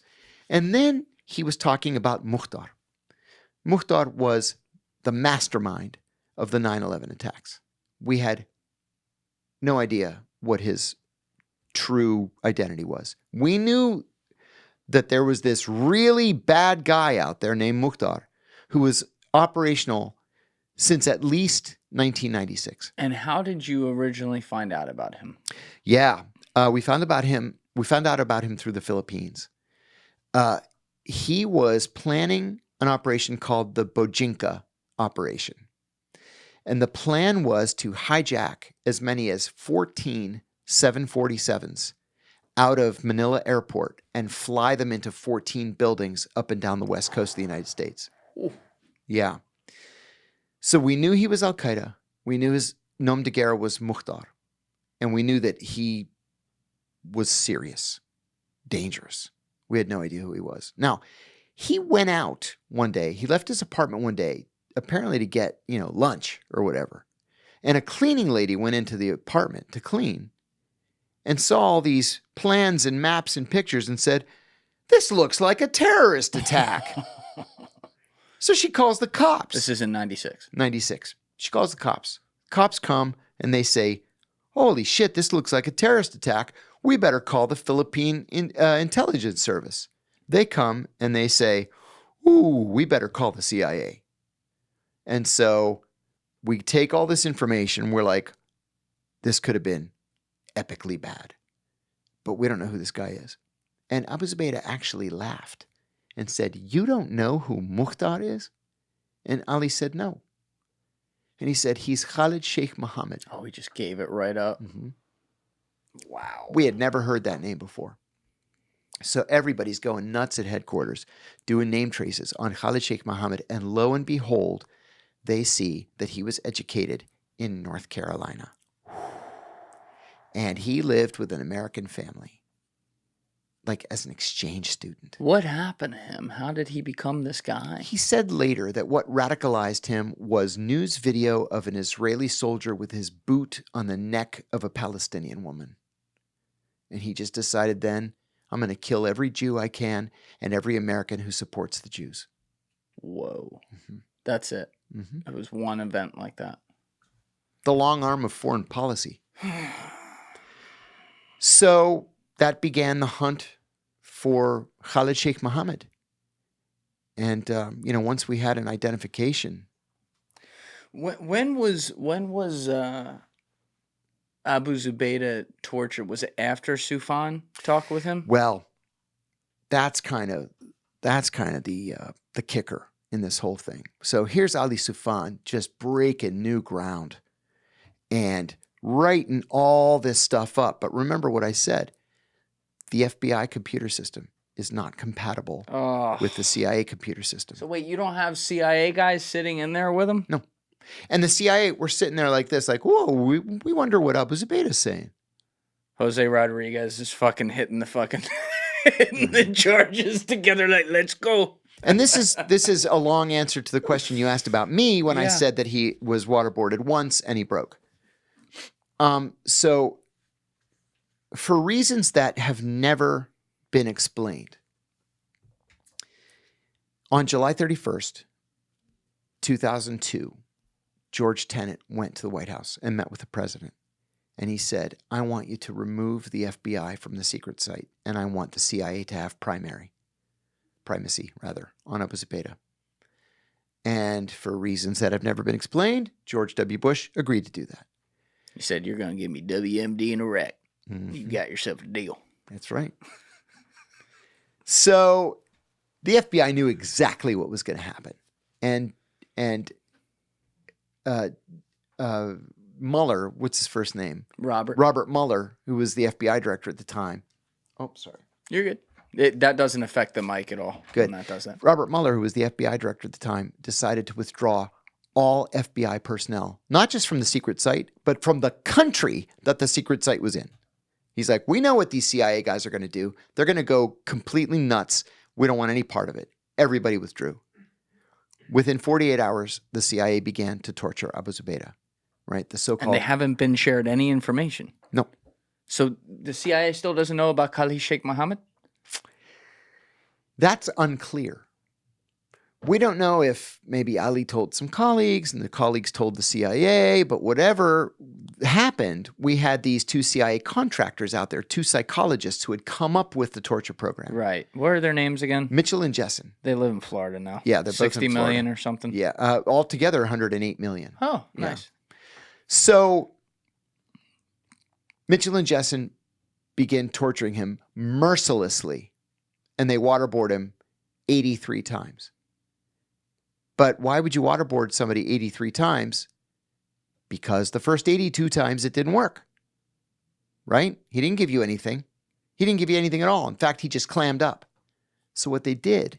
And then he was talking about Mukhtar. Mukhtar was the mastermind of the 9/11 attacks. We had no idea what his true identity was. We knew that there was this really bad guy out there named Mukhtar who was operational since at least 1996. And how did you originally find out about him? Yeah, we found out about him through the Philippines. He was planning an operation called the Bojinka operation. And the plan was to hijack as many as 14 747s out of Manila Airport and fly them into 14 buildings up and down the west coast of the United States. Ooh. Yeah. So we knew he was Al-Qaeda. We knew his nom de guerre was Mukhtar. And we knew that he was serious, dangerous. We had no idea who he was. Now, he went out one day. He left his apartment one day, apparently to get, lunch or whatever. And a cleaning lady went into the apartment to clean and saw all these plans and maps and pictures and said, "This looks like a terrorist attack." So she calls the cops. This is in 96. 96. She calls the cops. Cops come and they say, "Holy shit, this looks like a terrorist attack. We better call the Philippine intelligence service." They come and they say, "Ooh, we better call the CIA." And so we take all this information. We're like, this could have been epically bad, but we don't know who this guy is. And Abu Zubaydah actually laughed and said, "You don't know who Mukhtar is?" And Ali said, "No." And he said, "He's Khalid Sheikh Mohammed." Oh, he just gave it right up. Mm-hmm. Wow. We had never heard that name before. So everybody's going nuts at headquarters, doing name traces on Khalid Sheikh Mohammed. And lo and behold, they see that he was educated in North Carolina. And he lived with an American family, like as an exchange student. What happened to him? How did he become this guy? He said later that what radicalized him was news video of an Israeli soldier with his boot on the neck of a Palestinian woman. And he just decided then, I'm going to kill every Jew I can and every American who supports the Jews. Whoa. Mm-hmm. That's it. Mm-hmm. It was one event like that. The long arm of foreign policy. So that began the hunt for Khalid Sheikh Mohammed. And, once we had an identification. When was Abu Zubaydah tortured? Was it after Soufan talked with him? Well, that's kind of the kicker in this whole thing. So here's Ali Soufan just breaking new ground and writing all this stuff up. But remember what I said. The FBI computer system is not compatible with the CIA computer system. So wait, you don't have CIA guys sitting in there with him? No. And the CIA were sitting there like this, like, whoa, we wonder what Abu Zubaydah's saying. Jose Rodriguez is fucking hitting the charges together like, let's go. And this is a long answer to the question you asked about me when I said that he was waterboarded once and he broke. So for reasons that have never been explained, on July 31st, 2002, George Tenet went to the White House and met with the president. And he said, "I want you to remove the FBI from the secret site, and I want the CIA to have primacy, on Abu Zubaydah." And for reasons that have never been explained, George W. Bush agreed to do that. He said, "You're going to give me WMD in Iraq. Mm-hmm. You got yourself a deal." That's right. So the FBI knew exactly what was going to happen. And Mueller, what's his first name? Robert Mueller, who was the FBI director at the time. Oh, sorry. You're good. That doesn't affect the mic at all. Good. When that does that. Robert Mueller, who was the FBI director at the time, decided to withdraw all FBI personnel, not just from the secret site, but from the country that the secret site was in. He's like, we know what these CIA guys are going to do. They're going to go completely nuts. We don't want any part of it. Everybody withdrew. Within 48 hours, the CIA began to torture Abu Zubaydah, right? The so-called... And they haven't been shared any information. No. So the CIA still doesn't know about Khalid Sheikh Mohammed? That's unclear. We don't know if maybe Ali told some colleagues and the colleagues told the CIA, but whatever happened, we had these two CIA contractors out there, two psychologists who had come up with the torture program. Right. What are their names again? Mitchell and Jessen. They live in Florida now. Yeah, they're both 60 in million Florida. or something? Yeah, altogether 108 million. Oh, nice. Yeah. So Mitchell and Jessen begin torturing him mercilessly, and they waterboard him 83 times. But why would you waterboard somebody 83 times? Because the first 82 times it didn't work, right? He didn't give you anything. He didn't give you anything at all. In fact, he just clammed up. So what they did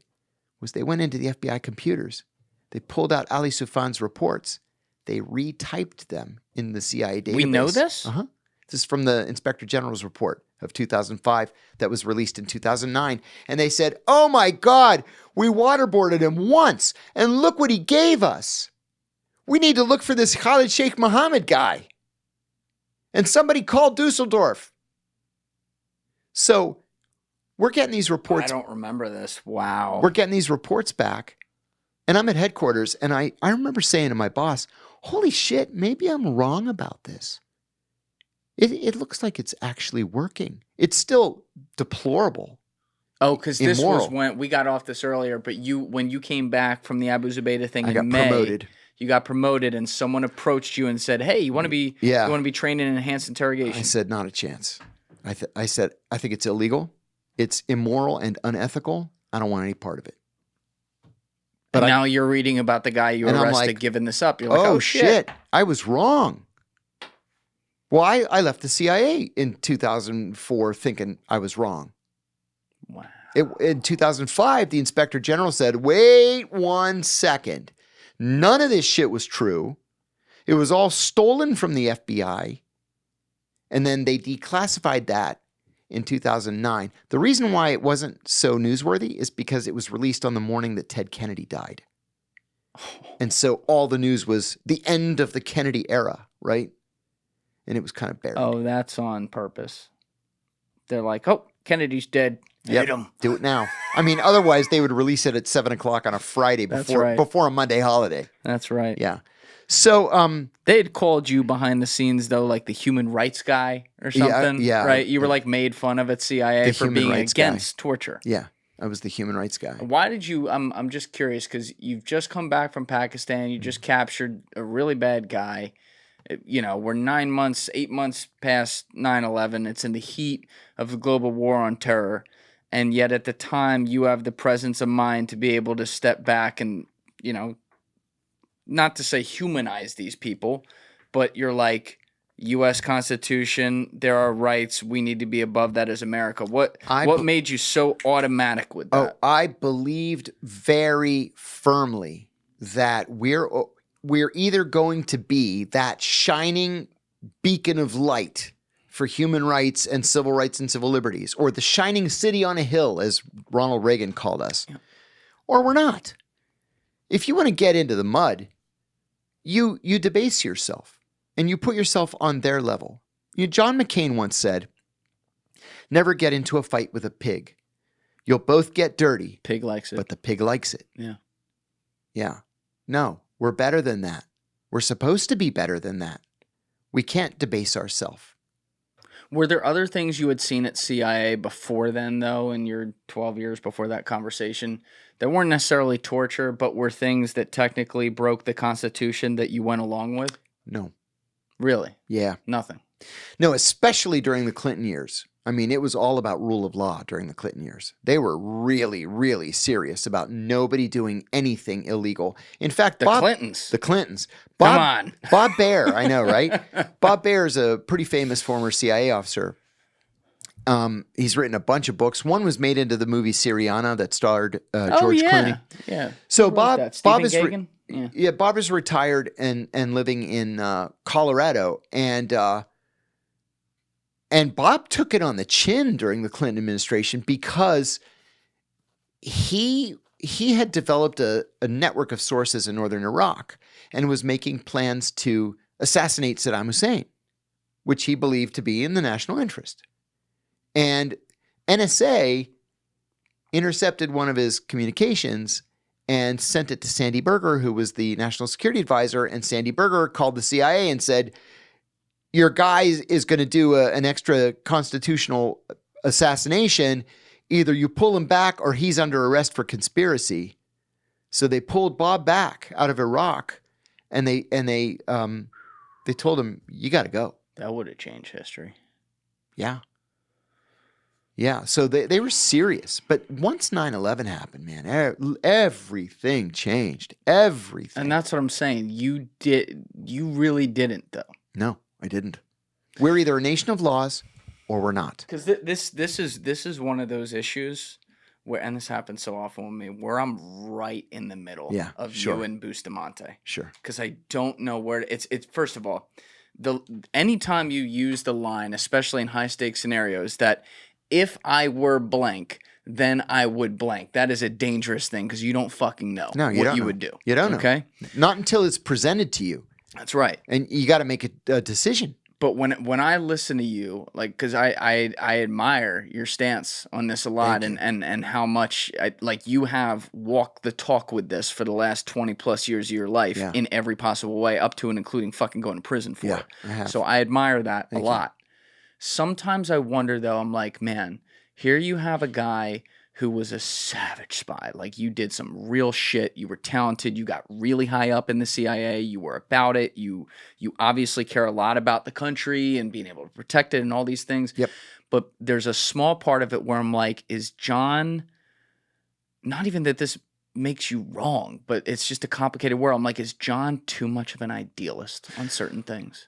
was they went into the FBI computers. They pulled out Ali Soufan's reports. They retyped them in the CIA database. We know this? Uh-huh. This is from the Inspector General's report of 2005 that was released in 2009. And they said, oh my God, we waterboarded him once and look what he gave us. We need to look for this Khalid Sheikh Mohammed guy. And somebody called Dusseldorf. So we're getting these reports. I don't remember this. Wow. We're getting these reports back. And I'm at headquarters. And I remember saying to my boss, holy shit, maybe I'm wrong about this. It looks like it's actually working. It's still deplorable. Oh, because this immoral. was when we got off this earlier, but when you came back from the Abu Zubaydah thing I got in May, promoted. you got promoted, and someone approached you and said, "Hey, you want to be trained in enhanced interrogation?" I said, not a chance. I said, I think it's illegal. It's immoral and unethical. I don't want any part of it. But now you're reading about the guy you arrested giving this up. You're like, oh shit, I was wrong. Well, I left the CIA in 2004 thinking I was wrong. Wow. In 2005, the Inspector General said, wait 1 second. None of this shit was true. It was all stolen from the FBI. And then they declassified that in 2009. The reason why it wasn't so newsworthy is because it was released on the morning that Ted Kennedy died. And so all the news was the end of the Kennedy era, right? And it was kind of buried. Oh, that's on purpose. They're like, oh, Kennedy's dead. Hit him. Do it now. I mean, otherwise they would release it at 7 o'clock on a Friday before a Monday holiday. That's right. Yeah. So they had called you behind the scenes though, like the human rights guy or something. Yeah. Right. You were like made fun of at CIA for being against torture. Yeah. I was the human rights guy. Why did you? I'm just curious because you've just come back from Pakistan. You just captured a really bad guy. You know, we're 8 months past 9/11. It's in the heat of the global war on terror. And yet at the time, you have the presence of mind to be able to step back and, you know, not to say humanize these people, but you're like, U.S. Constitution, there are rights. We need to be above that as America. What made you so automatic with that? Oh, I believed very firmly that we're either going to be that shining beacon of light for human rights and civil liberties, or the shining city on a hill, as Ronald Reagan called us, or we're not. If you want to get into the mud, you debase yourself and you put yourself on their level. John McCain once said, never get into a fight with a pig. You'll both get dirty. Pig likes it. But the pig likes it. Yeah. Yeah. No, we're better than that. We're supposed to be better than that. We can't debase ourselves. Were there other things you had seen at CIA before then, though, in your 12 years before that conversation, that weren't necessarily torture, but were things that technically broke the Constitution that you went along with? No. Really? Yeah. Nothing? No, especially during the Clinton years. I mean, it was all about rule of law during the Clinton years. They were really, really serious about nobody doing anything illegal. In fact, The Clintons. Come on. Bob Baer, I know, right? Bob Baer is a pretty famous former CIA officer. He's written a bunch of books. One was made into the movie Syriana that starred George Clooney. Yeah. So Bob is retired and living in Colorado, and Bob took it on the chin during the Clinton administration because he had developed a network of sources in northern Iraq and was making plans to assassinate Saddam Hussein, which he believed to be in the national interest. And NSA intercepted one of his communications and sent it to Sandy Berger, who was the national security advisor. And Sandy Berger called the CIA and said, your guy is going to do an extra constitutional assassination. Either you pull him back or he's under arrest for conspiracy. So they pulled Bob back out of Iraq, and they told him, you got to go. That would have changed history. Yeah. Yeah. So they were serious. But once 9/11 happened, man, everything changed. Everything. And that's what I'm saying. You really didn't, though. No, I didn't. We're either a nation of laws or we're not. Because this is one of those issues where, and this happens so often with me, where I'm right in the middle of you and Bustamante. Sure. Because I don't know where it's first of all, anytime you use the line, especially in high stakes scenarios, that if I were blank, then I would blank. That is a dangerous thing because you don't fucking know No, you what don't you know. would do. You don't know. Okay? Not until it's presented to you. That's right. And you got to make a decision. But when I listen to you, like, because I admire your stance on this a lot, and how much you have walked the talk with this for the last 20 plus years of your life in every possible way, up to and including fucking going to prison for it. I have. So I admire that a lot. Sometimes I wonder though, I'm like, man, here you have a guy who was a savage spy. Like, you did some real shit. You were talented. You got really high up in the CIA. You were about it. You obviously care a lot about the country and being able to protect it and all these things. Yep. But there's a small part of it where I'm like, is John, not even that this makes you wrong, but it's just a complicated world. I'm like, is John too much of an idealist on certain things?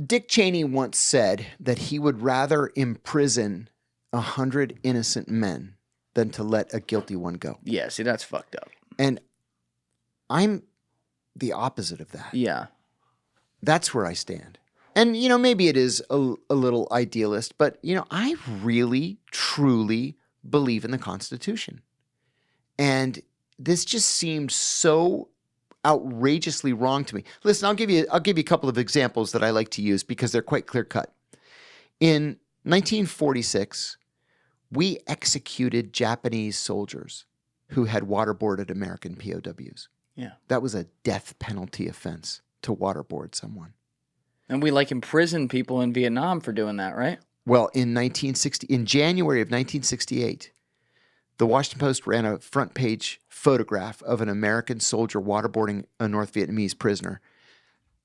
Dick Cheney once said that he would rather imprison 100 innocent men than to let a guilty one go. Yeah, see, that's fucked up. And I'm the opposite of that. Yeah. That's where I stand. And, maybe it is a little idealist, but, I really, truly believe in the Constitution. And this just seemed so outrageously wrong to me. Listen, I'll give you a couple of examples that I like to use because they're quite clear cut. In 1946, we executed Japanese soldiers who had waterboarded American POWs. Yeah. That was a death penalty offense to waterboard someone. And we imprisoned people in Vietnam for doing that, right? Well, in January of 1968, the Washington Post ran a front page photograph of an American soldier waterboarding a North Vietnamese prisoner.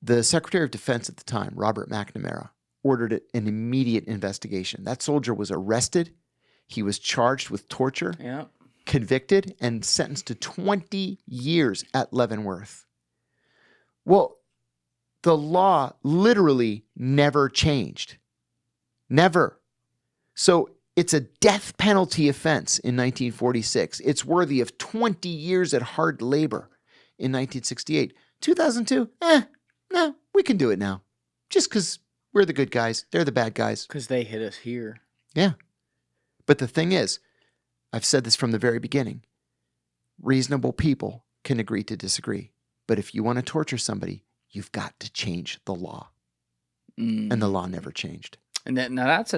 The Secretary of Defense at the time, Robert McNamara, ordered an immediate investigation. That soldier was arrested. He was charged with torture, convicted, and sentenced to 20 years at Leavenworth. Well, the law literally never changed. Never. So it's a death penalty offense in 1946. It's worthy of 20 years at hard labor in 1968. 2002, no, we can do it now. Just because we're the good guys. They're the bad guys. Because they hit us here. Yeah. But the thing is, I've said this from the very beginning, reasonable people can agree to disagree. But if you want to torture somebody, you've got to change the law. And the law never changed. And that's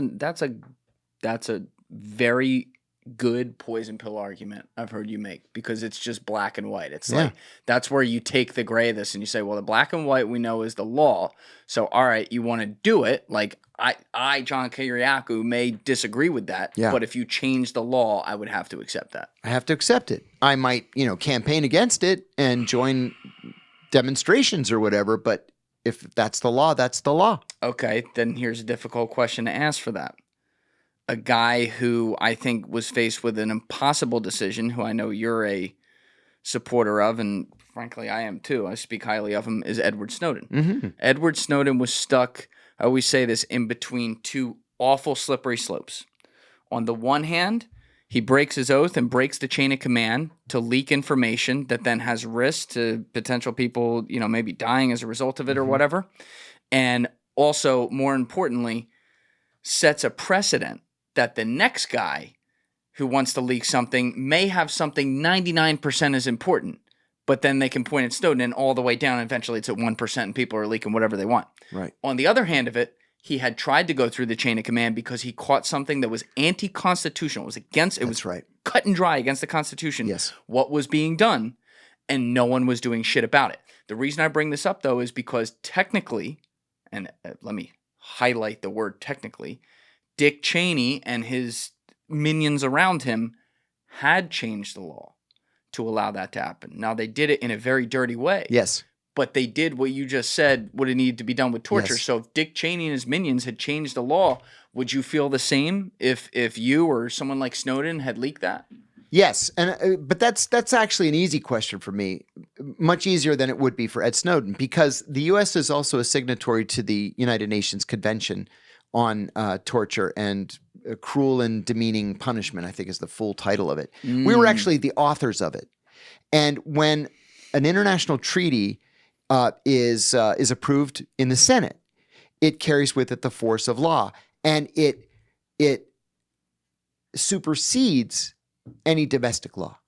a very good poison pill argument I've heard you make, because it's just black and white. It's like, that's where you take the gray of this and you say, well, the black and white we know is the law. So, all right, you want to do it. Like, I, John Kiriakou, may disagree with that. Yeah. But if you change the law, I would have to accept that. I have to accept it. I might, campaign against it and join demonstrations or whatever. But if that's the law, that's the law. Okay, then here's a difficult question to ask for that. A guy who I think was faced with an impossible decision, who I know you're a supporter of, and frankly I am too, I speak highly of him, is Edward Snowden. Mm-hmm. Edward Snowden was stuck, I always say this, in between two awful slippery slopes. On the one hand, he breaks his oath and breaks the chain of command to leak information that then has risk to potential people, maybe dying as a result of it or whatever. And also, more importantly, sets a precedent that the next guy who wants to leak something may have something 99% as important, but then they can point at Snowden and all the way down. And eventually it's at 1% and people are leaking whatever they want. Right. On the other hand of it, he had tried to go through the chain of command because he caught something that was anti-constitutional. It was against, it was right. cut and dry against the Constitution. Yes. What was being done, and no one was doing shit about it. The reason I bring this up, though, is because technically, and let me highlight the word technically, Dick Cheney and his minions around him had changed the law to allow that to happen. Now, they did it in a very dirty way. Yes. But they did what you just said would have needed to be done with torture. Yes. So if Dick Cheney and his minions had changed the law, would you feel the same if you or someone like Snowden had leaked that? Yes, and but that's actually an easy question for me, much easier than it would be for Ed Snowden, because the U.S. is also a signatory to the United Nations Convention on torture and cruel and demeaning punishment, I think is the full title of it. We were actually the authors of it. And when an international treaty is approved in the Senate, it carries with it the force of law, and it supersedes any domestic law.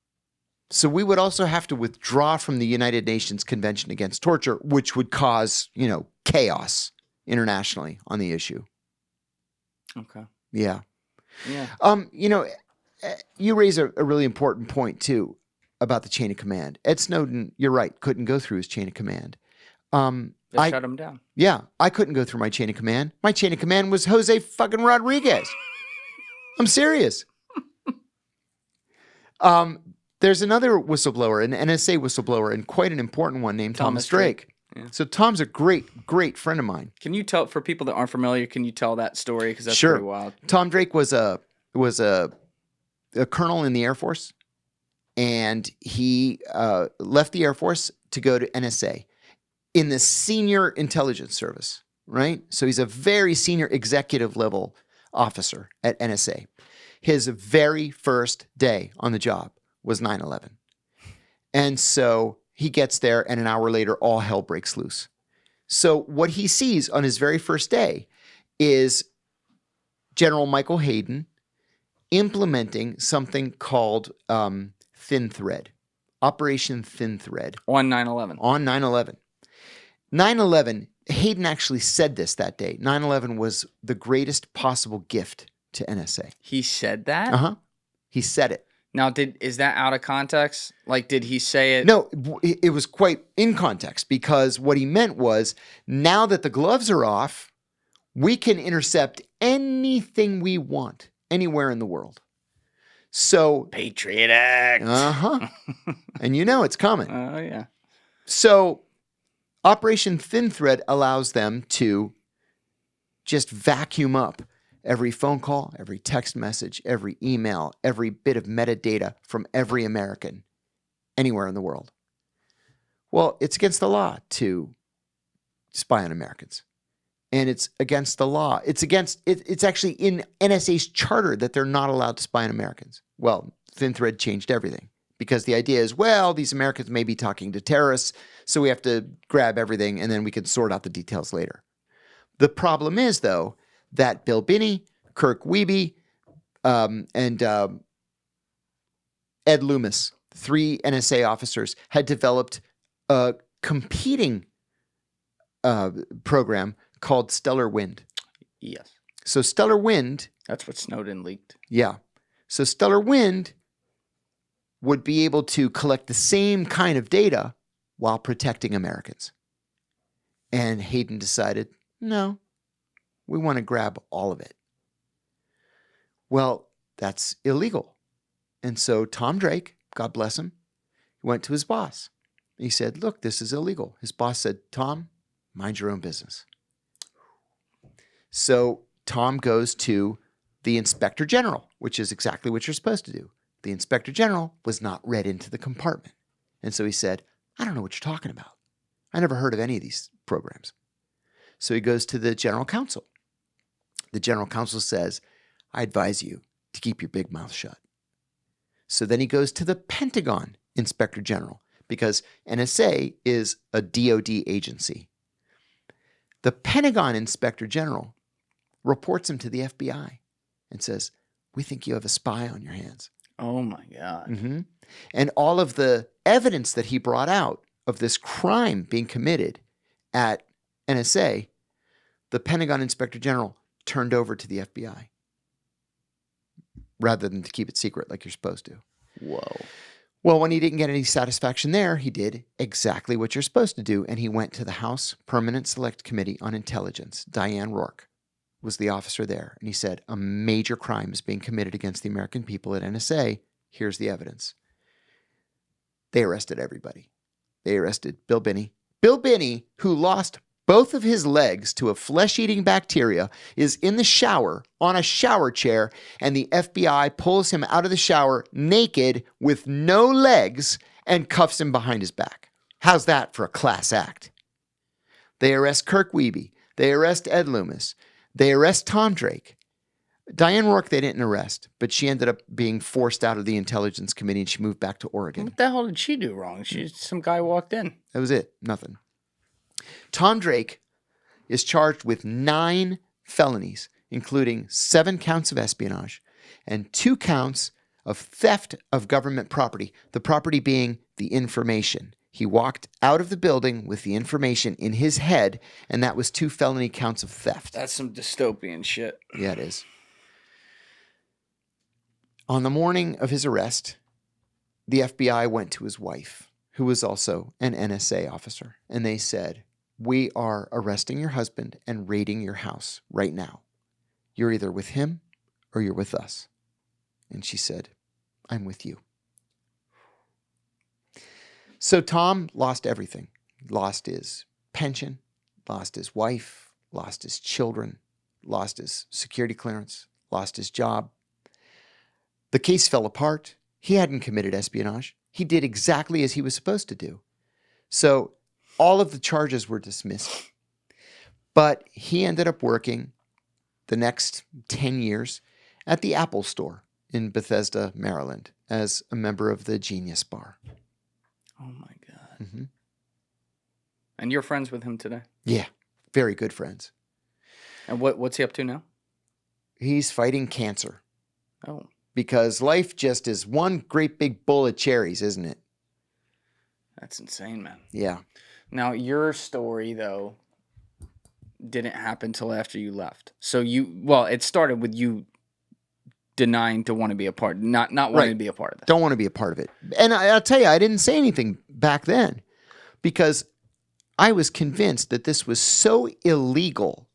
So we would also have to withdraw from the United Nations Convention Against Torture, which would cause, chaos internationally on the issue. Okay. Yeah. Yeah. You raise a really important point too about the chain of command. Ed Snowden, you're right, couldn't go through his chain of command. They shut him down. Yeah, I couldn't go through my chain of command. My chain of command was Jose fucking Rodriguez. I'm serious. There's another whistleblower, an NSA whistleblower, and quite an important one named Thomas Drake. Yeah. So Tom's a great friend of mine. Can you tell, for people that aren't familiar, can you tell that story? Because that's Sure. pretty wild. Tom Drake was a colonel in the Air Force, and he left the Air Force to go to NSA in the senior intelligence service, right? So he's a very senior executive level officer at NSA. His very first day on the job was 9/11. And so he gets there, and an hour later, all hell breaks loose. So what he sees on his very first day is General Michael Hayden implementing something called Thin Thread, Operation Thin Thread. On 9/11. On 9/11. 9/11, Hayden actually said this that day. 9/11 was the greatest possible gift to NSA. He said that? Uh-huh. He said it. Now, is that out of context? Like, did he say it? No, it was quite in context, because what he meant was, now that the gloves are off, we can intercept anything we want anywhere in the world. So, Patriot Act. uh-huh. And it's coming. Oh, yeah. So Operation Thin Thread allows them to just vacuum up every phone call, every text message, every email, every bit of metadata from every American anywhere in the world. Well, it's against the law to spy on Americans. And it's against the law. It's actually in NSA's charter that they're not allowed to spy on Americans. Well, Thin Thread changed everything, because the idea is, well, these Americans may be talking to terrorists, so we have to grab everything and then we can sort out the details later. The problem is, though, that Bill Binney, Kirk Wiebe, and Ed Loomis, 3 NSA officers, had developed a competing program called Stellar Wind. Yes. So Stellar Wind... That's what Snowden leaked. Yeah. So Stellar Wind would be able to collect the same kind of data while protecting Americans. And Hayden decided, no, we want to grab all of it. Well, that's illegal. And so Tom Drake, God bless him, went to his boss. He said, look, this is illegal. His boss said, Tom, mind your own business. So Tom goes to the Inspector General, which is exactly what you're supposed to do. The Inspector General was not read into the compartment. And so he said, I don't know what you're talking about. I never heard of any of these programs. So he goes to the General Counsel. The General Counsel says, I advise you to keep your big mouth shut. So then he goes to the Pentagon Inspector General, because NSA is a DOD agency. The Pentagon Inspector General reports him to the FBI and says, we think you have a spy on your hands. Oh, my God. Mm-hmm. And all of the evidence that he brought out of this crime being committed at NSA, the Pentagon Inspector General turned over to the FBI rather than to keep it secret like you're supposed to. Whoa. Well, when he didn't get any satisfaction there, he did exactly what you're supposed to do, and he went to the House Permanent Select Committee on Intelligence. Diane Rourke was the officer there, and he said, a major crime is being committed against the American people at NSA. Here's the evidence. They arrested everybody. They arrested Bill Binney. Bill Binney, who lost both of his legs to a flesh-eating bacteria, is in the shower on a shower chair, and the FBI pulls him out of the shower naked with no legs and cuffs him behind his back. How's that for a class act? They arrest Kirk Wiebe. They arrest Ed Loomis. They arrest Tom Drake. Diane Rourke they didn't arrest, but she ended up being forced out of the Intelligence Committee, and she moved back to Oregon. What the hell did she do wrong? Some guy walked in. That was it. Nothing. Tom Drake is charged with 9 felonies, including 7 counts of espionage and 2 counts of theft of government property, the property being the information. He walked out of the building with the information in his head, and that was 2 felony counts of theft. That's some dystopian shit. Yeah, it is. On the morning of his arrest, the FBI went to his wife, who was also an NSA officer, and they said, "We are arresting your husband and raiding your house right now. You're either with him or you're with us." And she said, "I'm with you." So Tom lost everything. Lost his pension, lost his wife, lost his children, lost his security clearance, lost his job. The case fell apart. He hadn't committed espionage. He did exactly as he was supposed to do. So all of the charges were dismissed. But he ended up working the next 10 years at the Apple store in Bethesda, Maryland, as a member of the Genius Bar. Oh my God. Mm-hmm. And you're friends with him today? Yeah, very good friends. And what's he up to now? He's fighting cancer Oh. because life just is one great big bowl of cherries, isn't it? That's insane, man. Yeah. Now, your story, though, didn't happen till after you left. So it started with you denying to want to be a part, not wanting Right. to be a part of that. Don't want to be a part of it. And I'll tell you, I didn't say anything back then because I was convinced that this was so illegal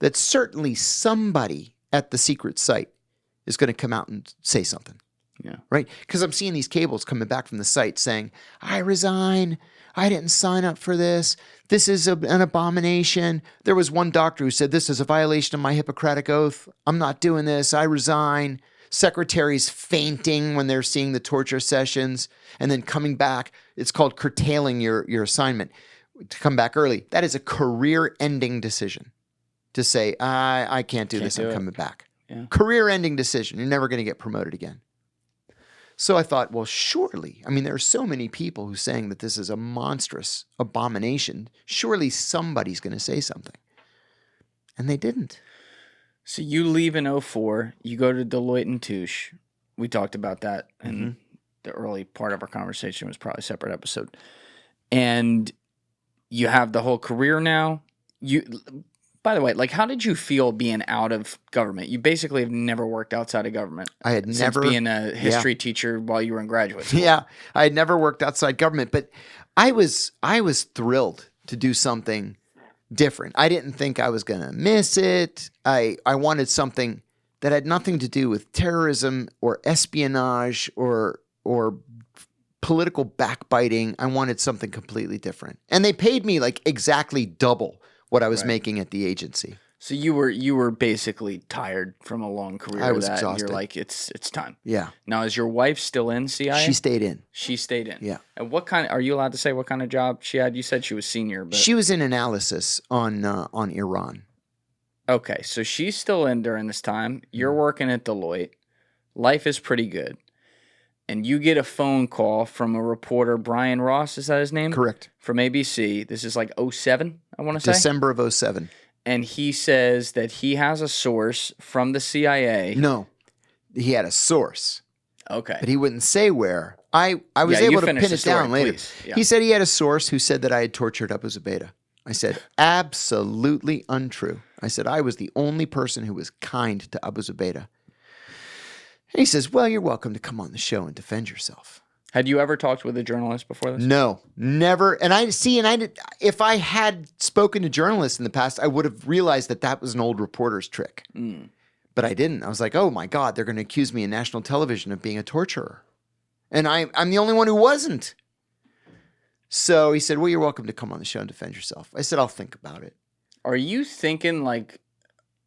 that certainly somebody at the secret site is going to come out and say something. Yeah. Right? Because I'm seeing these cables coming back from the site saying, "I resign. I didn't sign up for this. This is an abomination." There was one doctor who said, "This is a violation of my Hippocratic oath. I'm not doing this. I resign." Secretaries fainting when they're seeing the torture sessions and then coming back. It's called curtailing your assignment to come back early. That is a career-ending decision to say, I can't do this. I'm coming back. Yeah. Career-ending decision. You're never going to get promoted again. So I thought, well, surely, I mean, there are so many people who are saying that this is a monstrous abomination. Surely somebody's going to say something. And they didn't. So you leave in 2004. You go to Deloitte & Touche. We talked about that in the early part of our conversation. It was probably a separate episode. And you have the whole career now. By the way, like, how did you feel being out of government? You basically have never worked outside of government. I had since never being a history teacher while you were in graduate school. Yeah, I had never worked outside government, but I was thrilled to do something different. I didn't think I was going to miss it. I wanted something that had nothing to do with terrorism or espionage or political backbiting. I wanted something completely different. And they paid me like exactly double what I was making at the agency. So you were basically tired from a long career. I was that exhausted. You're like, it's time. Yeah. Now, is your wife still in CIA? She stayed in. She stayed in. Yeah. And are you allowed to say what kind of job she had? You said she was senior, but She was in analysis on Iran. okay. So she's still in during this time. You're working at Deloitte. Life is pretty good. And you get a phone call from a reporter, Brian Ross, is that his name? Correct. From ABC. This is like 2007, I want to say. December of 2007. And he says that he has a source from the CIA. No, he had a source, Okay. but he wouldn't say where. I was Yeah, you able to finish pin the it down story, later. please. Yeah. He said he had a source who said that I had tortured Abu Zubaydah. I said, absolutely untrue. I said, I was the only person who was kind to Abu Zubaydah. And he says, well, you're welcome to come on the show and defend yourself. Had you ever talked with a journalist before this? No, never. And if I had spoken to journalists in the past, I would have realized that was an old reporter's trick. But I didn't. I was like, oh my God, they're going to accuse me in national television of being a torturer. And I'm the only one who wasn't. So he said, well, you're welcome to come on the show and defend yourself. I said, I'll think about it. Are you thinking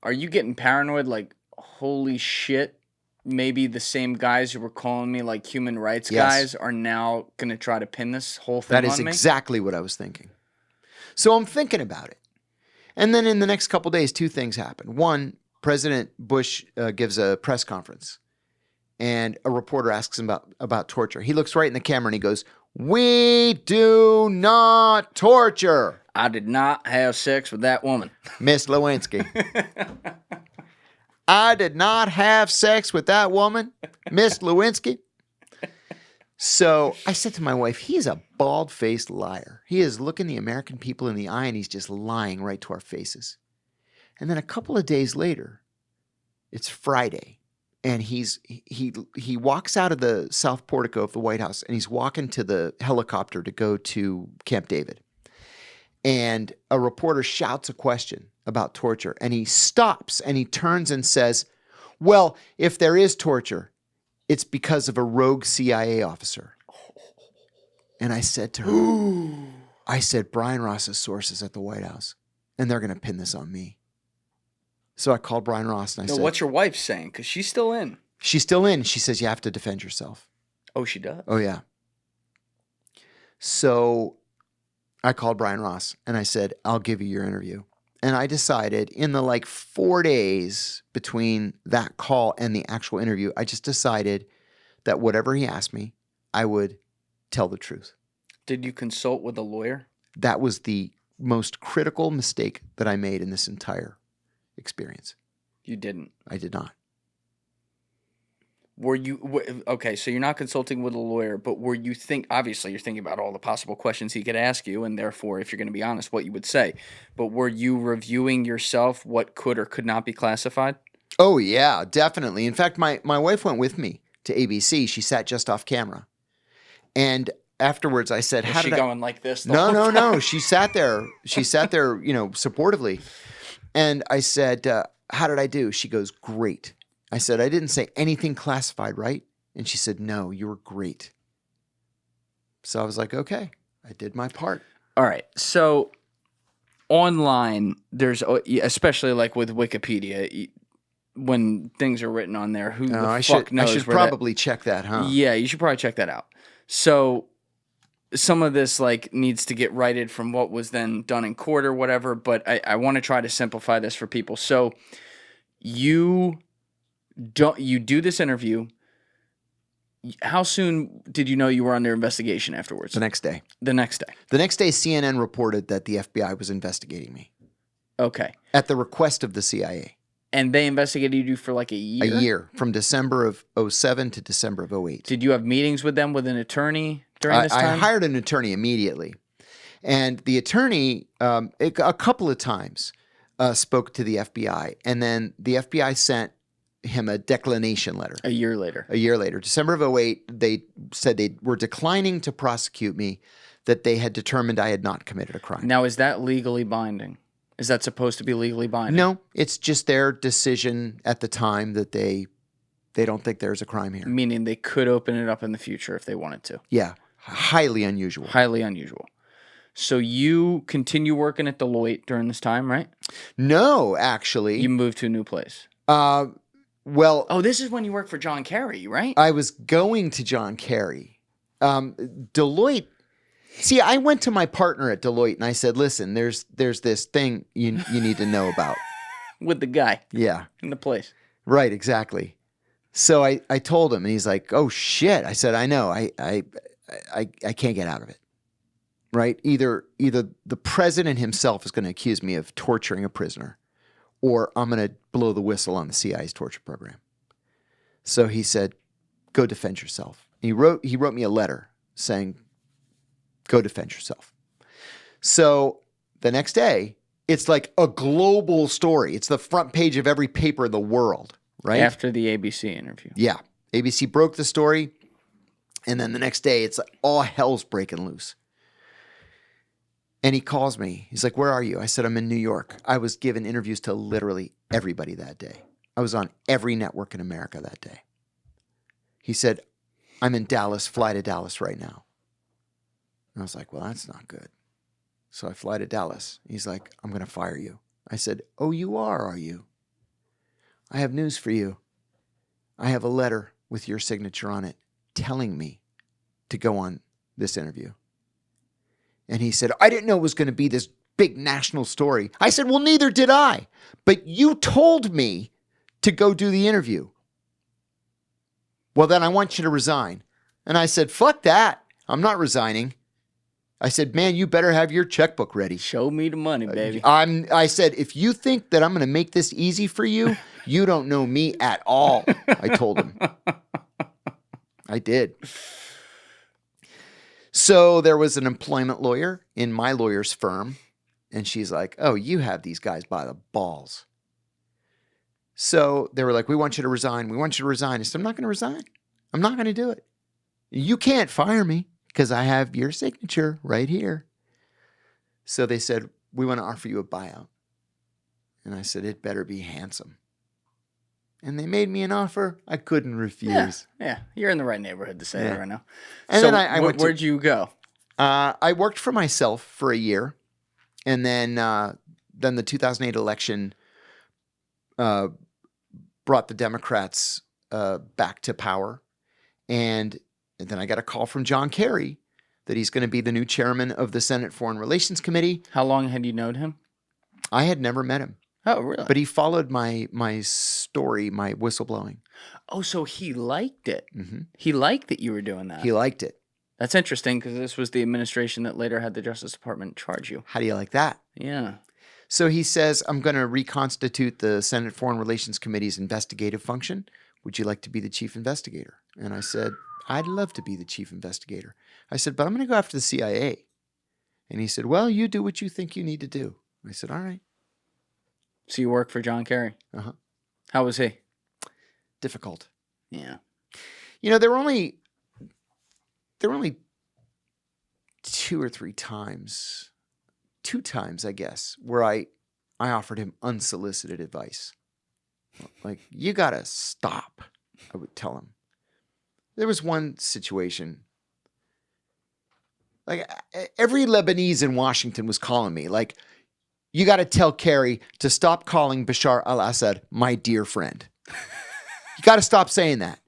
are you getting paranoid like, holy shit, maybe the same guys who were calling me like human rights guys are now going to try to pin this whole thing on me? That is exactly what I was thinking. So I'm thinking about it. And then in the next couple of days, 2 things happen. One, President Bush gives a press conference and a reporter asks him about torture. He looks right in the camera and he goes, "We do not torture." I did not have sex with that woman. Miss Lewinsky. I did not have sex with that woman, Miss Lewinsky. So I said to my wife, he's a bald-faced liar. He is looking the American people in the eye, and he's just lying right to our faces. And then a couple of days later, it's Friday, and he walks out of the south portico of the White House, and he's walking to the helicopter to go to Camp David. And a reporter shouts a question about torture, and he stops and he turns and says, well, if there is torture, it's because of a rogue CIA officer. And I said to her, Brian Ross's sources at the White House, and they're going to pin this on me. So I called Brian Ross and I said, what's your wife saying? Because she's still in. She's still in. She says, you have to defend yourself. Oh, she does? Oh, yeah. So I called Brian Ross and I said, I'll give you your interview. And I decided in the 4 days between that call and the actual interview, I just decided that whatever he asked me, I would tell the truth. Did you consult with a lawyer? That was the most critical mistake that I made in this entire experience. You didn't. I did not. Were you okay? So you're not consulting with a lawyer, but obviously you're thinking about all the possible questions he could ask you, and therefore, if you're going to be honest, what you would say. But were you reviewing yourself what could or could not be classified? Oh yeah, definitely. In fact, my wife went with me to ABC. She sat just off camera, and afterwards I said, Was "How she did going like this? No. She sat there. She sat there, supportively, and I said, "How did I do?" She goes, "Great." I said, I didn't say anything classified, right? And she said, no, you were great. So I was like, okay, I did my part. All right. So online, there's, especially with Wikipedia, when things are written on there, who the fuck knows? I should probably check that, huh? Yeah, you should probably check that out. So some of this needs to get righted from what was then done in court or whatever, but I want to try to simplify this for people. So you do this interview. How soon did you know you were under investigation afterwards? The next day. The next day. The next day, CNN reported that the FBI was investigating me. Okay. At the request of the CIA. And they investigated you for a year? A year, from December of 2007 to December of 2008. Did you have meetings with them with an attorney during this time? I hired an attorney immediately. And the attorney, a couple of times, spoke to the FBI. And then the FBI sent him a declination letter. A year later. December of 2008, they said they were declining to prosecute me, that they had determined I had not committed a crime. Now, is that legally binding? Is that supposed to be legally binding? No, it's just their decision at the time that they don't think there's a crime here. Meaning they could open it up in the future if they wanted to. Yeah, highly unusual. Highly unusual. So you continue working at Deloitte during this time, right? No, actually. You moved to a new place. Well... Oh, this is when you worked for John Kerry, right? I was going to John Kerry. Deloitte... See, I went to my partner at Deloitte and I said, listen, there's this thing you need to know about. With the guy. Yeah. In the place. Right, exactly. So I told him and he's like, oh, shit. I said, I know. I can't get out of it. Right? Either the president himself is going to accuse me of torturing a prisoner, or I'm going to blow the whistle on the CIA's torture program. So he said, go defend yourself. He wrote me a letter saying, go defend yourself. So the next day, it's like a global story. It's the front page of every paper in the world, right? After the ABC interview. Yeah. ABC broke the story. And then the next day, it's like all hell's breaking loose. And he calls me. He's like, where are you? I said, I'm in New York. I was giving interviews to literally everybody that day. I was on every network in America that day. He said, I'm in Dallas. Fly to Dallas right now. And I was like, well, that's not good. So I fly to Dallas. He's like, I'm going to fire you. I said, oh, you are you? I have news for you. I have a letter with your signature on it telling me to go on this interview. And he said, I didn't know it was going to be this big national story. I said, well, neither did I. But you told me to go do the interview. Well, then I want you to resign. And I said, fuck that. I'm not resigning. I said, man, you better have your checkbook ready. Show me the money, baby. I said, if you think that I'm going to make this easy for you, you don't know me at all. I told him. I did. So there was an employment lawyer in my lawyer's firm, and she's like, oh, you have these guys by the balls. So they were like, we want you to resign. We want you to resign. I said, I'm not going to resign. I'm not going to do it. You can't fire me because I have your signature right here. So they said, we want to offer you a buyout. And I said, it better be handsome. And they made me an offer I couldn't refuse. Yeah, you're in the right neighborhood to say that right now. And so then I went where'd you go? I worked for myself for a year. And then the 2008 election brought the Democrats back to power. And then I got a call from John Kerry that he's going to be the new chairman of the Senate Foreign Relations Committee. How long had you known him? I had never met him. Oh, really? But he followed my story, my whistleblowing. Oh, so he liked it. Mm-hmm. He liked that you were doing that. He liked it. That's interesting because this was the administration that later had the Justice Department charge you. How do you like that? Yeah. So he says, I'm going to reconstitute the Senate Foreign Relations Committee's investigative function. Would you like to be the chief investigator? And I said, I'd love to be the chief investigator. I said, but I'm going to go after the CIA. And he said, well, you do what you think you need to do. I said, all right. So you work for John Kerry? Uh-huh. How was he? Difficult. Yeah. You know, there were only 2 or 3 times, 2 times, I guess, where I offered him unsolicited advice. Like, you got to stop, I would tell him. There was one situation, like every Lebanese in Washington was calling me, like, you got to tell Kerry to stop calling Bashar al-Assad my dear friend. You got to stop saying that.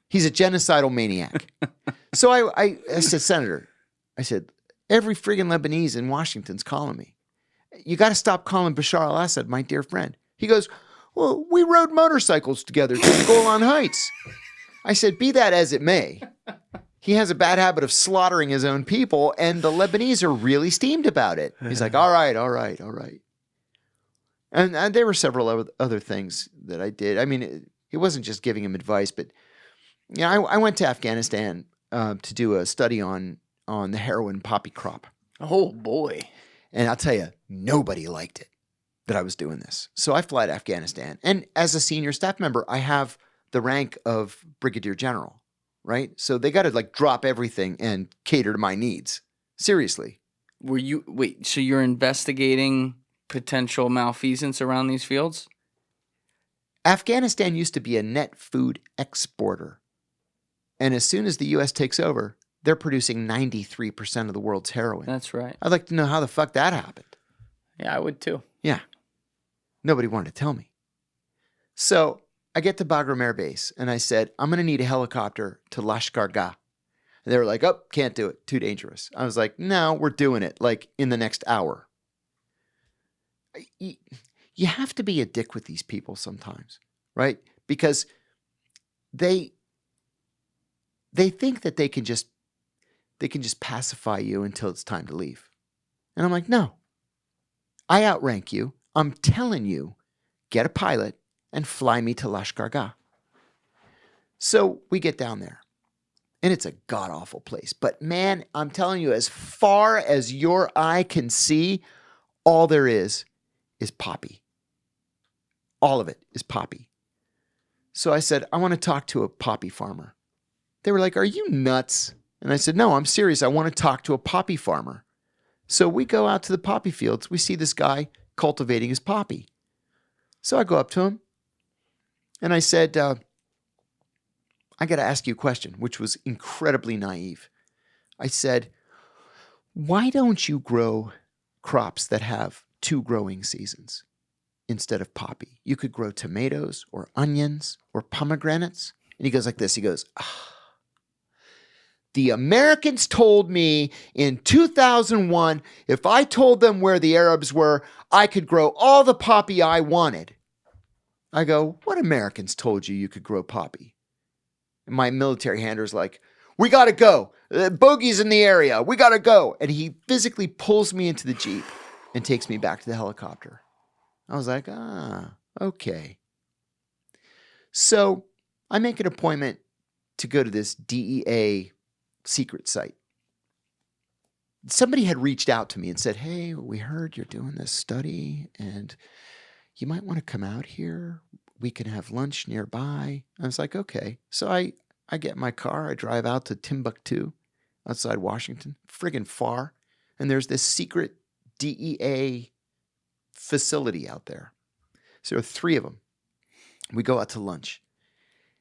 He's a genocidal maniac. So I said, Senator, I said, every friggin' Lebanese in Washington's calling me. You got to stop calling Bashar al-Assad my dear friend. He goes, well, we rode motorcycles together to the Golan Heights. I said, be that as it may, he has a bad habit of slaughtering his own people, and the Lebanese are really steamed about it. He's like, all right. And there were several other things that I did. I mean, it wasn't just giving him advice, but you know, I went to Afghanistan to do a study on the heroin poppy crop. Oh, boy. And I'll tell you, nobody liked it that I was doing this. So I fly to Afghanistan. And as a senior staff member, I have the rank of brigadier general, right? So they got to like drop everything and cater to my needs. Seriously. Wait, so you're investigating potential malfeasance around these fields? Afghanistan used to be a net food exporter. And as soon as the U.S. takes over, they're producing 93% of the world's heroin. That's right. I'd like to know how the fuck that happened. Yeah, I would too. Yeah. Nobody wanted to tell me. So I get to Bagram Air Base and I said, I'm going to need a helicopter to Lashkar Gah. And they were like, oh, can't do it. Too dangerous. I was like, no, we're doing it like in the next hour. You have to be a dick with these people sometimes, right? Because they think that they can just pacify you until it's time to leave. And I'm like, no. I outrank you. I'm telling you, get a pilot and fly me to Lashkar Gah. So we get down there. And it's a god-awful place. But man, I'm telling you, as far as your eye can see, all there is poppy. All of it is poppy. So I said, I want to talk to a poppy farmer. They were like, are you nuts? And I said, no, I'm serious. I want to talk to a poppy farmer. So we go out to the poppy fields. We see this guy cultivating his poppy. So I go up to him and I said, I got to ask you a question, which was incredibly naive. I said, why don't you grow crops that have 2 growing seasons instead of poppy? You could grow tomatoes or onions or pomegranates. And he goes like this. He goes, the Americans told me in 2001, if I told them where the Arabs were, I could grow all the poppy I wanted. I go, what Americans told you could grow poppy? And my military handler's like, we got to go. Bogey's in the area. We got to go. And he physically pulls me into the Jeep and takes me back to the helicopter. I was like, okay. So I make an appointment to go to this DEA secret site. Somebody had reached out to me and said, hey, we heard you're doing this study and you might want to come out here. We can have lunch nearby. I was like, okay. So I get in my car. I drive out to Timbuktu outside Washington, friggin' far. And there's this secret DEA facility out there. So there are 3 of them. We go out to lunch.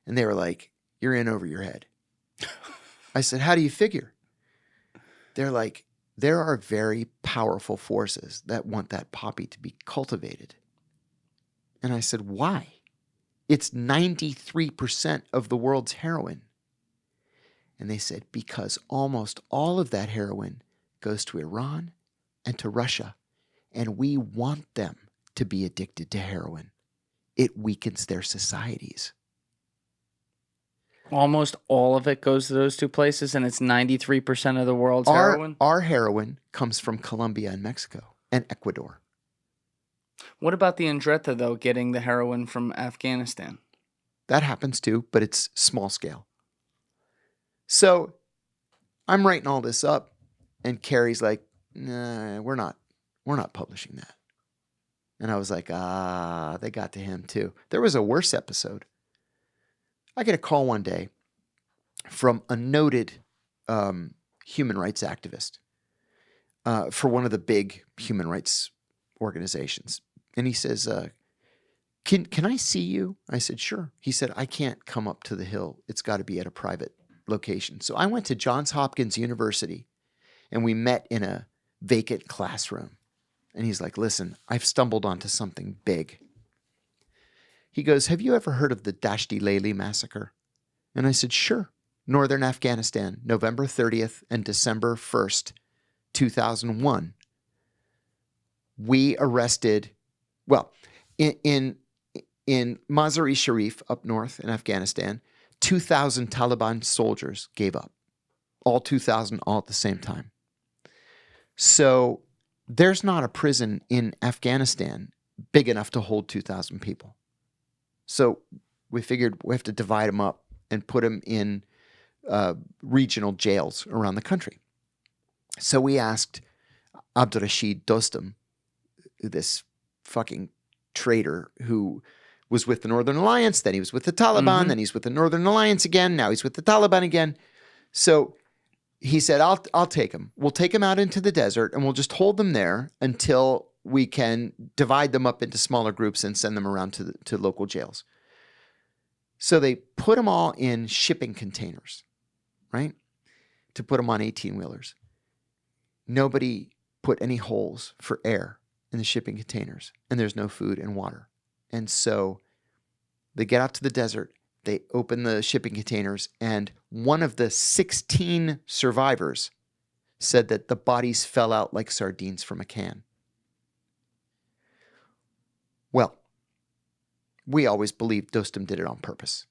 And they were like, you're in over your head. I said, how do you figure? They're like, there are very powerful forces that want that poppy to be cultivated. And I said, why? It's 93% of the world's heroin. And they said, because almost all of that heroin goes to Iran and to Russia. And we want them to be addicted to heroin. It weakens their societies. Almost all of it goes to those 2 places, and it's 93% of the world's heroin? Our heroin comes from Colombia and Mexico and Ecuador. What about the Andretta, though, getting the heroin from Afghanistan? That happens too, but it's small scale. So I'm writing all this up, and Kerry's like, nah, we're not publishing that. And I was like, they got to him too. There was a worse episode. I get a call one day from a noted human rights activist for one of the big human rights organizations. And he says, can I see you? I said, sure. He said, I can't come up to the Hill. It's got to be at a private location. So I went to Johns Hopkins University and we met in a vacant classroom. And he's like, listen, I've stumbled onto something big. He goes, have you ever heard of the Dashti Laili massacre? And I said, sure. Northern Afghanistan, November 30th and December 1st, 2001. We arrested, well, in Mazar-e Sharif up north in Afghanistan, 2,000 Taliban soldiers gave up. All 2,000 all at the same time. So there's not a prison in Afghanistan big enough to hold 2,000 people. So we figured we have to divide them up and put them in regional jails around the country. So we asked Abdurrashid Dostum, this fucking traitor who was with the Northern Alliance, then he was with the Taliban, then he's with the Northern Alliance again, now he's with the Taliban again. So he said, I'll take him. We'll take him out into the desert and we'll just hold them there until we can divide them up into smaller groups and send them around to local jails. So they put them all in shipping containers, right? To put them on 18-wheelers. Nobody put any holes for air in the shipping containers, and there's no food and water. And so they get out to the desert, they open the shipping containers, and one of the 16 survivors said that the bodies fell out like sardines from a can. Well, we always believed Dostum did it on purpose,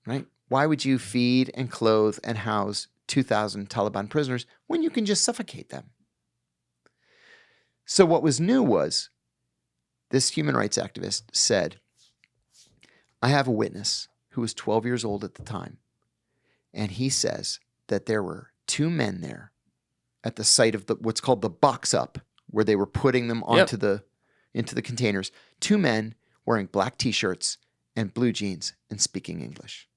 right? Why would you feed and clothe and house 2,000 Taliban prisoners when you can just suffocate them? So what was new was this human rights activist said, I have a witness who was 12 years old at the time, and he says that there were 2 men there at the site of what's called the box up, where they were putting them onto into the containers. 2 men wearing black t-shirts and blue jeans and speaking English.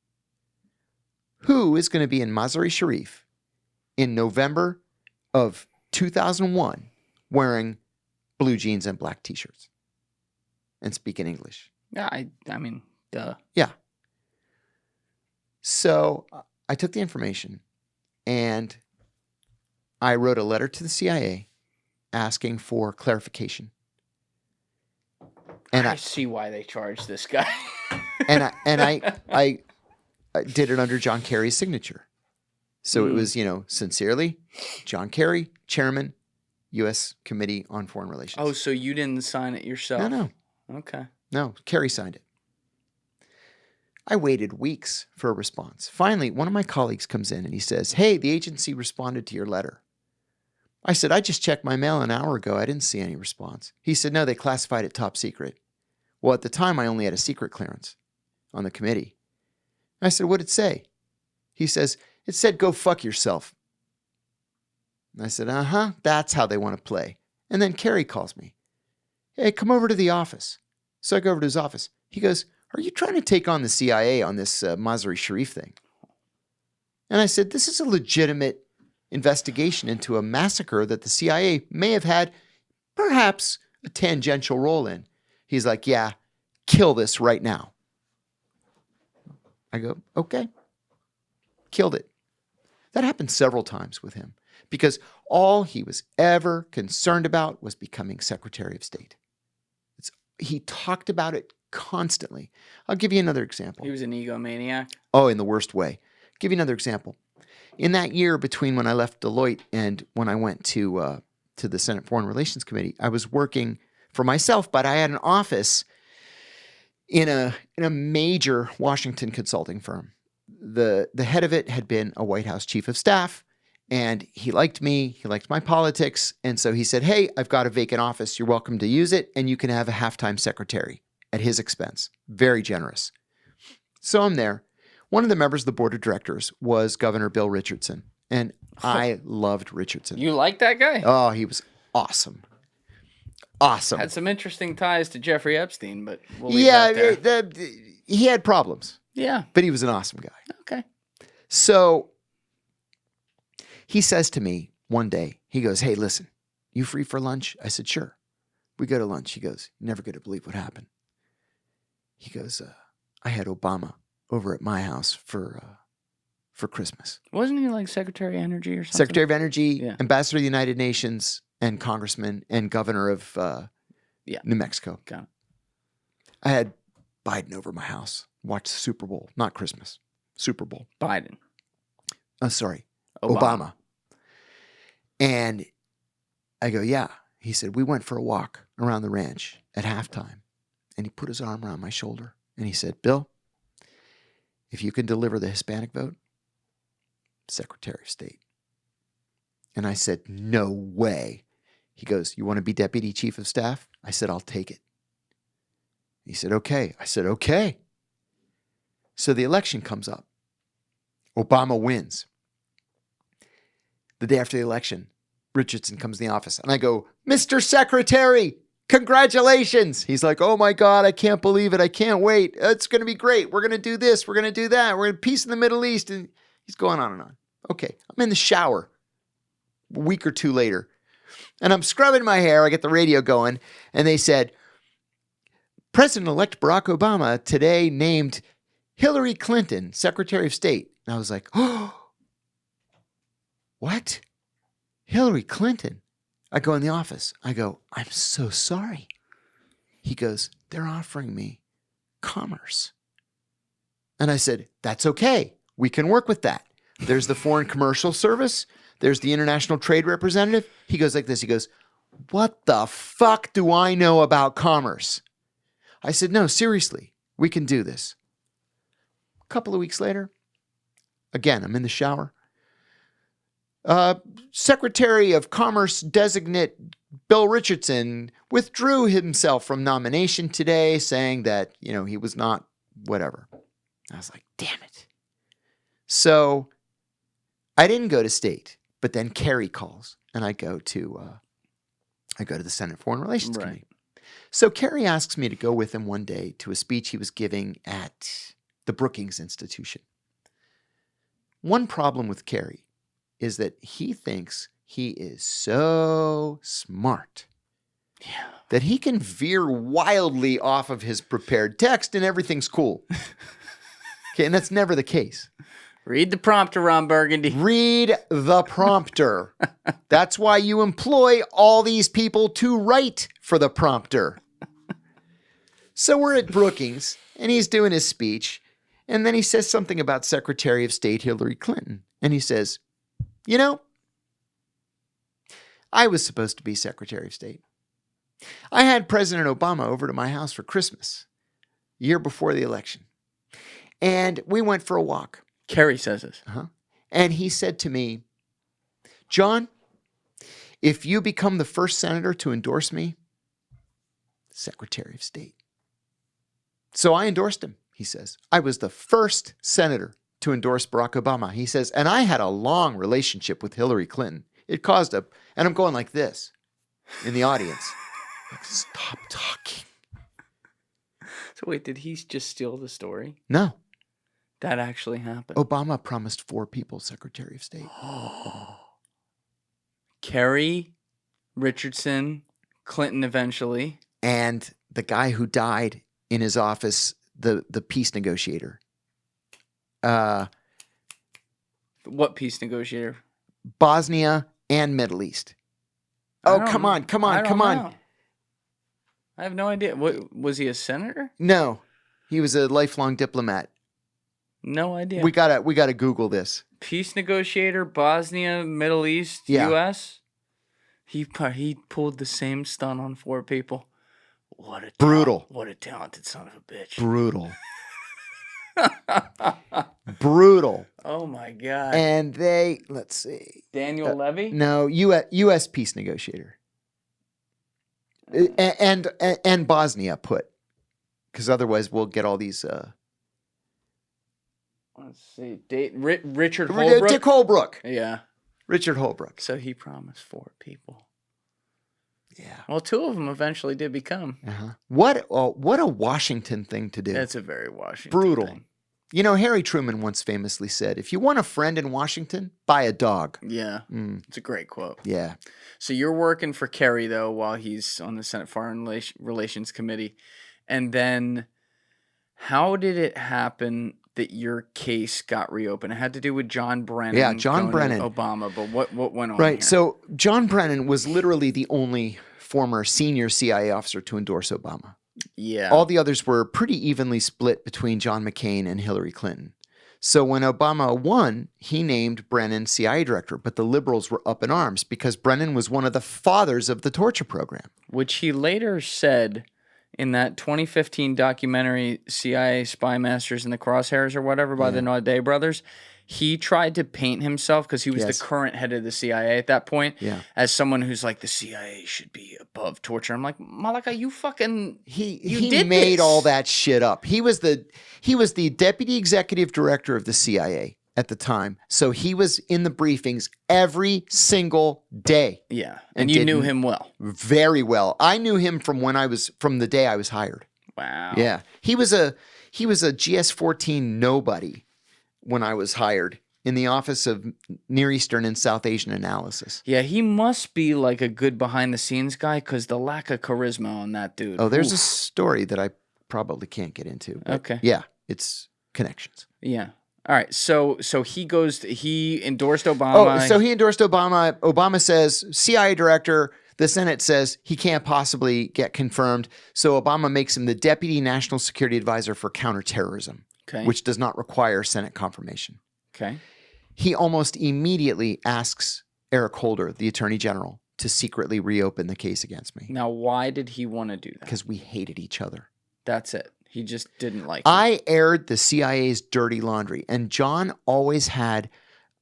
Who is going to be in Mazar-e Sharif in November of 2001 wearing blue jeans and black t-shirts and speaking English? Yeah, I mean, duh. Yeah. So I took the information and I wrote a letter to the CIA asking for clarification. And I see why they charged this guy. and I did it under John Kerry's signature. So it was, sincerely, John Kerry, Chairman, U.S. Committee on Foreign Relations. Oh, so you didn't sign it yourself? No. Okay. No, Kerry signed it. I waited weeks for a response. Finally, one of my colleagues comes in and he says, "Hey, the agency responded to your letter." I said, "I just checked my mail an hour ago. I didn't see any response." He said, "No, they classified it top secret." Well, at the time, I only had a secret clearance on the committee. I said, "What did it say?" He says, "It said, go fuck yourself." And I said, that's how they want to play. And then Kerry calls me. "Hey, come over to the office." So I go over to his office. He goes, "Are you trying to take on the CIA on this Mazar-e Sharif thing?" And I said, "This is a legitimate investigation into a massacre that the CIA may have had perhaps a tangential role in." He's like, "Yeah, kill this right now." I go, "Okay." Killed it. That happened several times with him because all he was ever concerned about was becoming Secretary of State. He talked about it constantly. I'll give you another example. He was an egomaniac. Oh, in the worst way. Give you another example. In that year between when I left Deloitte and when I went to the Senate Foreign Relations Committee, I was working for myself, but I had an office in a major Washington consulting firm. The head of it had been a White House chief of staff, and he liked me. He liked my politics. And so he said, "Hey, I've got a vacant office. You're welcome to use it, and you can have a half-time secretary at his expense." Very generous. So I'm there. One of the members of the board of directors was Governor Bill Richardson, and I loved Richardson. You like that guy? Oh, he was awesome. Awesome. Had some interesting ties to Jeffrey Epstein, but we'll leave that there. He had problems, Yeah. but he was an awesome guy. Okay. So he says to me one day, he goes, "Hey, listen, you free for lunch?" I said, "Sure." We go to lunch. He goes, "You're never going to believe what happened." He goes, "I had Obama over at my house for Christmas." Wasn't he like Secretary of Energy or something? Secretary of Energy, Yeah. Ambassador of the United Nations, and Congressman and Governor of New Mexico. Got it. I had Biden over my house, watched the Super Bowl, not Christmas, Super Bowl. Biden. Oh, sorry, Obama. And I go, "Yeah." He said, "We went for a walk around the ranch at halftime." And he put his arm around my shoulder and he said, "Bill, if you can deliver the Hispanic vote, Secretary of State." And I said, "No way." He goes, "You want to be Deputy Chief of Staff?" I said, "I'll take it." He said, "Okay." I said, "Okay." So the election comes up. Obama wins. The day after the election, Richardson comes in the office and I go, "Mr. Secretary, congratulations." He's like, "Oh my God, I can't believe it. I can't wait. It's going to be great. We're going to do this. We're going to do that. We're going to peace in the Middle East." And he's going on and on. Okay, I'm in the shower a week or two later and I'm scrubbing my hair. I get the radio going and they said, "President-elect Barack Obama today named Hillary Clinton Secretary of State." And I was like, "Oh, what? Hillary Clinton?" I go in the office. I go, "I'm so sorry." He goes, "They're offering me commerce." And I said, "That's okay. We can work with that. There's the Foreign Commercial Service. There's the International Trade Representative." He goes like this. He goes, "What the fuck do I know about commerce?" I said, "No, seriously, we can do this." A couple of weeks later, again, I'm in the shower. Secretary of Commerce designate Bill Richardson withdrew himself from nomination today, saying that, he was not whatever. I was like, damn it. So I didn't go to state, but then Kerry calls and I go to the Senate Foreign Relations Committee. So Kerry asks me to go with him one day to a speech he was giving at the Brookings Institution. One problem with Kerry is that he thinks he is so smart that he can veer wildly off of his prepared text and everything's cool. Okay, and that's never the case. Read the prompter, Ron Burgundy. Read the prompter. That's why you employ all these people to write for the prompter. So we're at Brookings, and he's doing his speech, and then he says something about Secretary of State Hillary Clinton. And he says, I was supposed to be Secretary of State. I had President Obama over to my house for Christmas, year before the election. And we went for a walk. Kerry says this. And he said to me, John, if you become the first senator to endorse me, Secretary of State. So I endorsed him, he says. I was the first senator to endorse Barack Obama. He says, and I had a long relationship with Hillary Clinton. It caused and I'm going like this in the audience. Like, stop talking. So wait, did he just steal the story? No. That actually happened. Obama promised 4 people Secretary of State. Kerry, Richardson, Clinton eventually. And the guy who died in his office, the peace negotiator. What peace negotiator? Bosnia and Middle East. Oh, come on. I have no idea. What was he, a senator? No, he was a lifelong diplomat. No idea. We gotta Google this. Peace negotiator, Bosnia, Middle East, Yeah. U.S. He pulled the same stunt on 4 people. Brutal. What a talented son of a bitch. Brutal. Brutal. Oh my God. And let's see. Daniel Levy? No, U.S. peace negotiator. And Bosnia put, because otherwise we'll get all these. Let's see. Richard Holbrooke? Dick Holbrooke. Yeah. Richard Holbrooke. So he promised 4 people. Yeah. Well, 2 of them eventually did become. What a Washington thing to do. That's a very Washington Brutal. thing. You know, Harry Truman once famously said, if you want a friend in Washington, buy a dog. Yeah. It's a great quote. Yeah. So you're working for Kerry, though, while he's on the Senate Foreign Relations Committee. And then how did it happen that your case got reopened? It had to do with John Brennan. Yeah, John Brennan. Obama, but what went on Right. here? So John Brennan was literally the only former senior CIA officer to endorse Obama. Yeah. All the others were pretty evenly split between John McCain and Hillary Clinton. So when Obama won, he named Brennan CIA director, but the liberals were up in arms because Brennan was one of the fathers of the torture program. Which he later said in that 2015 documentary, CIA Spy Masters in the Crosshairs or whatever by the Naudet brothers. He tried to paint himself, because he was the current head of the CIA at that point, as someone who's like, the CIA should be above torture. I'm like, Malaka, you fucking He did made this. all that shit up. He was the deputy executive director of the CIA at the time. So he was in the briefings every single day. Yeah. And you knew him well. Very well. I knew him from the day I was hired. Wow. Yeah. He was a GS-14 nobody when I was hired in the Office of Near Eastern and South Asian Analysis. Yeah, he must be like a good behind-the-scenes guy, because the lack of charisma on that dude. Oh, there's a story that I probably can't get into. But okay. Yeah, it's connections. Yeah. All right. So he endorsed Obama. Oh, so he endorsed Obama. Obama says, CIA director. The Senate says he can't possibly get confirmed. So Obama makes him the deputy national security advisor for counterterrorism, which does not require Senate confirmation. Okay. He almost immediately asks Eric Holder, the attorney general, to secretly reopen the case against me. Now, why did he want to do that? Because we hated each other. That's it. He just didn't like it. I aired the CIA's dirty laundry, and John always had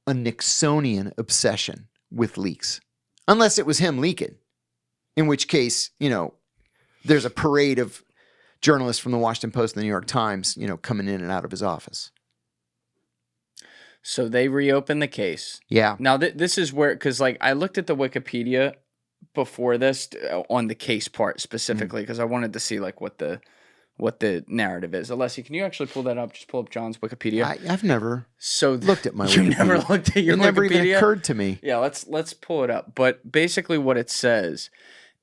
a Nixonian obsession with leaks. Unless it was him leaking, in which case, there's a parade of journalists from the Washington Post and the New York Times, coming in and out of his office. So they reopened the case. Yeah. Now, this is where, because I looked at the Wikipedia before this on the case part specifically, because I wanted to see what the narrative is. Alessi, can you actually pull that up? Just pull up John's Wikipedia. I've never looked at my You Wikipedia. never looked at your Wikipedia? It never even occurred to me. Yeah, let's pull it up. But basically what it says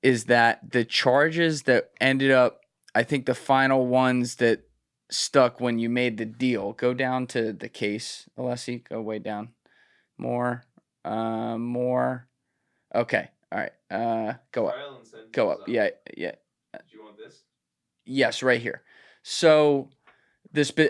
is that the charges that ended up, I think the final ones that stuck when you made the deal, go down to the case, Alessi, go way down. More. Okay, all right. Go up. Go up. Yeah. Do you want this? Yes, right here. So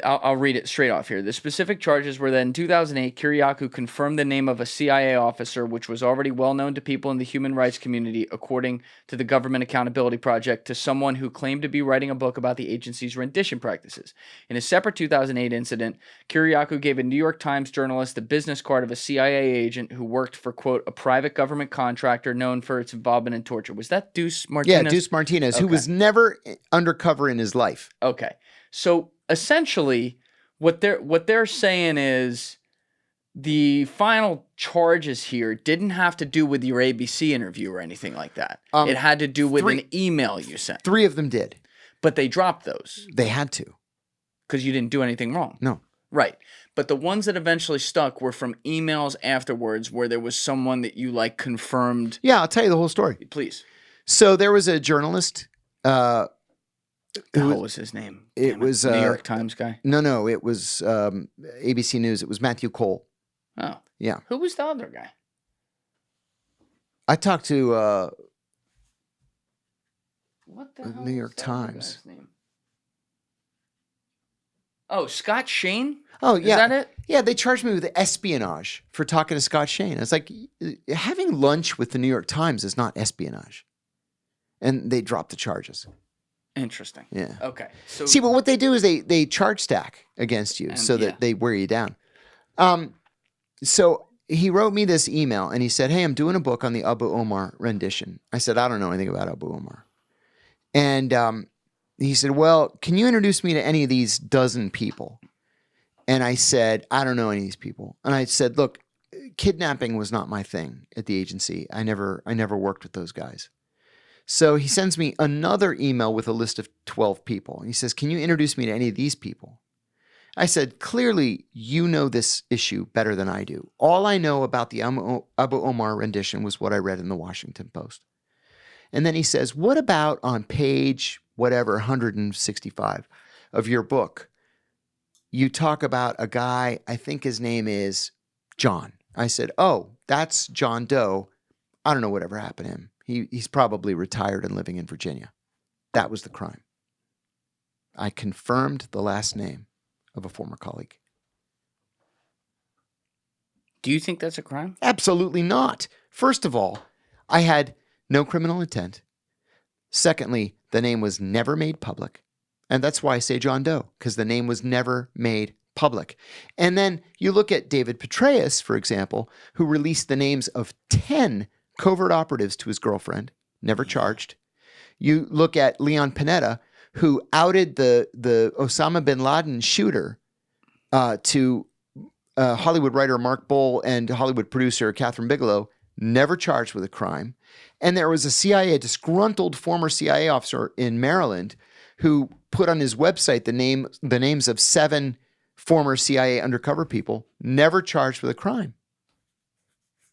I'll read it straight off here. The specific charges were that in 2008, Kiriakou confirmed the name of a CIA officer, which was already well known to people in the human rights community, according to the Government Accountability Project, to someone who claimed to be writing a book about the agency's rendition practices. In a separate 2008 incident, Kiriakou gave a New York Times journalist the business card of a CIA agent who worked for, quote, a private government contractor known for its involvement in torture. Was that Deuce Martinez? Yeah, Deuce Martinez, who was never undercover in his life. Okay. So essentially, what they're saying is the final charges here didn't have to do with your ABC interview or anything like that. It had to do with an email you sent. 3 of them did. But they dropped those. They had to. Because you didn't do anything wrong. No. Right. But the ones that eventually stuck were from emails afterwards where there was someone that you like confirmed. Yeah, I'll tell you the whole story. Please. So there was a journalist. What was his name? It was New York Times guy. No, it was ABC News. It was Matthew Cole. Oh, yeah. Who was the other guy? I talked to What the hell New York was the other Times. guy's name? Oh, Scott Shane? Oh, yeah. Is that it? Yeah, they charged me with espionage for talking to Scott Shane. I was like, having lunch with the New York Times is not espionage. And they dropped the charges. Interesting. Yeah. Okay. So See, but what they do is they charge stack against you so that they wear you down. So he wrote me this email and he said, hey, I'm doing a book on the Abu Omar rendition. I said, I don't know anything about Abu Omar. And he said, well, can you introduce me to any of these dozen people? And I said, I don't know any of these people. And I said, look, kidnapping was not my thing at the agency. I never worked with those guys. So he sends me another email with a list of 12 people. He says, can you introduce me to any of these people? I said, clearly, you know this issue better than I do. All I know about the Abu Omar rendition was what I read in the Washington Post. And then he says, what about on page whatever, 165 of your book? You talk about a guy, I think his name is John. I said, oh, that's John Doe. I don't know whatever happened to him. He's probably retired and living in Virginia. That was the crime. I confirmed the last name of a former colleague. do you think that's a crime? Absolutely not. First of all, I had no criminal intent. Secondly, the name was never made public. And that's why I say John Doe, because the name was never made public. And then you look at David Petraeus, for example, who released the names of 10 covert operatives to his girlfriend, never charged. You look at Leon Panetta, who outed the Osama bin Laden shooter to Hollywood writer Mark Bowl and Hollywood producer Catherine Bigelow, never charged with a crime. And there was a disgruntled former CIA officer in Maryland who put on his website the names of 7 former CIA undercover people, never charged with a crime.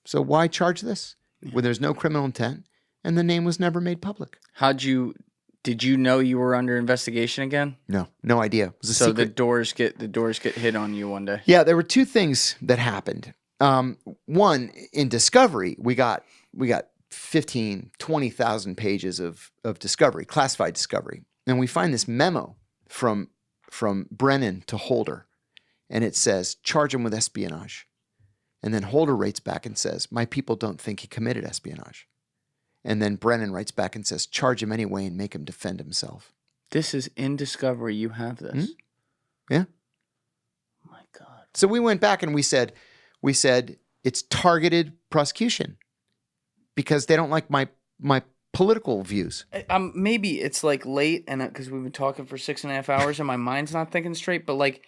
So why charge this when there's no criminal intent and the name was never made public? Did you know you were under investigation again? No idea. It was a So secret. the doors get hit on you one day. Yeah, there were 2 things that happened. One, in discovery, we got 15, 20,000 pages of discovery, classified discovery. And we find this memo from Brennan to Holder. And it says, charge him with espionage. And then Holder writes back and says, my people don't think he committed espionage. And then Brennan writes back and says, charge him anyway and make him defend himself. This is in discovery. You have this. Hmm? Yeah. Oh my God. So we went back and we said it's targeted prosecution because they don't like my political views. Maybe it's like late and because we've been talking for 6.5 hours and my mind's not thinking straight, but like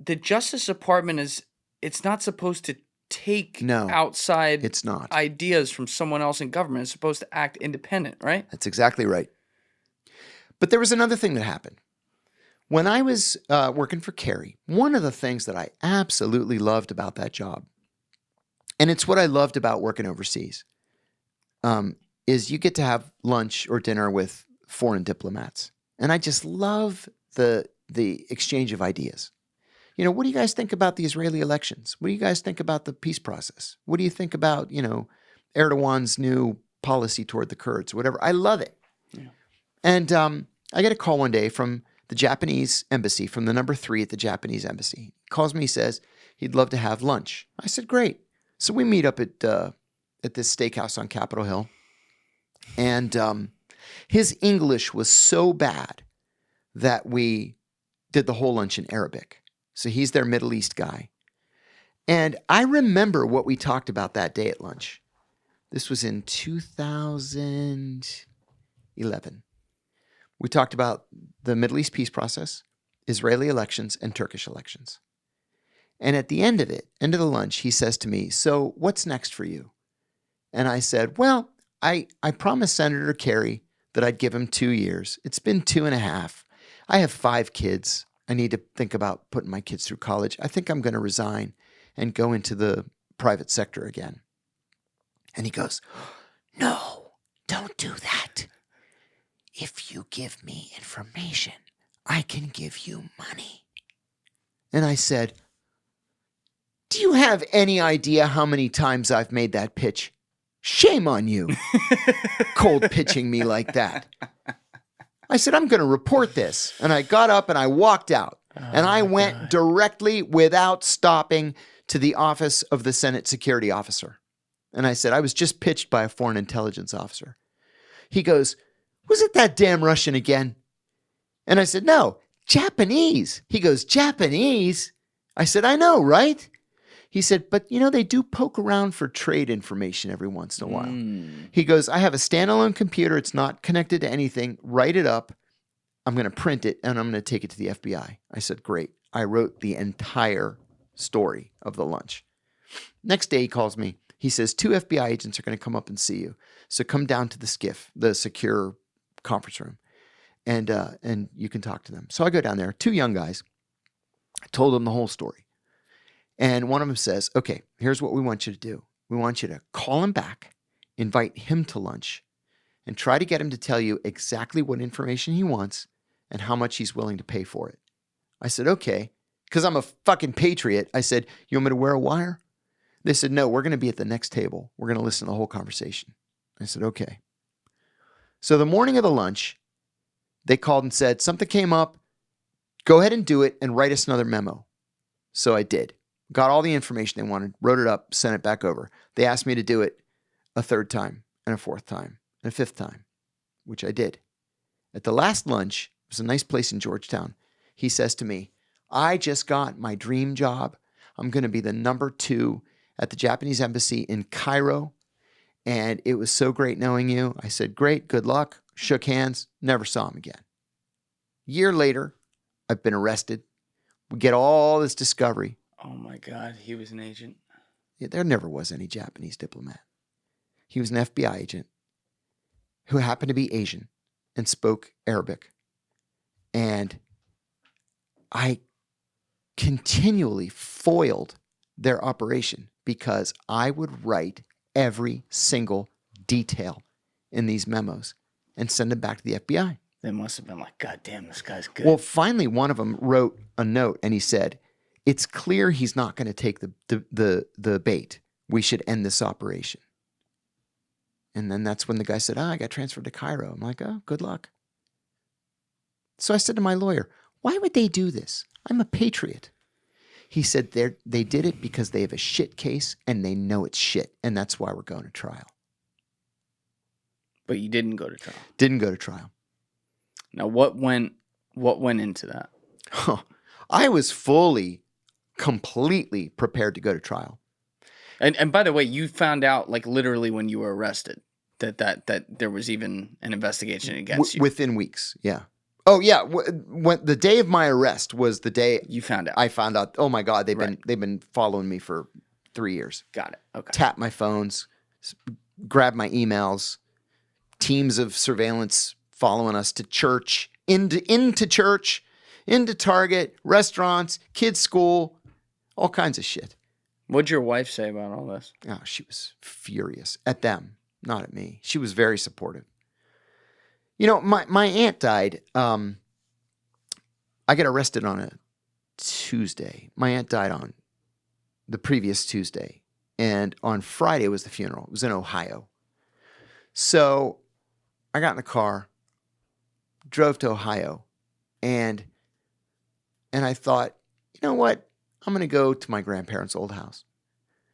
the Justice Department it's not supposed to take outside it's not. ideas from someone else in government. It's supposed to act independent, right? That's exactly right. But there was another thing that happened. When I was working for Kerry, one of the things that I absolutely loved about that job, and it's what I loved about working overseas, is you get to have lunch or dinner with foreign diplomats. And I just love the exchange of ideas. You know, what do you guys think about the Israeli elections? What do you guys think about the peace process? What do you think about, Erdogan's new policy toward the Kurds, whatever? I love it. Yeah. And I get a call one day from the Japanese embassy, from the number 3 at the Japanese embassy. He calls me, says he'd love to have lunch. I said, great. So we meet up at this steakhouse on Capitol Hill. And his English was so bad that we did the whole lunch in Arabic. So he's their Middle East guy. And I remember what we talked about that day at lunch. This was in 2011. We talked about the Middle East peace process, Israeli elections, and Turkish elections. And at the end of the lunch, he says to me, so what's next for you? And I said, well, I promised Senator Kerry that I'd give him 2 years. It's been 2.5. I have 5 kids. I need to think about putting my kids through college. I think I'm going to resign and go into the private sector again. And he goes, no, don't do that. If you give me information, I can give you money. And I said, do you have any idea how many times I've made that pitch? Shame on you. Cold pitching me like that. I said, I'm going to report this. And I got up and I walked out. And I went directly, without stopping, to the office of the Senate security officer. And I said, I was just pitched by a foreign intelligence officer. He goes, was it that damn Russian again? And I said, no, Japanese. He goes, Japanese? I said, I know, right? He said, but they do poke around for trade information every once in a while. He goes, I have a standalone computer. It's not connected to anything. Write it up. I'm going to print it and I'm going to take it to the FBI. I said, great. I wrote the entire story of the lunch. Next day he calls me. He says, 2 FBI agents are going to come up and see you. So come down to the SCIF, the secure conference room, and you can talk to them. So I go down there, 2 young guys. I told them the whole story. And one of them says, okay, here's what we want you to do. We want you to call him back, invite him to lunch, and try to get him to tell you exactly what information he wants and how much he's willing to pay for it. I said, okay, because I'm a fucking patriot. I said, you want me to wear a wire? They said, no, we're going to be at the next table. We're going to listen to the whole conversation. I said, okay. So the morning of the lunch, they called and said, something came up. Go ahead and do it and write us another memo. So I did. Got all the information they wanted, wrote it up, sent it back over. They asked me to do it a 3rd time and a 4th time and a 5th time, which I did. At the last lunch, it was a nice place in Georgetown. He says to me, I just got my dream job. I'm going to be the number 2 at the Japanese embassy in Cairo. And it was so great knowing you. I said, great, good luck. Shook hands, never saw him again. Year later, I've been arrested. We get all this discovery. Oh my God, he was an agent. Yeah, there never was any Japanese diplomat. He was an FBI agent who happened to be Asian and spoke Arabic. And I continually foiled their operation because I would write every single detail in these memos and send them back to the FBI. They must have been like, God damn, this guy's good. Well, finally, one of them wrote a note and he said, it's clear he's not going to take the bait. We should end this operation. And then that's when the guy said, I got transferred to Cairo. I'm like, oh, good luck. So I said to my lawyer, why would they do this? I'm a patriot. He said they did it because they have a shit case and they know it's shit. And that's why we're going to trial. But you didn't go to trial. Didn't go to trial. Now, what went into that? I was completely prepared to go to trial. And by the way, you found out like literally when you were arrested that there was even an investigation against you. Within weeks, yeah. Oh yeah, when the day of my arrest was the day you found out. I found out. Oh my God, they've been following me for 3 years. Got it. Okay. Tap my phones, grab my emails, teams of surveillance following us to church, into church, into Target, restaurants, kids' school, all kinds of shit. What'd your wife say about all this? Oh, she was furious at them, not at me. She was very supportive. You know, my aunt died. I got arrested on a Tuesday. My aunt died on the previous Tuesday. And on Friday was the funeral. It was in Ohio. So I got in the car, drove to Ohio. And I thought, you know what? I'm going to go to my grandparents' old house.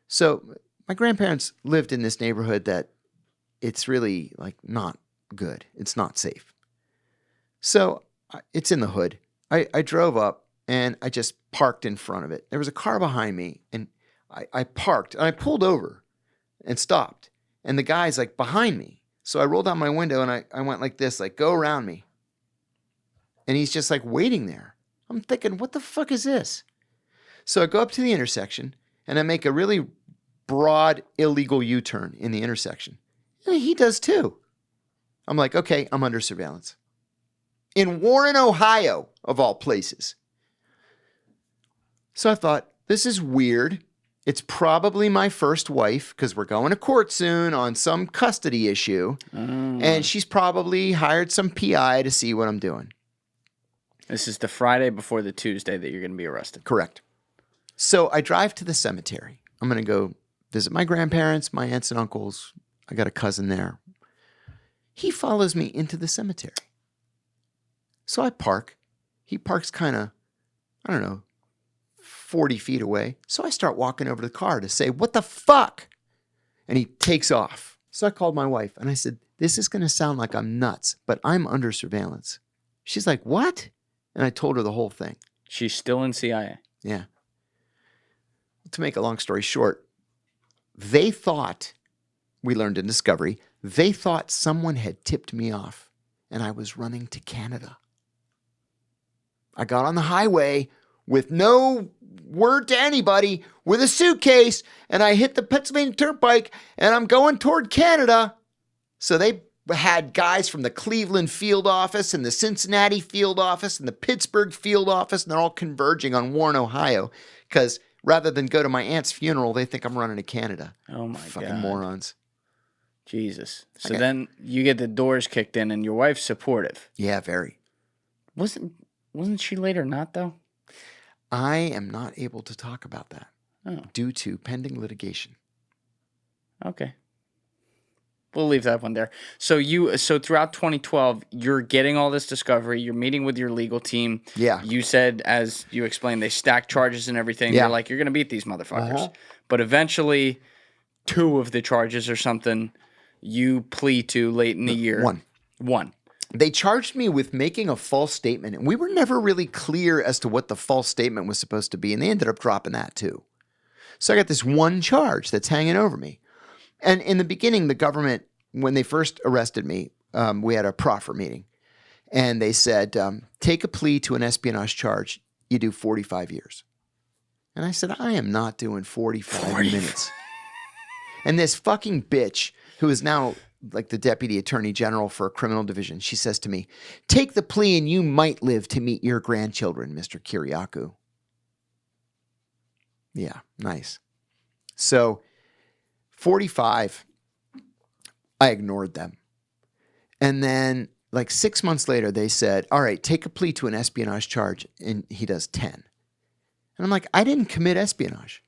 So my grandparents lived in this neighborhood that it's really like not good. It's not safe. So it's in the hood. I drove up and I just parked in front of it. There was a car behind me and I parked and I pulled over and stopped. And the guy's like behind me. So I rolled down my window and I went like this, like go around me. And he's just like waiting there. I'm thinking, what the fuck is this? So I go up to the intersection and I make a really broad illegal U-turn in the intersection. And he does too. I'm like, okay, I'm under surveillance. In Warren, Ohio, of all places. So I thought, this is weird. It's probably my first wife because we're going to court soon on some custody issue. And she's probably hired some PI to see what I'm doing. This is the Friday before the Tuesday that you're going to be arrested. Correct. So I drive to the cemetery. I'm going to go visit my grandparents, my aunts and uncles. I got a cousin there. He follows me into the cemetery. So I park. He parks kind of, 40 feet away. So I start walking over to the car to say, what the fuck? And he takes off. So I called my wife and I said, this is going to sound like I'm nuts, but I'm under surveillance. She's like, what? And I told her the whole thing. She's still in CIA. Yeah. To make a long story short, they thought, we learned in Discovery, they thought someone had tipped me off and I was running to Canada. I got on the highway with no word to anybody with a suitcase and I hit the Pennsylvania Turnpike and I'm going toward Canada. So they had guys from the Cleveland field office and the Cincinnati field office and the Pittsburgh field office, and they're all converging on Warren, Ohio, because rather than go to my aunt's funeral, they think I'm running to Canada. Oh, my Fucking God. morons. Jesus. So then you get the doors kicked in and your wife's supportive. Yeah, very. Wasn't she later not, though? I am not able to talk about that Oh, due to pending litigation. okay. We'll leave that one there. So throughout 2012, you're getting all this discovery. You're meeting with your legal team. Yeah. You said, as you explained, they stacked charges and everything. Yeah. You're like, you're going to beat these motherfuckers. But eventually, 2 of the charges or something you plead to late in the year. One. They charged me with making a false statement, and we were never really clear as to what the false statement was supposed to be, and they ended up dropping that too. So I got this one charge that's hanging over me. And in the beginning, the government, when they first arrested me, we had a proffer meeting, and they said, take a plea to an espionage charge, you do 45 years. And I said, I am not doing 45 minutes. And this fucking bitch, who is now like the deputy attorney general for a criminal division, she says to me, take the plea and you might live to meet your grandchildren, Mr. Kiriakou. Yeah, nice. So 45, I ignored them. And then like 6 months later, they said, all right, take a plea to an espionage charge. And he does 10. And I'm like, I didn't commit espionage.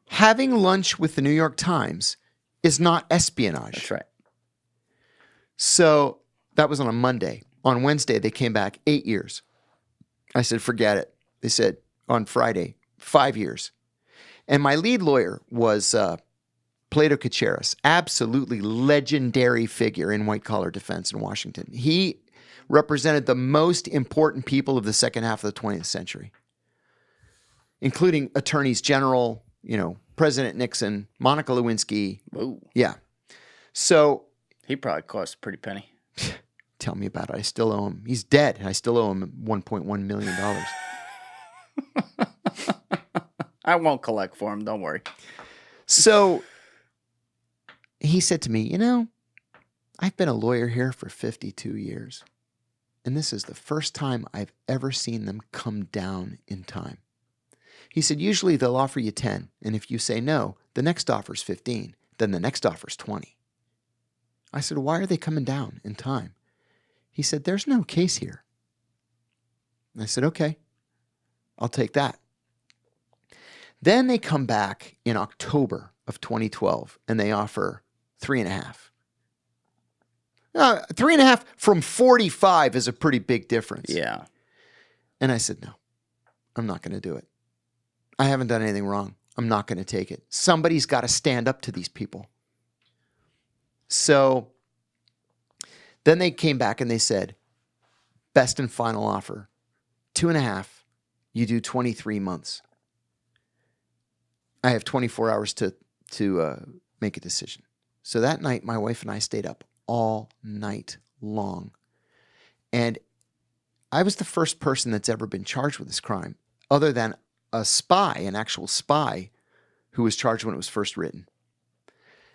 Having lunch with the New York Times is not espionage. That's right. So that was on a Monday. On Wednesday, they came back 8 years. I said, forget it. They said on Friday, 5 years. And my lead lawyer was Plato Kacharis, absolutely legendary figure in white-collar defense in Washington. He represented the most important people of the second half of the 20th century, including attorneys general, President Nixon, Monica Lewinsky. Whoa. Yeah. So He probably cost a pretty penny. tell me about it. I still owe him. He's dead. I still owe him $1.1 million. I won't collect for him. Don't worry. So he said to me, I've been a lawyer here for 52 years, and this is the first time I've ever seen them come down in time. He said, usually they'll offer you 10, and if you say no, the next offer's 15, then the next offer's 20. I said, why are they coming down in time? He said, there's no case here. And I said, okay, I'll take that. Then they come back in October of 2012, and they offer 3.5. 3.5 from 45 is a pretty big difference. Yeah. And I said, no, I'm not going to do it. I haven't done anything wrong. I'm not going to take it. Somebody's got to stand up to these people. So then they came back and they said, best and final offer, 2.5, you do 23 months. I have 24 hours to make a decision. So that night, my wife and I stayed up all night long. And I was the first person that's ever been charged with this crime, other than a spy, an actual spy, who was charged when it was first written.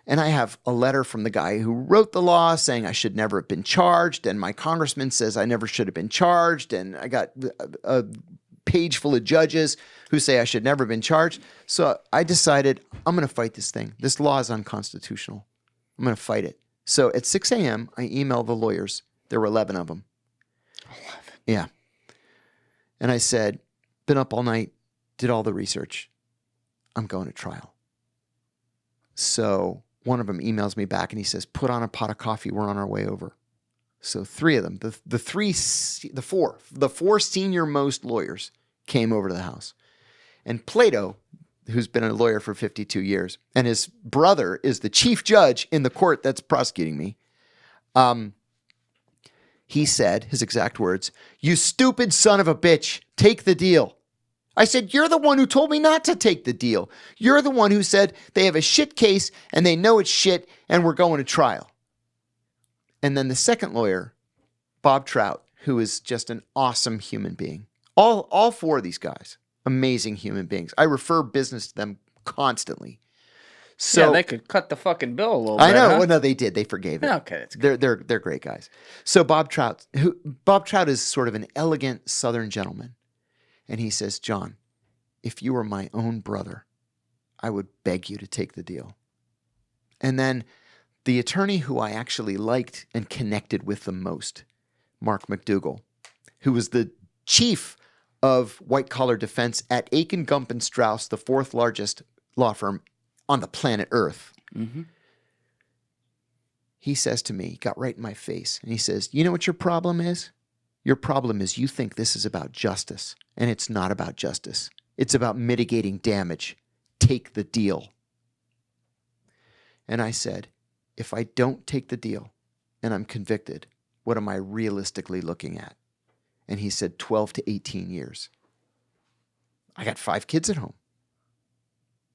And I have a letter from the guy who wrote the law saying I should never have been charged. And my congressman says I never should have been charged. And I got a page full of judges who say I should never have been charged. So I decided I'm going to fight this thing. This law is unconstitutional. I'm going to fight it. So at 6 a.m., I emailed the lawyers. There were 11 of them. 11? Yeah. And I said, been up all night, did all the research. I'm going to trial. So one of them emails me back and he says, put on a pot of coffee. We're on our way over. So 3 of them, the four senior most lawyers came over to the house. And Plato, who's been a lawyer for 52 years, and his brother is the chief judge in the court that's prosecuting me. He said, his exact words, "You stupid son of a bitch, take the deal." I said, you're the one who told me not to take the deal. You're the one who said they have a shit case and they know it's shit and we're going to trial. And then the second lawyer, Bob Trout, who is just an awesome human being. All 4 of these guys, amazing human beings. I refer business to them constantly. So yeah, they could cut the fucking bill a little bit. I know. Huh? Well, no, they did. They forgave it. Okay, that's good. They're great guys. So Bob Trout is sort of an elegant Southern gentleman. And he says, John, if you were my own brother, I would beg you to take the deal. And then the attorney who I actually liked and connected with the most, Mark McDougall, who was the chief of white-collar defense at Aiken, Gump & Strauss, the 4th largest law firm on the planet Earth. Mm-hmm. He says to me, got right in my face, and he says, you know what your problem is? Your problem is you think this is about justice, and it's not about justice. It's about mitigating damage. Take the deal. And I said, if I don't take the deal and I'm convicted, what am I realistically looking at? And he said 12 to 18 years. I got 5 kids at home.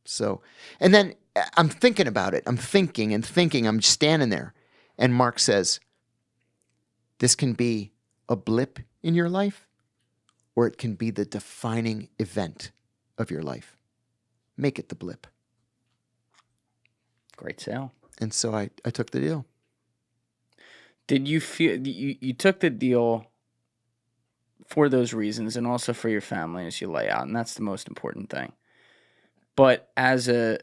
So, and then I'm thinking about it. I'm thinking. I'm standing there. And Mark says, this can be a blip in your life, or it can be the defining event of your life. Make it the blip. Great sale. And so I took the deal. Did you feel you took the deal for those reasons and also for your family, as you lay out, and that's the most important thing. But as a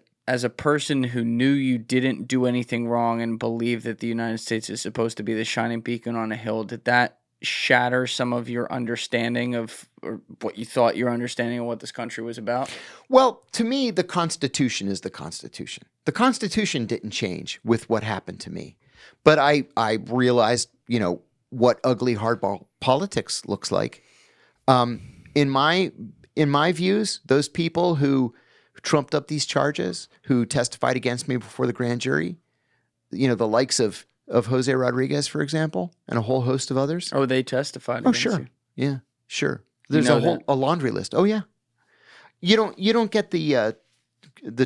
person who knew you didn't do anything wrong and believed that the United States is supposed to be the shining beacon on a hill, did that shatter some of your understanding of, or what you thought your understanding of what this country was about? Well, to me, the Constitution is the Constitution. The Constitution didn't change with what happened to me. But I realized, what ugly hardball politics looks like. In my views, those people who trumped up these charges, who testified against me before the grand jury, the likes of Jose Rodriguez, for example, and a whole host of others. Oh, they testified Oh, against sure. you. Yeah, sure. There's know a laundry list. Oh, yeah. You don't get the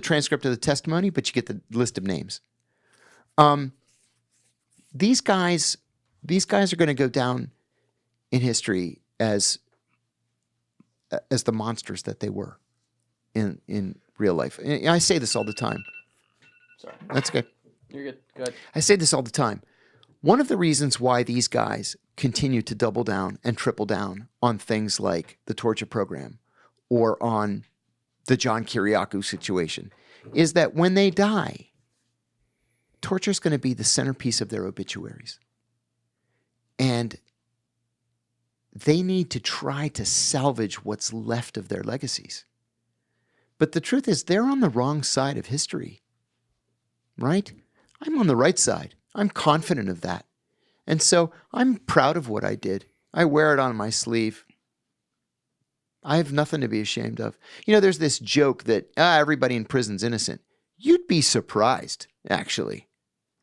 transcript of the testimony, but you get the list of names. These guys are going to go down in history as the monsters that they were in real life. And I say this all the time. Sorry. That's good. You're good. Good. I say this all the time. One of the reasons why these guys continue to double down and triple down on things like the torture program or on the John Kiriakou situation is that when they die, torture is going to be the centerpiece of their obituaries. And they need to try to salvage what's left of their legacies. But the truth is, they're on the wrong side of history, right? I'm on the right side. I'm confident of that. And so I'm proud of what I did. I wear it on my sleeve. I have nothing to be ashamed of. You know, there's this joke that everybody in prison's innocent. You'd be surprised, actually.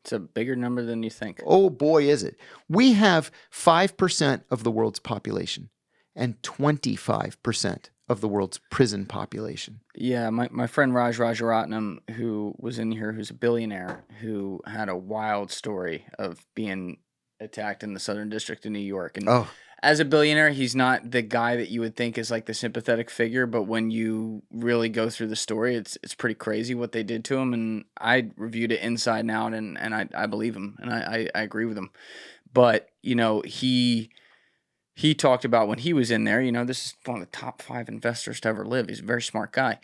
It's a bigger number than you think. Oh, boy, is it. We have 5% of the world's population and 25% of the world's prison population. Yeah, my friend Raj Rajaratnam, who was in here, who's a billionaire, who had a wild story of being attacked in the Southern District of New York. And as a billionaire, he's not the guy that you would think is like the sympathetic figure, but when you really go through the story, it's pretty crazy what they did to him. And I reviewed it inside and out, and I believe him, and I agree with him. But, you know, he talked about when he was in there, you know, this is one of the top 5 investors to ever live. He's a very smart guy.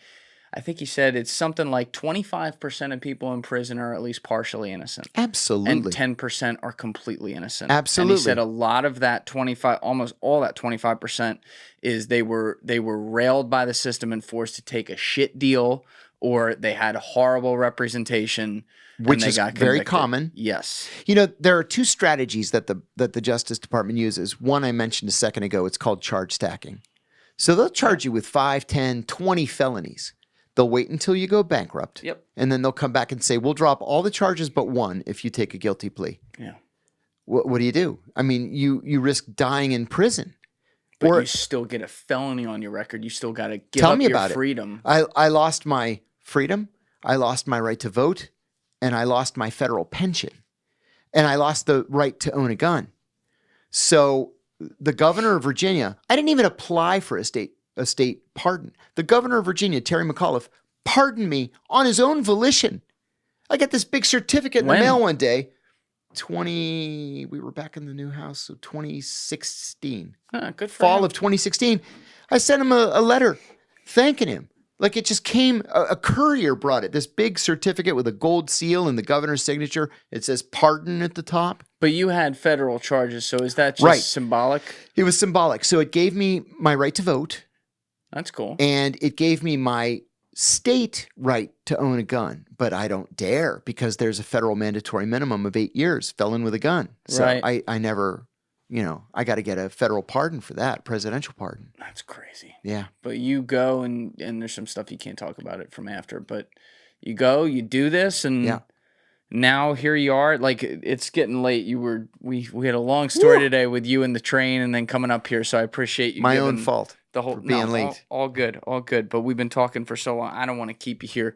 I think he said it's something like 25% of people in prison are at least partially innocent. Absolutely. And 10% are completely innocent. Absolutely. And he said a lot of that 25, almost all that 25% is they were railed by the system and forced to take a shit deal, or they had horrible representation. Which and they is got very convicted. common. Yes. You know, there are 2 strategies that the Justice Department uses. One I mentioned a second ago. It's called charge stacking. So they'll charge you with 5, 10, 20 felonies. They'll wait until you go bankrupt. Yep. And then they'll come back and say, we'll drop all the charges but one if you take a guilty plea. Yeah. What do? I mean, you risk dying in prison. But or you still get a felony on your record. You still got to give tell up me your about freedom. I lost my freedom. I lost my right to vote. And I lost my federal pension. And I lost the right to own a gun. So the governor of Virginia, I didn't even apply for a state pardon. The governor of Virginia, Terry McAuliffe, pardoned me on his own volition. I got this big certificate in the mail one day. We were back in the new house, so 2016. Good for Fall him. of 2016. I sent him a letter thanking him. Like it just came, a courier brought it, this big certificate with a gold seal and the governor's signature. It says pardon at the top. But you had federal charges, so is that just symbolic? It was symbolic. So it gave me my right to vote. That's cool. And it gave me my state right to own a gun. But I don't dare because there's a federal mandatory minimum of 8 years, felon with a gun. So Right. I never, you know, I got to get a federal pardon for that, presidential pardon. That's crazy. Yeah. But you go and there's some stuff you can't talk about it from after, but you go, you do this, and now here you are. Like, it's getting late. We had a long story today with you in the train and then coming up here, so I appreciate you. My own fault. The whole for being late. All good. But we've been talking for so long. I don't want to keep you here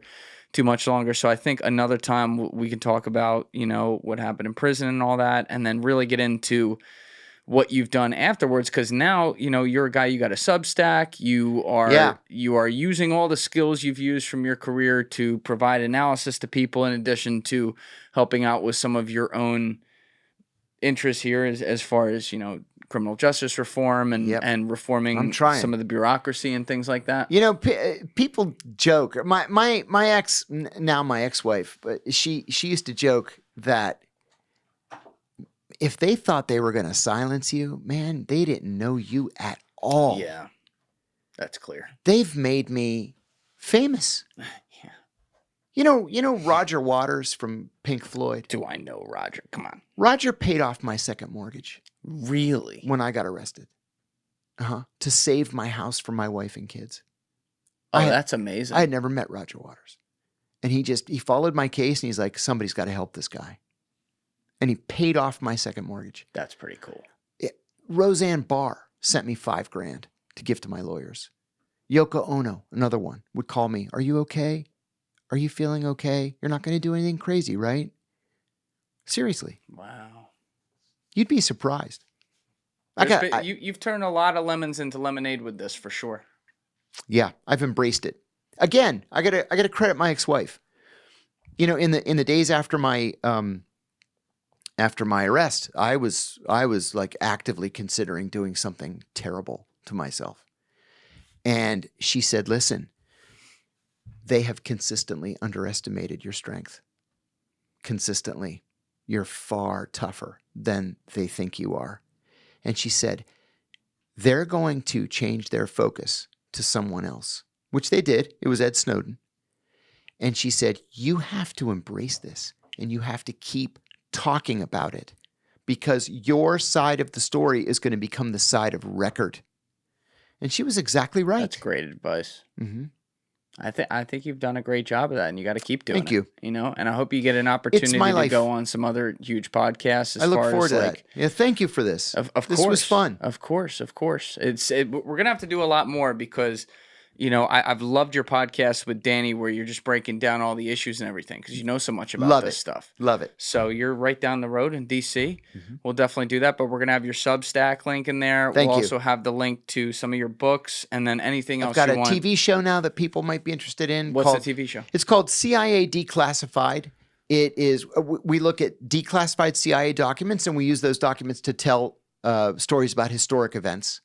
too much longer. So I think another time we can talk about, you know, what happened in prison and all that, and then really get into what you've done afterwards. Because now, you know, you're a guy, you got a Substack, you are using all the skills you've used from your career to provide analysis to people, in addition to helping out with some of your own interests here as far as, you know, criminal justice reform and reforming some of the bureaucracy and things like that. You know, people joke. My ex, now my ex-wife, but she used to joke that if they thought they were going to silence you, man, they didn't know you at all. Yeah, that's clear. They've made me famous. Yeah. You know Roger Waters from Pink Floyd? Do I know Roger? Come on. Roger paid off my second mortgage. Really? When I got arrested. To save my house for my wife and kids. Oh, that's amazing. I had never met Roger Waters. And he followed my case and he's like, somebody's got to help this guy. And he paid off my second mortgage. That's pretty cool. Roseanne Barr sent me $5,000 to give to my lawyers. Yoko Ono, another one, would call me. Are you okay? Are you feeling okay? You're not going to do anything crazy, right? Seriously. Wow. You'd be surprised. You've turned a lot of lemons into lemonade with this, for sure. Yeah, I've embraced it. Again, I gotta credit my ex-wife. You know, in the days after my arrest, I was like actively considering doing something terrible to myself. And she said, "Listen, they have consistently underestimated your strength. Consistently. You're far tougher than they think you are." And she said, they're going to change their focus to someone else, which they did. It was Ed Snowden. And she said, you have to embrace this and you have to keep talking about it because your side of the story is going to become the side of record. And she was exactly right. That's great advice. Mm-hmm. I think you've done a great job of that, and you got to keep doing it. Thank you. You know, and I hope you get an opportunity my to life. go on some other huge podcasts. As I look far forward as to like, that. Yeah, thank you for this. Of this course, was fun. Of course. We're gonna have to do a lot more because, you know, I've loved your podcast with Danny where you're just breaking down all the issues and everything because you know so much about Love this it. stuff. Love it. So you're right down the road in DC. Mm-hmm. We'll definitely do that, but we're gonna have your Substack link in there. Thank we'll you. also have the link to some of your books and then anything I've else got you a want. TV show now that people might be interested in. What's the TV show? It's called CIA Declassified. It is. We look at declassified CIA documents, and we use those documents to tell stories about historic events.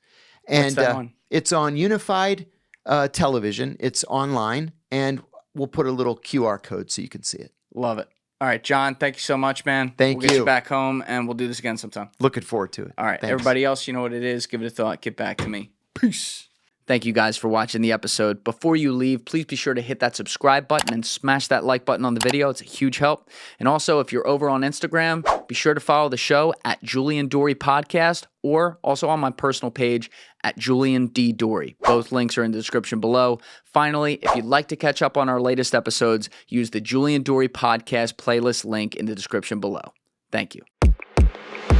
And What's that on? It's on Unified Television. It's online, and we'll put a little QR code so you can see it. Love it. All right, John, thank you so much, man. Thank We'll get you you. back home, and we'll do this again sometime. Looking forward to it. All right, Thanks. everybody else, you know what it is. Give it a thought. Get back to me. Peace. Thank you guys for watching the episode. Before you leave, please be sure to hit that subscribe button and smash that like button on the video. It's a huge help. And also, if you're over on Instagram, be sure to follow the show at Julian Dorey Podcast or also on my personal page at Julian D. Dorey. Both links are in the description below. Finally, if you'd like to catch up on our latest episodes, use the Julian Dorey Podcast playlist link in the description below. Thank you.